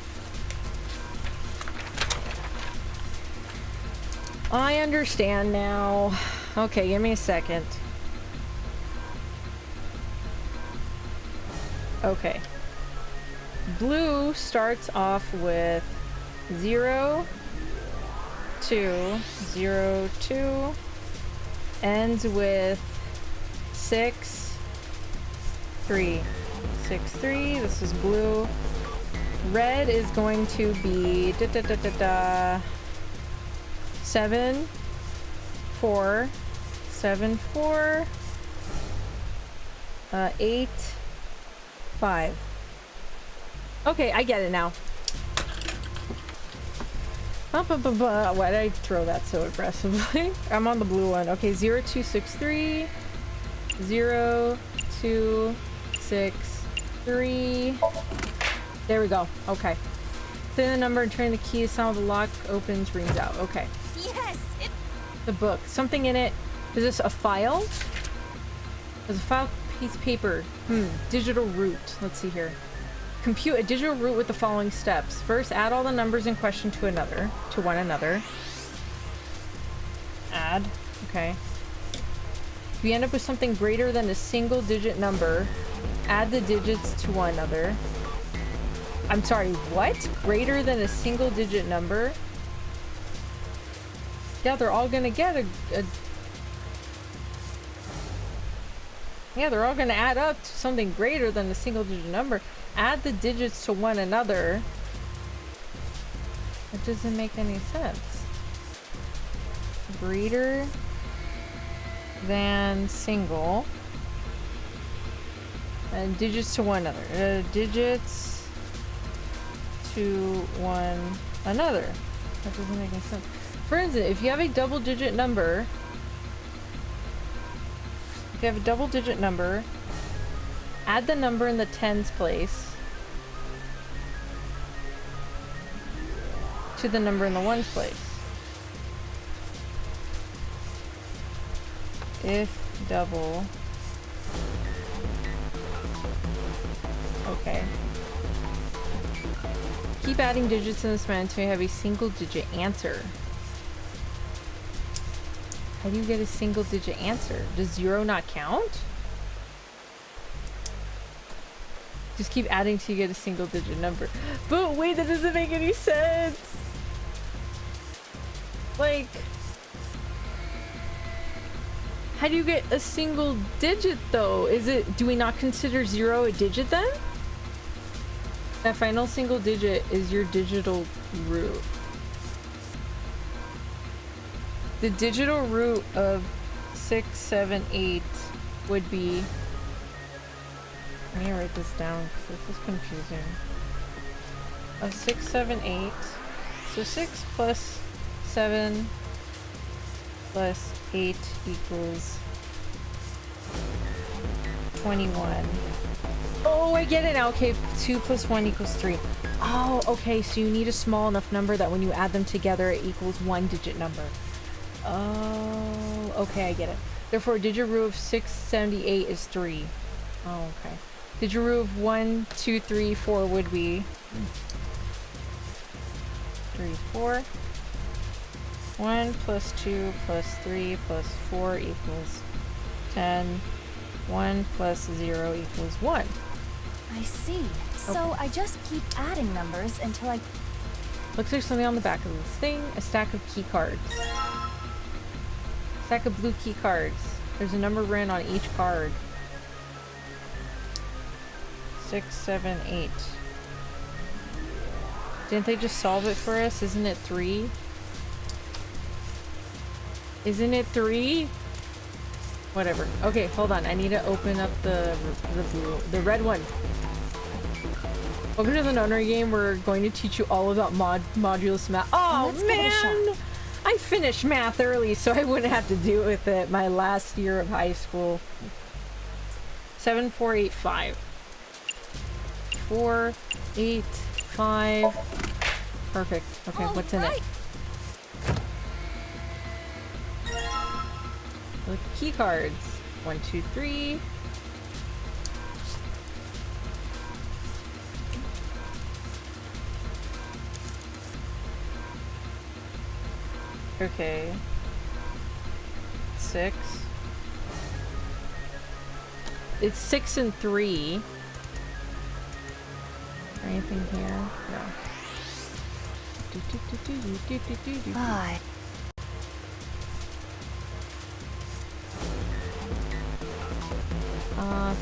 A: I understand now. Okay, give me a second. Okay. Blue starts off with 0, 2, 0, 2, ends with 6, 3. 6, 3. This is blue. Red is going to be 7, 4, 7, 4, 8, 5. Okay, I get it now. Why did I throw that so aggressively? I'm on the blue one. Okay, 0, 2, 6, 3. 0, 2, 6, 3. There we go. Okay. Say the number and turn the key. Sound the lock opens, rings out. Okay.
M: Yes!
A: The book. Something in it. Is this a file? There's a file piece of paper. Digital root. Let's see here. Compute a digital root with the following steps. First, add all the numbers in question to one another. Add. Okay. If you end up with something greater than a single digit number, add the digits to one another. I'm sorry, what? Greater than a single digit number? Yeah, they're all gonna get yeah, they're all gonna add up to something greater than a single digit number. Add the digits to one another. That doesn't make any sense. Greater than single. And digits to one another. Digits to one another. That doesn't make any sense. For instance, if you have a double digit number, add the number in the tens place to the number in the ones place. If double. Okay. Keep adding digits in this manner until you have a single digit answer. How do you get a single digit answer? Does 0 not count? Just keep adding till you get a single digit number. But wait, that doesn't make any sense. Like, how do you get a single digit though? Do we not consider 0 a digit then? That final single digit is your digital root. The digital root of 6, 7, 8 would be... Let me write this down because this is confusing. Of 6, 7, 8. So 6 plus 7 plus 8 equals 21. Oh, I get it now. Okay, 2 plus 1 equals 3. Oh, okay, so you need a small enough number that when you add them together it equals one digit number. Oh, okay, I get it. Therefore, digit root of 678 is 3. Oh, okay. Digit root of 1, 2, 3, 4 would be 3, 4. 1 plus 2 plus 3 plus 4 equals 10. 1 plus 0 equals 1.
M: I see. So I just keep adding numbers until I...
A: Looks like something on the back of this thing. A stack of key cards. Stack of blue key cards. There's a number written on each card. 6, 7, 8. Didn't they just solve it for us? Isn't it 3? Isn't it 3? Whatever. Okay, hold on. I need to open up the red one. Welcome to the nonary game. We're going to teach you all about modulus math. Oh man! I finished math early so I wouldn't have to deal with it my last year of high school. 7, 4, 8, 5. 4, 8, 5. Perfect. Okay, what's in it? Look, key cards. 1, 2, 3. Okay. 6. It's 6 and 3. Anything here? No.
M: 5.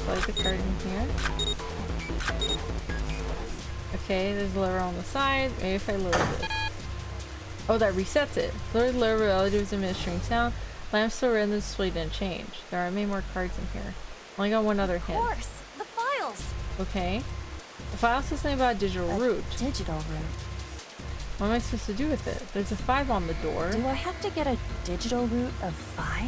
A: Slide the card in here. Okay, there's a lever on the side. Maybe if I lower this. Oh, that resets it. Lower the lower relatives administering sound. Lamps still red and the display didn't change. There are many more cards in here. Only got one other hint.
M: Of course, the files.
A: Okay. The file says something about a digital root.
M: Digital root.
A: What am I supposed to do with it? There's a 5 on the door.
M: Do I have to get a digital root of 5?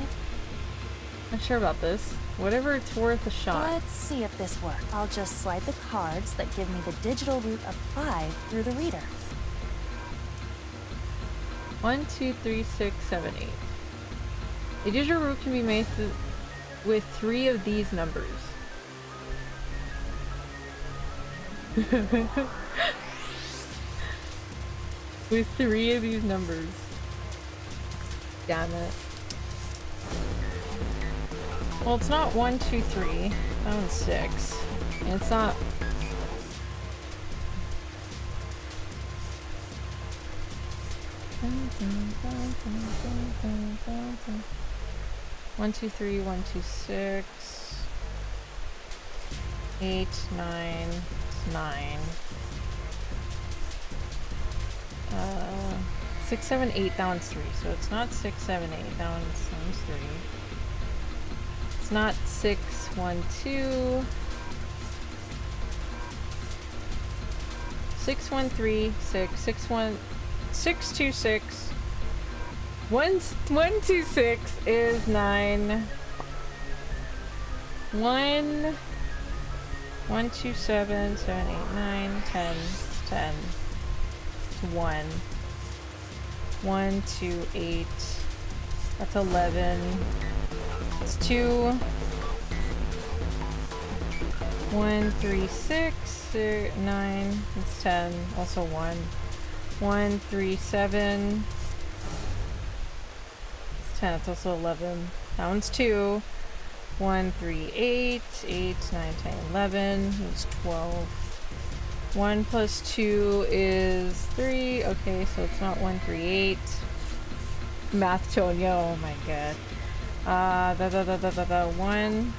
A: Not sure about this. Whatever it's worth a shot.
M: Let's see if this works. I'll just slide the cards that give me the digital root of 5 through the reader.
A: 1, 2, 3, 6, 7, 8. A digital root can be made with 3 of these numbers. With 3 of these numbers. Damn it. Well, it's not 1, 2, 3. That one's 6. And it's not... One, 2, 3, 1, 2, 6, 8, 9, 9. 6, 7, 8, that one's 3. So it's not 6, 7, 8. That one's 3. It's not 6, 1, 2. 6, 1, 3, 6, 6, 1, 6, 2, 6. 1, 2, 6 is 9. 1, 1, 2, 7, 7, 8, 9, 10, 10. 1. 1, 2, 8. That's 11. It's 2. 1, 3, 6, 9. It's 10. Also 1. 1, 3, 7. It's 10. It's also 11. That one's 2. 1, 3, 8. 8, 9, 10, 11. It's 12. 1 plus 2 is 3. Okay, so it's not 1, 3, 8. Math Tonya, oh my god. 1,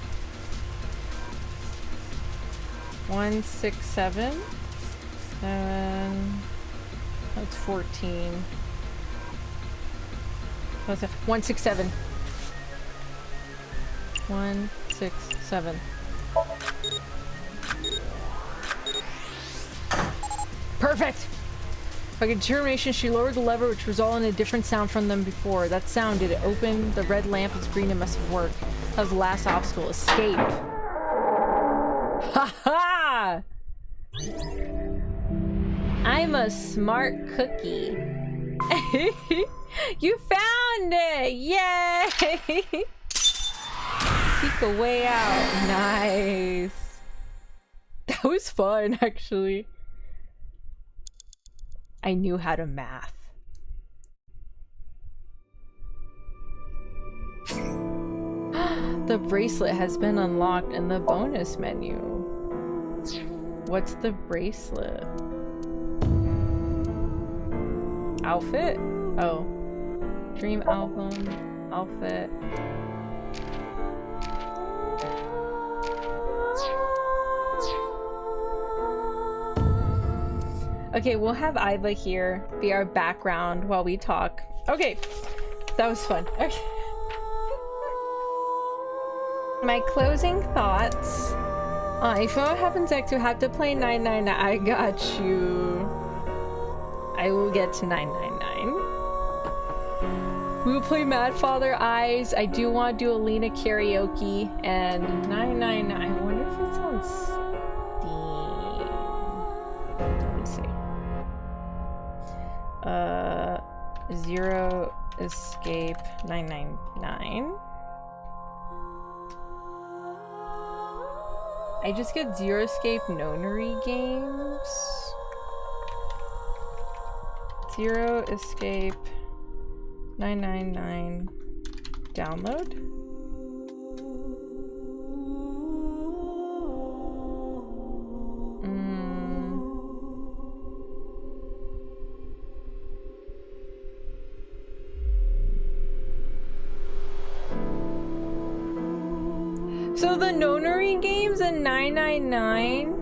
A: 1, 6, 7. 7. That's 14. What's that? 1, 6, 7. 1, 6, 7. Perfect! By determination, she lowered the lever, which resulted in a different sound from them before. That sound, did it open? The red lamp is green, it must have worked. That was the last obstacle. Escape. Ha ha! I'm a smart cookie. You found it! Yay! Seek a way out. Nice. That was fun, actually. I knew how to math. The bracelet has been unlocked in the bonus menu. What's the bracelet? Outfit? Oh. Dream album. Outfit. Okay, we'll have Iva here be our background while we talk. Okay, that was fun. Okay. My closing thoughts. If what happens next, you have to play 999. I got you. I will get to 999. We will play Mad Father Eyes. I do want to do Alina karaoke and 999. I wonder if it's on Steam. Let me see. Zero Escape 999. I just get Zero Escape Nonary games. Zero Escape 999 download. So the Nonary games and 999.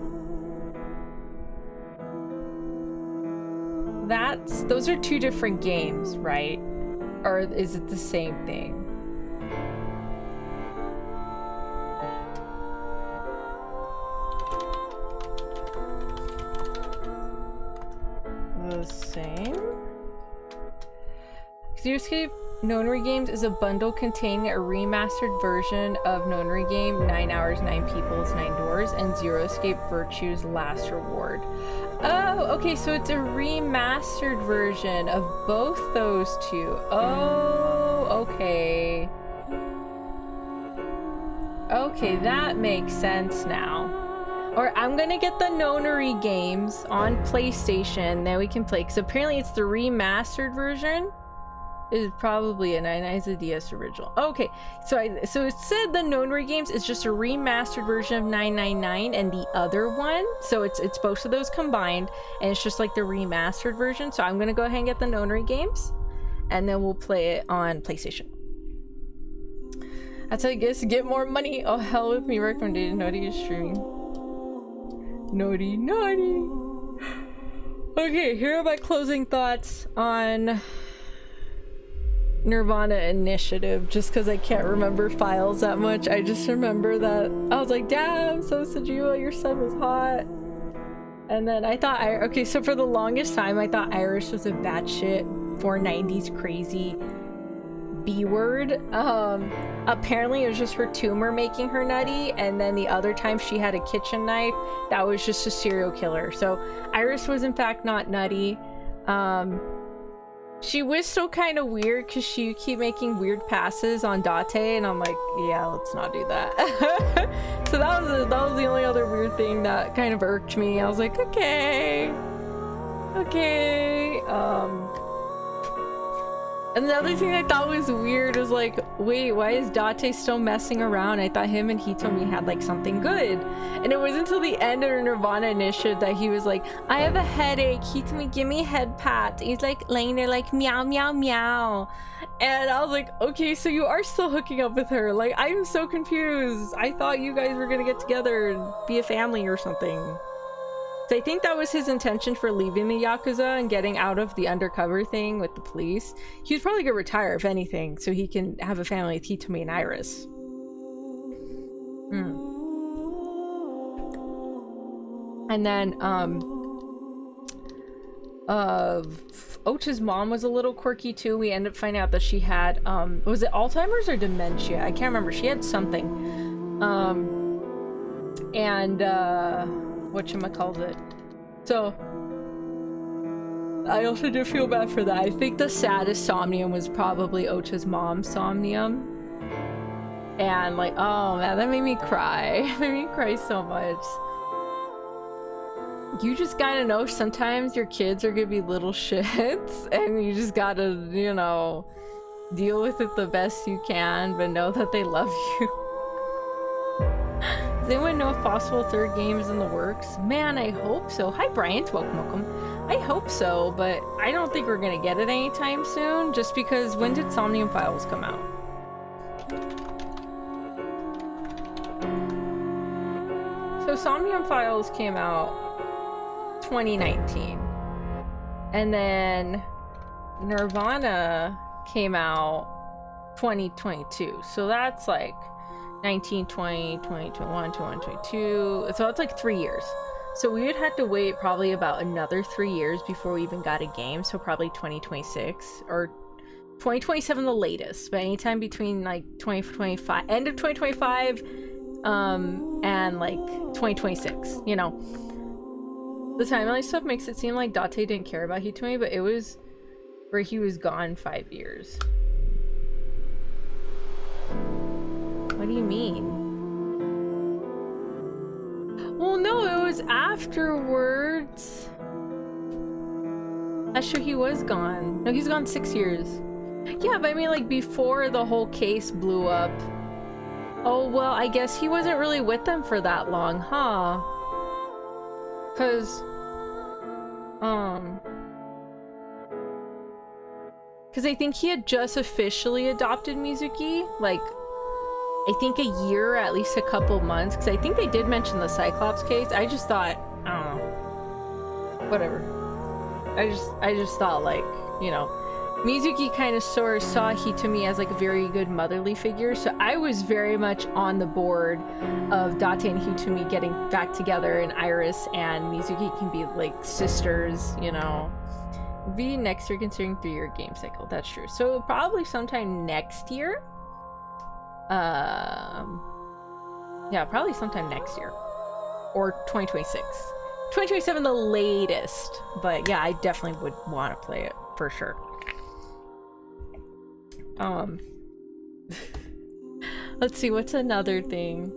A: those are two different games, right? Or is it the same thing? The same? Xenoscape Nonary Games is a bundle containing a remastered version of Nonary Game 9 Hours, 9 Peoples, 9 Doors, and Zero Escape Virtue's Last Reward. Oh, okay, so it's a remastered version of both those two. Oh, okay. Okay, that makes sense now. Or I'm gonna get the Nonary games on PlayStation, then we can play, because apparently it's the remastered version. Is probably an It's a DS original. Okay, so it said the Nonary games is just a remastered version of 999 and the other one. So it's both of those combined, and it's just like the remastered version. So I'm gonna go ahead and get the Nonary games, and then we'll play it on PlayStation. That's how I guess get more money. Oh, hell with me recommended. Naughty is streaming. Naughty. Okay, here are my closing thoughts on nirvanAinitiative, just because I can't remember files that much. I just remember that I was like, damn, so Sajua, your son was hot. And then I thought, okay, so for the longest time, I thought Iris was a batshit 490s crazy B-word. Apparently it was just her tumor making her nutty, and then the other time she had a kitchen knife, that was just a serial killer. So Iris was in fact not nutty. She was still kind of weird because she keep making weird passes on Date, and I'm like, yeah, let's not do that. So that was the only other weird thing that kind of irked me. I was like, okay. And the other thing I thought was weird was like, wait, why is Date still messing around? I thought him and Hitomi had like something good. And it wasn't until the end of nirvanAinitiative that he was like, I have a headache. Hitomi, give me a head pat. He's like laying there like meow, meow, meow. And I was like, okay, so you are still hooking up with her. Like, I'm so confused. I thought you guys were gonna get together and be a family or something. So I think that was his intention for leaving the Yakuza and getting out of the undercover thing with the police. He was probably gonna retire, if anything, so he can have a family with Hitomi and Iris. And then, Ocha's mom was a little quirky too. We ended up finding out that she had, was it Alzheimer's or dementia? I can't remember. She had something. Whatchamacallit. So I also do feel bad for that. I think the saddest somnium was probably Ocha's mom's somnium. And like, oh man, that made me cry. It made me cry so much. You just gotta know sometimes your kids are gonna be little shits, and you just gotta, you know, deal with it the best you can, but know that they love you. Does anyone know if possible third game is in the works? Man, I hope so. Hi, Bryant. Welcome. I hope so, but I don't think we're gonna get it anytime soon, just because when did Somnium Files come out? So Somnium Files came out 2019. And then nirvanA came out 2022. So that's like 19, 20, 2021, 21, 22. So it's like 3 years. So we would have to wait probably about another 3 years before we even got a game. So probably 2026 or 2027 the latest. But anytime between like 2025, end of 2025, and like 2026, you know. The timeline stuff makes it seem like Date didn't care about Hitomi, but it was where he was gone 5 years. What do you mean? Well, no, it was afterwards. That's true, he was gone. No, he's gone 6 years. Yeah, but I mean, like, before the whole case blew up. Oh, well, I guess he wasn't really with them for that long, huh? Because I think he had just officially adopted Mizuki, like, I think a year, at least a couple months, because I think they did mention the Cyclops case. I just thought, I don't know. Whatever. I just thought, like, you know, Mizuki kind of sort of saw Hitomi as like a very good motherly figure, so I was very much on the board of Date and Hitomi getting back together, and Iris and Mizuki can be like sisters, you know. Be next year considering 3-year game cycle. That's true. So probably sometime next year. Yeah, probably sometime next year. Or 2026. 2027 the latest. But yeah, I definitely would want to play it for sure. Let's see, what's another thing?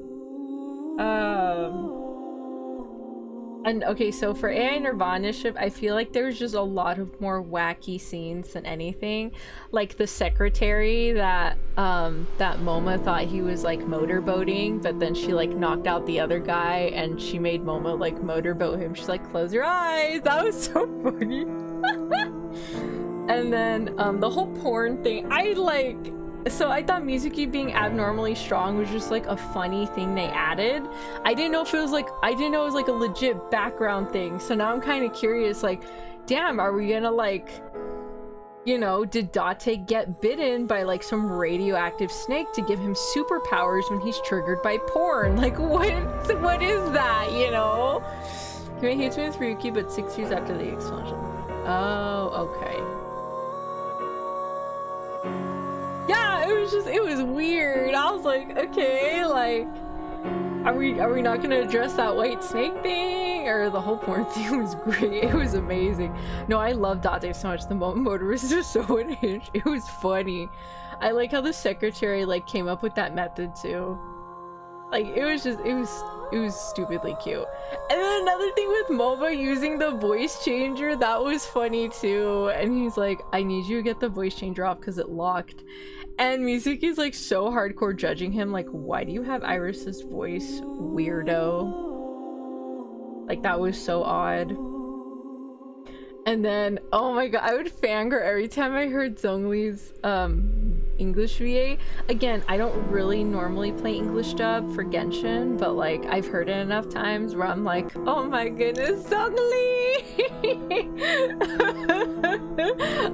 A: And okay, so for AI nirvanAinitiative, I feel like there's just a lot of more wacky scenes than anything. Like the secretary that that Moma thought he was like motorboating, but then she like knocked out the other guy and she made Moma like motorboat him. She's like, close your eyes. That was so funny. And then the whole porn thing, I thought Mizuki being abnormally strong was just like a funny thing they added. I didn't know it was like a legit background thing. So now I'm kind of curious, like, damn, are we gonna like, you know, did Date get bitten by like some radioactive snake to give him superpowers when he's triggered by porn? Like, what is that, you know? He hates me with Ryuki, but 6 years after the explosion. Oh, okay. Yeah, it was weird. I was like, okay, like, are we not gonna address that white snake thing? Or the whole porn thing was great. It was amazing. No, I love Date so much. The motor was just so unhinged. It was funny. I like how the secretary like came up with that method too. Like, it was stupidly cute. And then another thing with Moba using the voice changer, that was funny too. And he's like, I need you to get the voice changer off because it locked. And Mizuki's like so hardcore judging him, like, why do you have Iris's voice, weirdo? Like, that was so odd. And then, oh my god, I would fangirl every time I heard Zhongli's English VA. Again, I don't really normally play English dub for Genshin, but like, I've heard it enough times where I'm like, oh my goodness, Zhongli!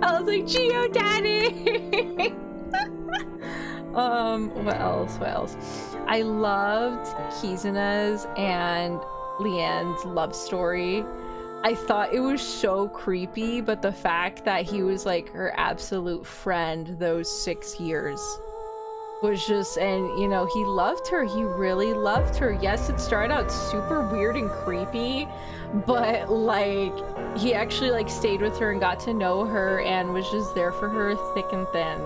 A: I was like, Geo Daddy! What else? I loved Kizuna's and Leanne's love story. I thought it was so creepy, but the fact that he was like her absolute friend those 6 years was just, and you know, he loved her. He really loved her. Yes, it started out super weird and creepy, but like, he actually like stayed with her and got to know her and was just there for her thick and thin,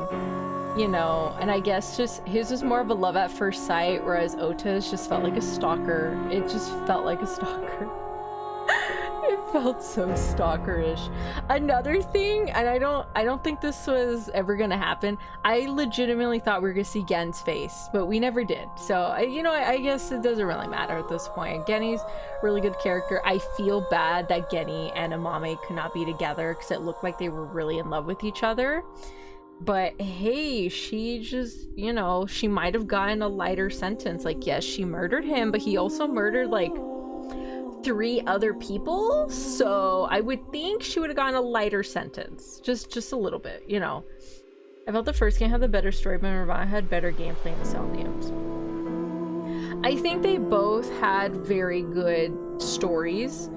A: you know. And I guess just his was more of a love at first sight, whereas Ota's just felt like a stalker. It just felt like a stalker. It felt so stalkerish. Another thing, and I don't think this was ever gonna happen, I legitimately thought we were gonna see Gen's face, but we never did. So I guess it doesn't really matter at this point. Genny's really good character. I feel bad that Genny and Amame could not be together because it looked like they were really in love with each other. But hey, she just, you know, she might have gotten a lighter sentence. Like, yes, she murdered him, but he also murdered like 3 other people, so I would think she would have gotten a lighter sentence, just a little bit, you know. I felt the first game had the better story, but nirvanA had better gameplay in the Somniums. I think they both had very good stories.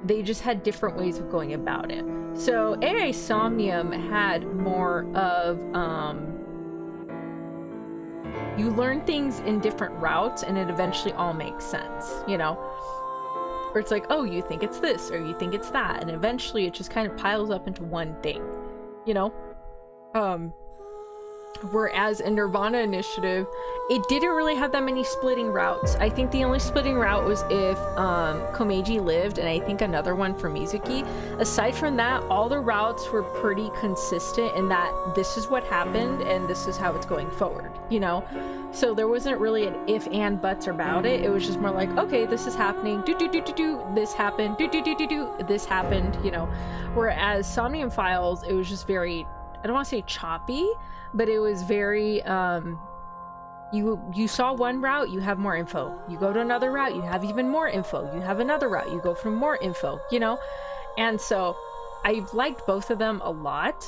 A: They just had different ways of going about it. So AI Somnium had more of you learn things in different routes and it eventually all makes sense, you know. Where it's like, oh, you think it's this, or you think it's that, and eventually it just kind of piles up into one thing, you know? Whereas in nirvanAinitiative, it didn't really have that many splitting routes. I think the only splitting route was if Komeiji lived, and I think another one for Mizuki. Aside from that, all the routes were pretty consistent in that this is what happened, and this is how it's going forward, you know? So there wasn't really an if and buts about it. It was just more like, okay, this is happening, this happened, this happened, you know? Whereas Somnium Files, it was just very, I don't want to say choppy, but it was very, you saw one route, you have more info. You go to another route, you have even more info. You have another route, you go for more info, you know? And so I've liked both of them a lot.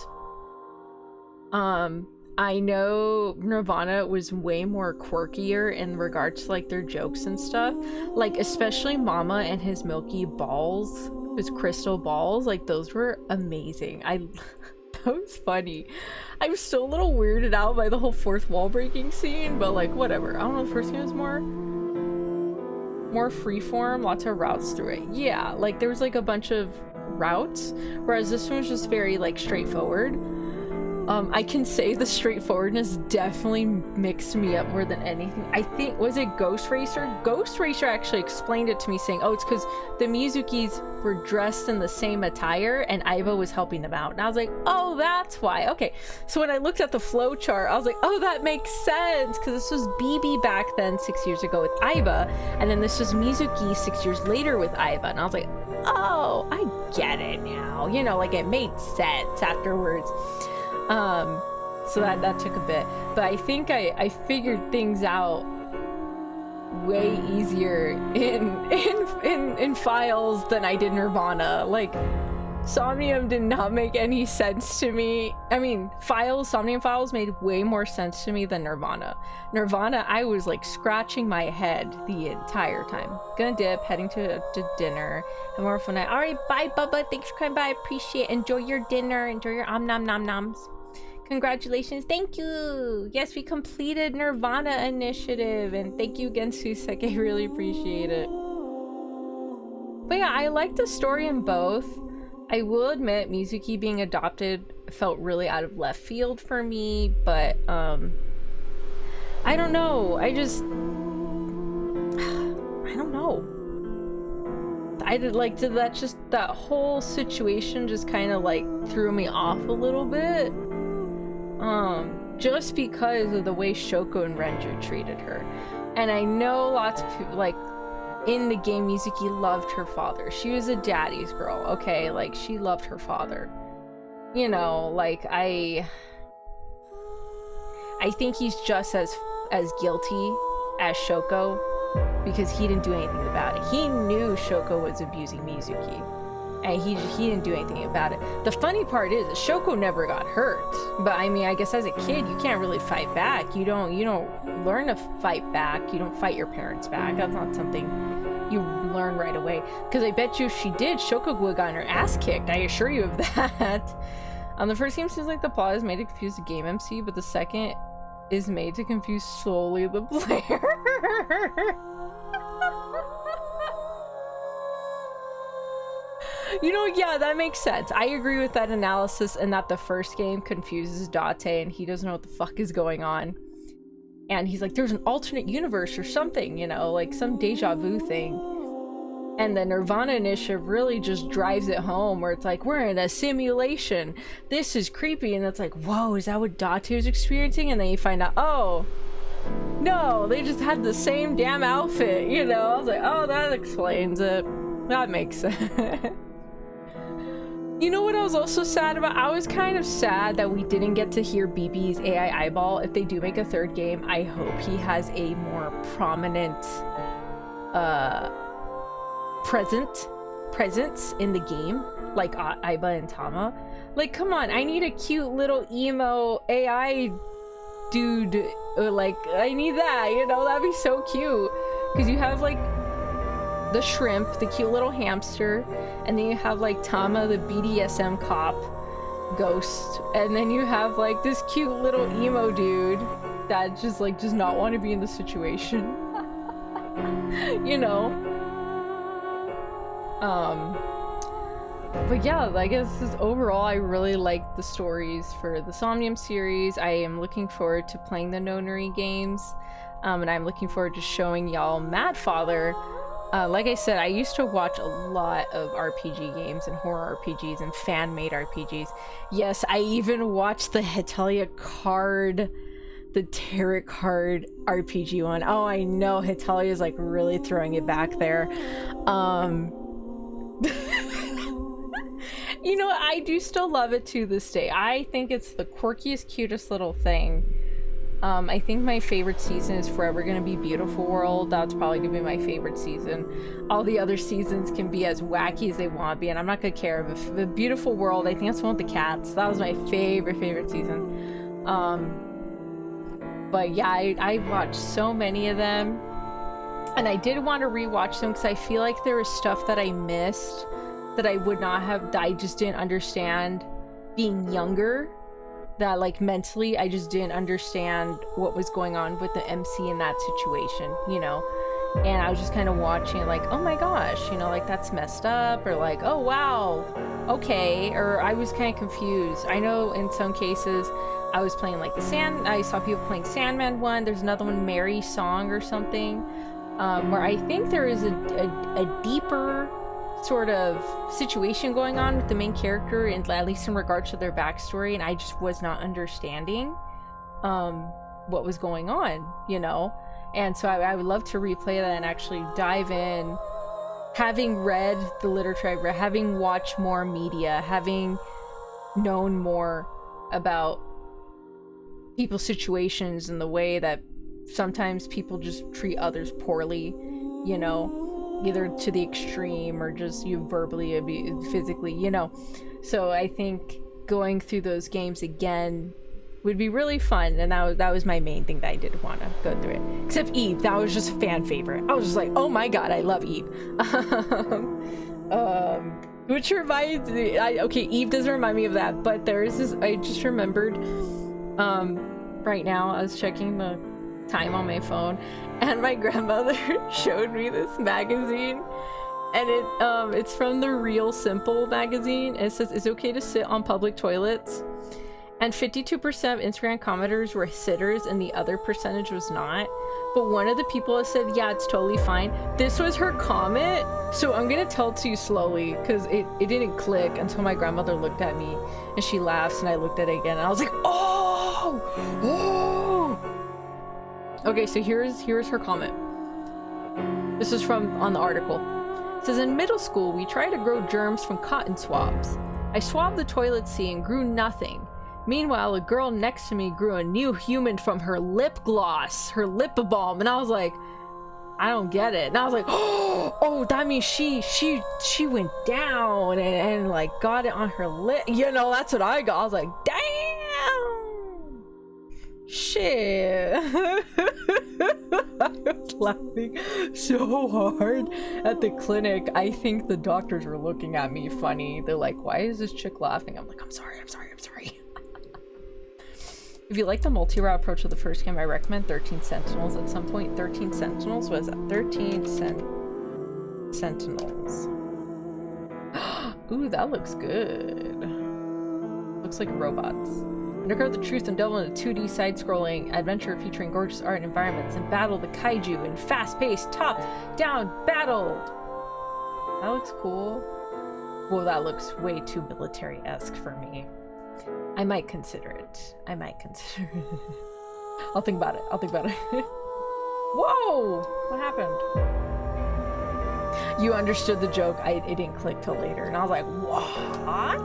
A: I know nirvanA was way more quirkier in regards to like their jokes and stuff, like especially Mama and his milky balls, his crystal balls, like those were amazing. That was funny. I was still a little weirded out by the whole fourth wall breaking scene, but like whatever. I don't know, the first game was more freeform, lots of routes through it. Yeah, like there was like a bunch of routes, whereas this one was just very like straightforward. I can say the straightforwardness definitely mixed me up more than anything. I think, was it Ghost Racer? Ghost Racer actually explained it to me saying, oh, it's because the Mizukis were dressed in the same attire and Aiba was helping them out. And I was like, oh, that's why. Okay. So when I looked at the flow chart, I was like, oh, that makes sense. Because this was BB back then 6 years ago with Aiba. And then this was Mizuki 6 years later with Aiba. And I was like, oh, I get it now. You know, like it made sense afterwards. So that took a bit, but I think I figured things out way easier in Files than I did nirvanA. Like, Somnium did not make any sense to me. I mean, Somnium Files made way more sense to me than nirvanA. nirvanA, I was like scratching my head the entire time. Gonna dip, heading to dinner. Have more fun night. All right, bye, Bubba. Thanks for coming by. I appreciate it. Enjoy your dinner. Enjoy your nom nom noms. Congratulations. Thank you. Yes, we completed nirvanA initiative, and thank you again, Susek. I really appreciate it. But yeah, I like the story in both. I will admit, Mizuki being adopted felt really out of left field for me, but I don't know. I don't know. That whole situation just kind of like threw me off a little bit. Just because of the way Shoko and Renju treated her. And I know lots of people, like, in the game, Mizuki loved her father. She was a daddy's girl, okay? Like, she loved her father. You know, like, I think he's just as guilty as Shoko, because he didn't do anything about it. He knew Shoko was abusing Mizuki, and he didn't do anything about it. The funny part is Shoko never got hurt, but I mean, I guess as a kid you can't really fight back. You don't learn to fight back. You don't fight your parents back. That's not something you learn right away, because I bet you if she did, Shoko would have gotten her ass kicked. I assure you of that. The first game seems like the plot is made to confuse the game MC, but the second is made to confuse solely the player. You know, yeah, that makes sense. I agree with that analysis, and that the first game confuses Date and he doesn't know what the fuck is going on. And he's like, there's an alternate universe or something, you know, like some deja vu thing. And the nirvanA initiative really just drives it home, where it's like, we're in a simulation. This is creepy. And it's like, whoa, is that what Date was experiencing? And then you find out, oh, no, they just had the same damn outfit, you know? I was like, oh, that explains it. That makes sense. You know what I was also sad about? I was kind of sad that we didn't get to hear BB's AI eyeball. If they do make a third game, I hope he has a more prominent presence in the game, like Aiba and Tama. Like, come on, I need a cute little emo AI dude. Like, I need that, you know? That'd be so cute. Because you have, like, the shrimp, the cute little hamster, and then you have like Tama, the BDSM cop ghost, and then you have like this cute little emo dude that just like does not want to be in the situation. You know? But yeah, I guess overall I really like the stories for the Somnium series. I am looking forward to playing the Nonary games, and I'm looking forward to showing y'all Mad Father. Like I said, I used to watch a lot of RPG games and horror RPGs and fan-made RPGs. Yes, I even watched the Hetalia card, the tarot card RPG one. Oh, I know, Hetalia's like really throwing it back there. You know what? I do still love it to this day. I think it's the quirkiest, cutest little thing. I think my favorite season is forever gonna be Beautiful World. That's probably gonna be my favorite season. All the other seasons can be as wacky as they want to be, and I'm not gonna care. If the Beautiful World, I think that's the one with the cats. That was my favorite season. But yeah, I watched so many of them, and I did want to rewatch them because I feel like there was stuff that I missed that I would not have, that I just didn't understand being younger. That like mentally I just didn't understand what was going on with the MC in that situation, you know. And I was just kind of watching like, oh my gosh, you know, like that's messed up, or like, oh wow, okay. Or I was kind of confused. I know in some cases I was playing like I saw people playing Sandman 1. There's another one, Mary Song or something, where I think there is a deeper sort of situation going on with the main character, and at least in regards to their backstory, and I just was not understanding what was going on, you know. And so I would love to replay that and actually dive in, having read the literature, having watched more media, having known more about people's situations and the way that sometimes people just treat others poorly, you know, either to the extreme or just you verbally abuse, physically, you know. So I think going through those games again would be really fun, and that was my main thing that I did want to go through it. Except Eve, that was just a fan favorite. I was just like, oh my god, I love Eve. Which reminds me, okay, Eve doesn't remind me of that, but there is this, I just remembered, right now I was checking the time on my phone, and my grandmother showed me this magazine, and it's from the Real Simple magazine. It says it's okay to sit on public toilets, and 52% of Instagram commenters were sitters and the other percentage was not. But one of the people has said, yeah, it's totally fine. This was her comment, so I'm gonna tell it to you slowly because it didn't click until my grandmother looked at me and she laughs, and I looked at it again and I was like, oh! Okay, so here's her comment. This is on the article. It says, in middle school, we tried to grow germs from cotton swabs. I swabbed the toilet seat and grew nothing. Meanwhile, a girl next to me grew a new human from her lip gloss, her lip balm, and I was like, I don't get it. And I was like, oh, that means she went down and like got it on her lip. You know, that's what I got. I was like, damn, shit. I was laughing so hard at the clinic. I think the doctors were looking at me funny. They're like, why is this chick laughing? I'm like, I'm sorry. If you like the multi-route approach of the first game, I recommend 13 Sentinels at some point. 13 Sentinels? What is that? 13 Sentinels. Ooh, that looks good. Looks like robots. Uncover the truth and delve into 2D side-scrolling adventure featuring gorgeous art and environments, and battle the kaiju in fast-paced, top-down battle. That looks cool. Whoa, that looks way too military-esque for me. I might consider it. I'll think about it. Whoa! What happened? You understood the joke. It didn't click till later, and I was like, what?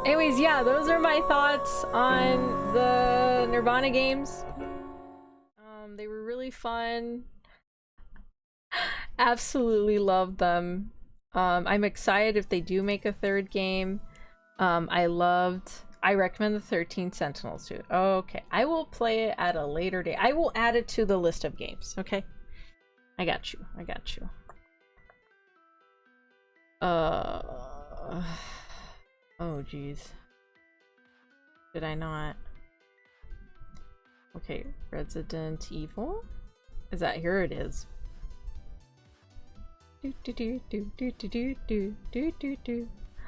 A: Anyways, yeah, those are my thoughts on the nirvanA games. They were really fun. Absolutely loved them. I'm excited if they do make a third game. I recommend the 13 Sentinels too. Okay, I will play it at a later date. I will add it to the list of games, okay? I got you. Oh geez. Did I not? Okay, Resident Evil? Is that, here it is.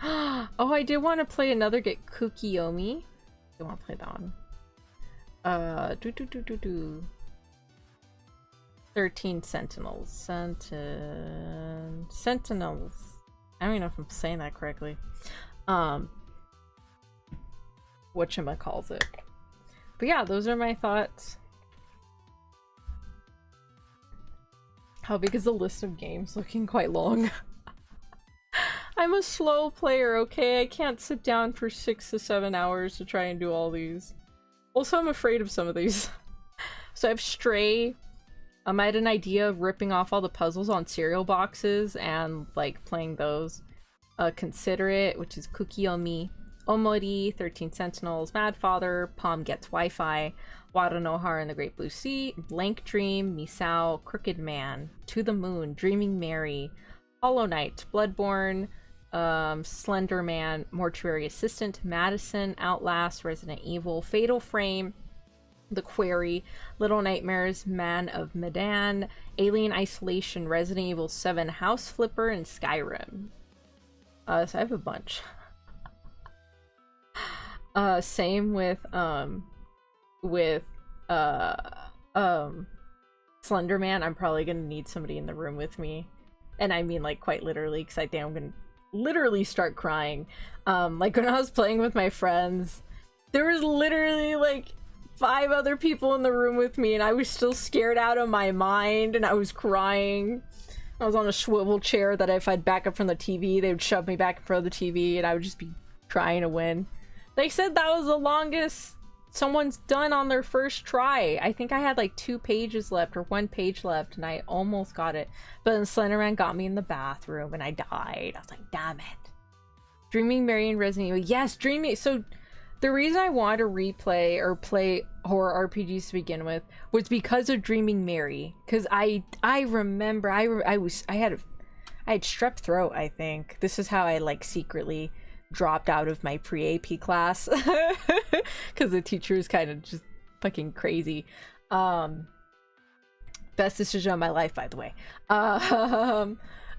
A: Oh, I did want to play another game, Kukiyomi. I want to play that one. 13 Sentinels. Sentinels. I don't even know if I'm saying that correctly. Whatchamacallit. But yeah, those are my thoughts. How big is the list of games? Looking quite long. I'm a slow player, okay? I can't sit down for 6 to 7 hours to try and do all these. Also, I'm afraid of some of these. So I have Stray. I had an idea of ripping off all the puzzles on cereal boxes and like playing those. Considerate, which is Cookie on Me, Omori, 13 Sentinels, Mad Father, Palm Gets Wi-Fi, Wada no Hara and the Great Blue Sea, Blank Dream, Misao, Crooked Man, To the Moon, Dreaming Mary, Hollow Knight, Bloodborne, Slender Man, Mortuary Assistant, Madison, Outlast, Resident Evil, Fatal Frame, The Quarry, Little Nightmares, Man of Medan, Alien Isolation, Resident Evil 7, House Flipper, and Skyrim. So I have a bunch. Same with Slender Man. I'm probably gonna need somebody in the room with me. And I mean like quite literally, because I think I'm gonna literally start crying. Like when I was playing with my friends, there was literally like 5 other people in the room with me and I was still scared out of my mind and I was crying. I was on a swivel chair that if I'd back up from the TV, they would shove me back in front of the TV and I would just be trying to win. They said that was the longest someone's done on their first try. I think I had like 2 pages left or 1 page left and I almost got it. But then Slenderman got me in the bathroom and I died. I was like, damn it. Dreaming Mary and Resident Evil. Yes, Dreaming. So the reason I wanted to replay or play horror RPGs to begin with was because of Dreaming Mary. Because I remember I had strep throat, I think. This is how I like secretly dropped out of my pre-AP class. Because the teacher was kind of just fucking crazy. Best decision of my life, by the way.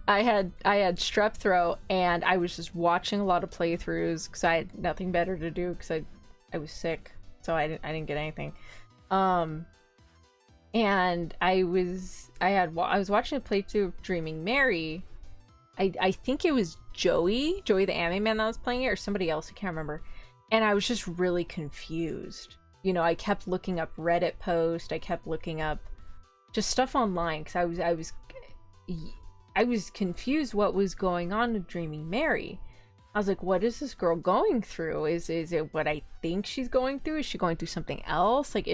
A: I had strep throat and I was just watching a lot of playthroughs because I had nothing better to do because I was sick, so I didn't get anything. And I was watching a playthrough of Dreaming Mary. I think it was Joey the anime man that was playing it, or somebody else, I can't remember. And I was just really confused. You know, I kept looking up Reddit posts, I kept looking up just stuff online because I was confused what was going on with Dreaming Mary. I was like, what is this girl going through? Is it what I think she's going through? Is she going through something else? Like,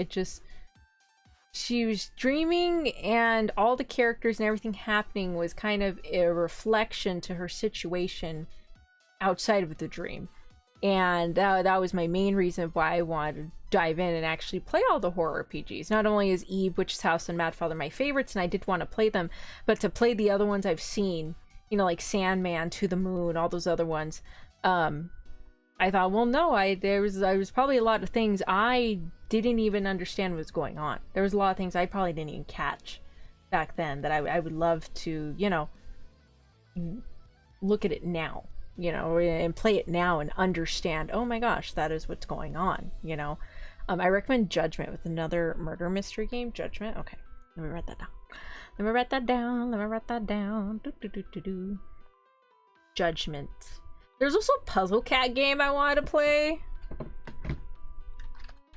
A: she was dreaming and all the characters and everything happening was kind of a reflection to her situation outside of the dream. And that was my main reason why I wanted to dive in and actually play all the horror RPGs. Not only is Eve, Witch's House, and Mad Father my favorites, and I did want to play them, but to play the other ones I've seen, you know, like Sandman, To the Moon, all those other ones. I thought, well, no, there was probably a lot of things I didn't even understand what was going on. There was a lot of things I probably didn't even catch back then that I would love to, you know, look at it now. You know, and play it now and understand, oh my gosh, that is what's going on, you know. I recommend Judgment with another murder mystery game. Judgment? Okay, let me write that down. Judgment. There's also a Puzzle Cat game I wanted to play.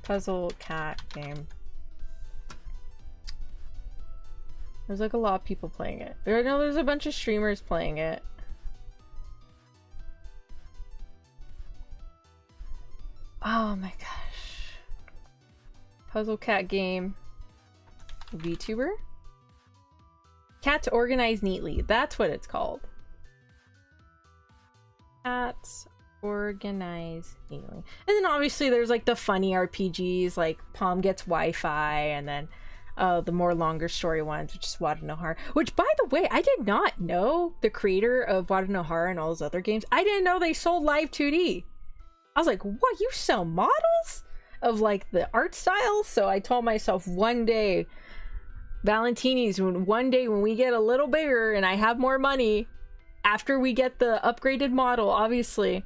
A: Puzzle Cat game. There's like a lot of people playing it. There's a bunch of streamers playing it. Oh my gosh. Puzzle Cat game. VTuber? Cats Organized Neatly. That's what it's called. Cats Organized Neatly. And then obviously there's like the funny RPGs like Palm Gets Wi-Fi, and then the more longer story ones, which is Wada no Hara. Which, by the way, I did not know the creator of Wada no Hara and all those other games. I didn't know they sold live 2D. I was like, what, you sell models of like the art style? So I told myself one day, Valentini's, one day when we get a little bigger and I have more money, after we get the upgraded model, obviously,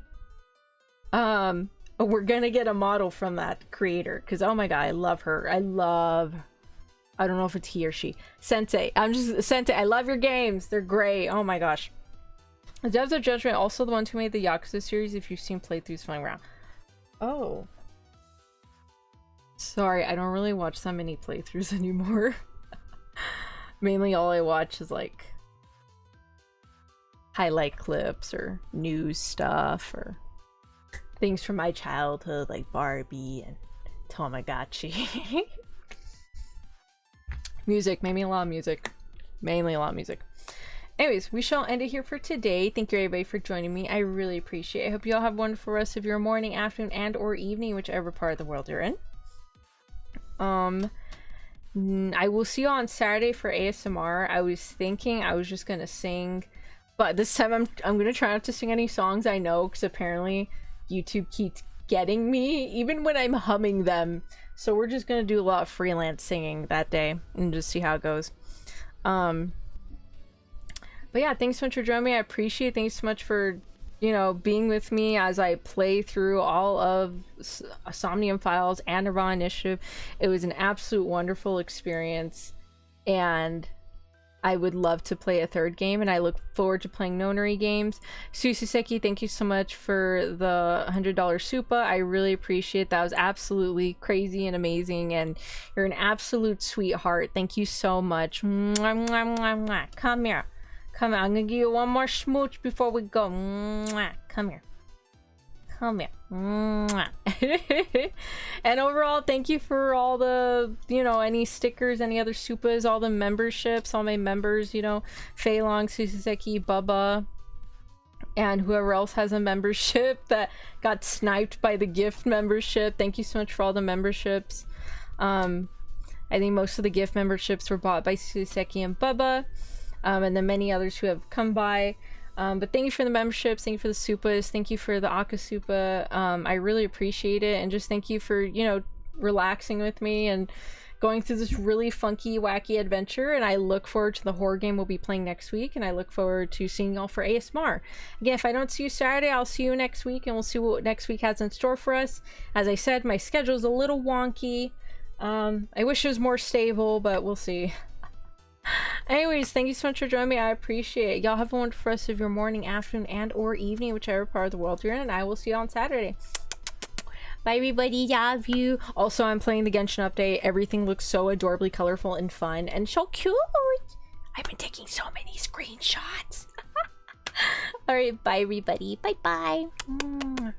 A: we're gonna get a model from that creator. Because, oh my god, I love her. I don't know if it's he or she. Sensei. Sensei, I love your games. They're great. Oh my gosh. The devs of Judgment, also the ones who made the Yakuza series, if you've seen playthroughs flying around. Oh. Sorry, I don't really watch that many playthroughs anymore. Mainly all I watch is like highlight clips or news stuff or things from my childhood like Barbie and Tamagotchi. Music, made me a lot of music. Mainly a lot of music. Anyways, we shall end it here for today. Thank you everybody for joining me. I really appreciate it. I hope you all have a wonderful rest of your morning, afternoon, and or evening, whichever part of the world you're in. I will see you on Saturday for ASMR. I was thinking I was just gonna sing, but this time I'm gonna try not to sing any songs I know, because apparently YouTube keeps getting me even when I'm humming them. So we're just gonna do a lot of freelance singing that day and just see how it goes. But yeah, thanks so much for joining me. I appreciate it. Thanks so much for, you know, being with me as I play through all of Somnium Files and nirvanAinitiative. It was an absolute wonderful experience, and I would love to play a third game, and I look forward to playing nonary games. Susiseki, thank you so much for the $100 Supa. I really appreciate that. It was absolutely crazy and amazing, and you're an absolute sweetheart. Thank you so much. Mwah, mwah, mwah, mwah. Come here. Come here. I'm gonna give you one more smooch before we go. Mwah. Come here. Come here. Mwah. And overall, thank you for all the, you know, any stickers, any other Supas, all the memberships, all my members, you know, Feilong, Susiseki, Bubba, and whoever else has a membership that got sniped by the gift membership. Thank you so much for all the memberships. I think most of the gift memberships were bought by Susiseki and Bubba. And then many others who have come by. But thank you for the memberships, thank you for the Supas, thank you for the Aka Supa. I really appreciate it, and just thank you for, you know, relaxing with me and going through this really funky, wacky adventure. And I look forward to the horror game we'll be playing next week, and I look forward to seeing y'all for ASMR. Again, if I don't see you Saturday, I'll see you next week, and we'll see what next week has in store for us. As I said, my schedule's a little wonky. I wish it was more stable, but we'll see. Anyways, thank you so much for joining me. I appreciate it. Y'all have a wonderful rest of your morning, afternoon, and or evening, whichever part of the world you're in, and I will see you on Saturday. Bye everybody, love you. Also, I'm playing the Genshin update. Everything looks so adorably colorful and fun and so cute. I've been taking so many screenshots. Alright, bye everybody. Bye bye.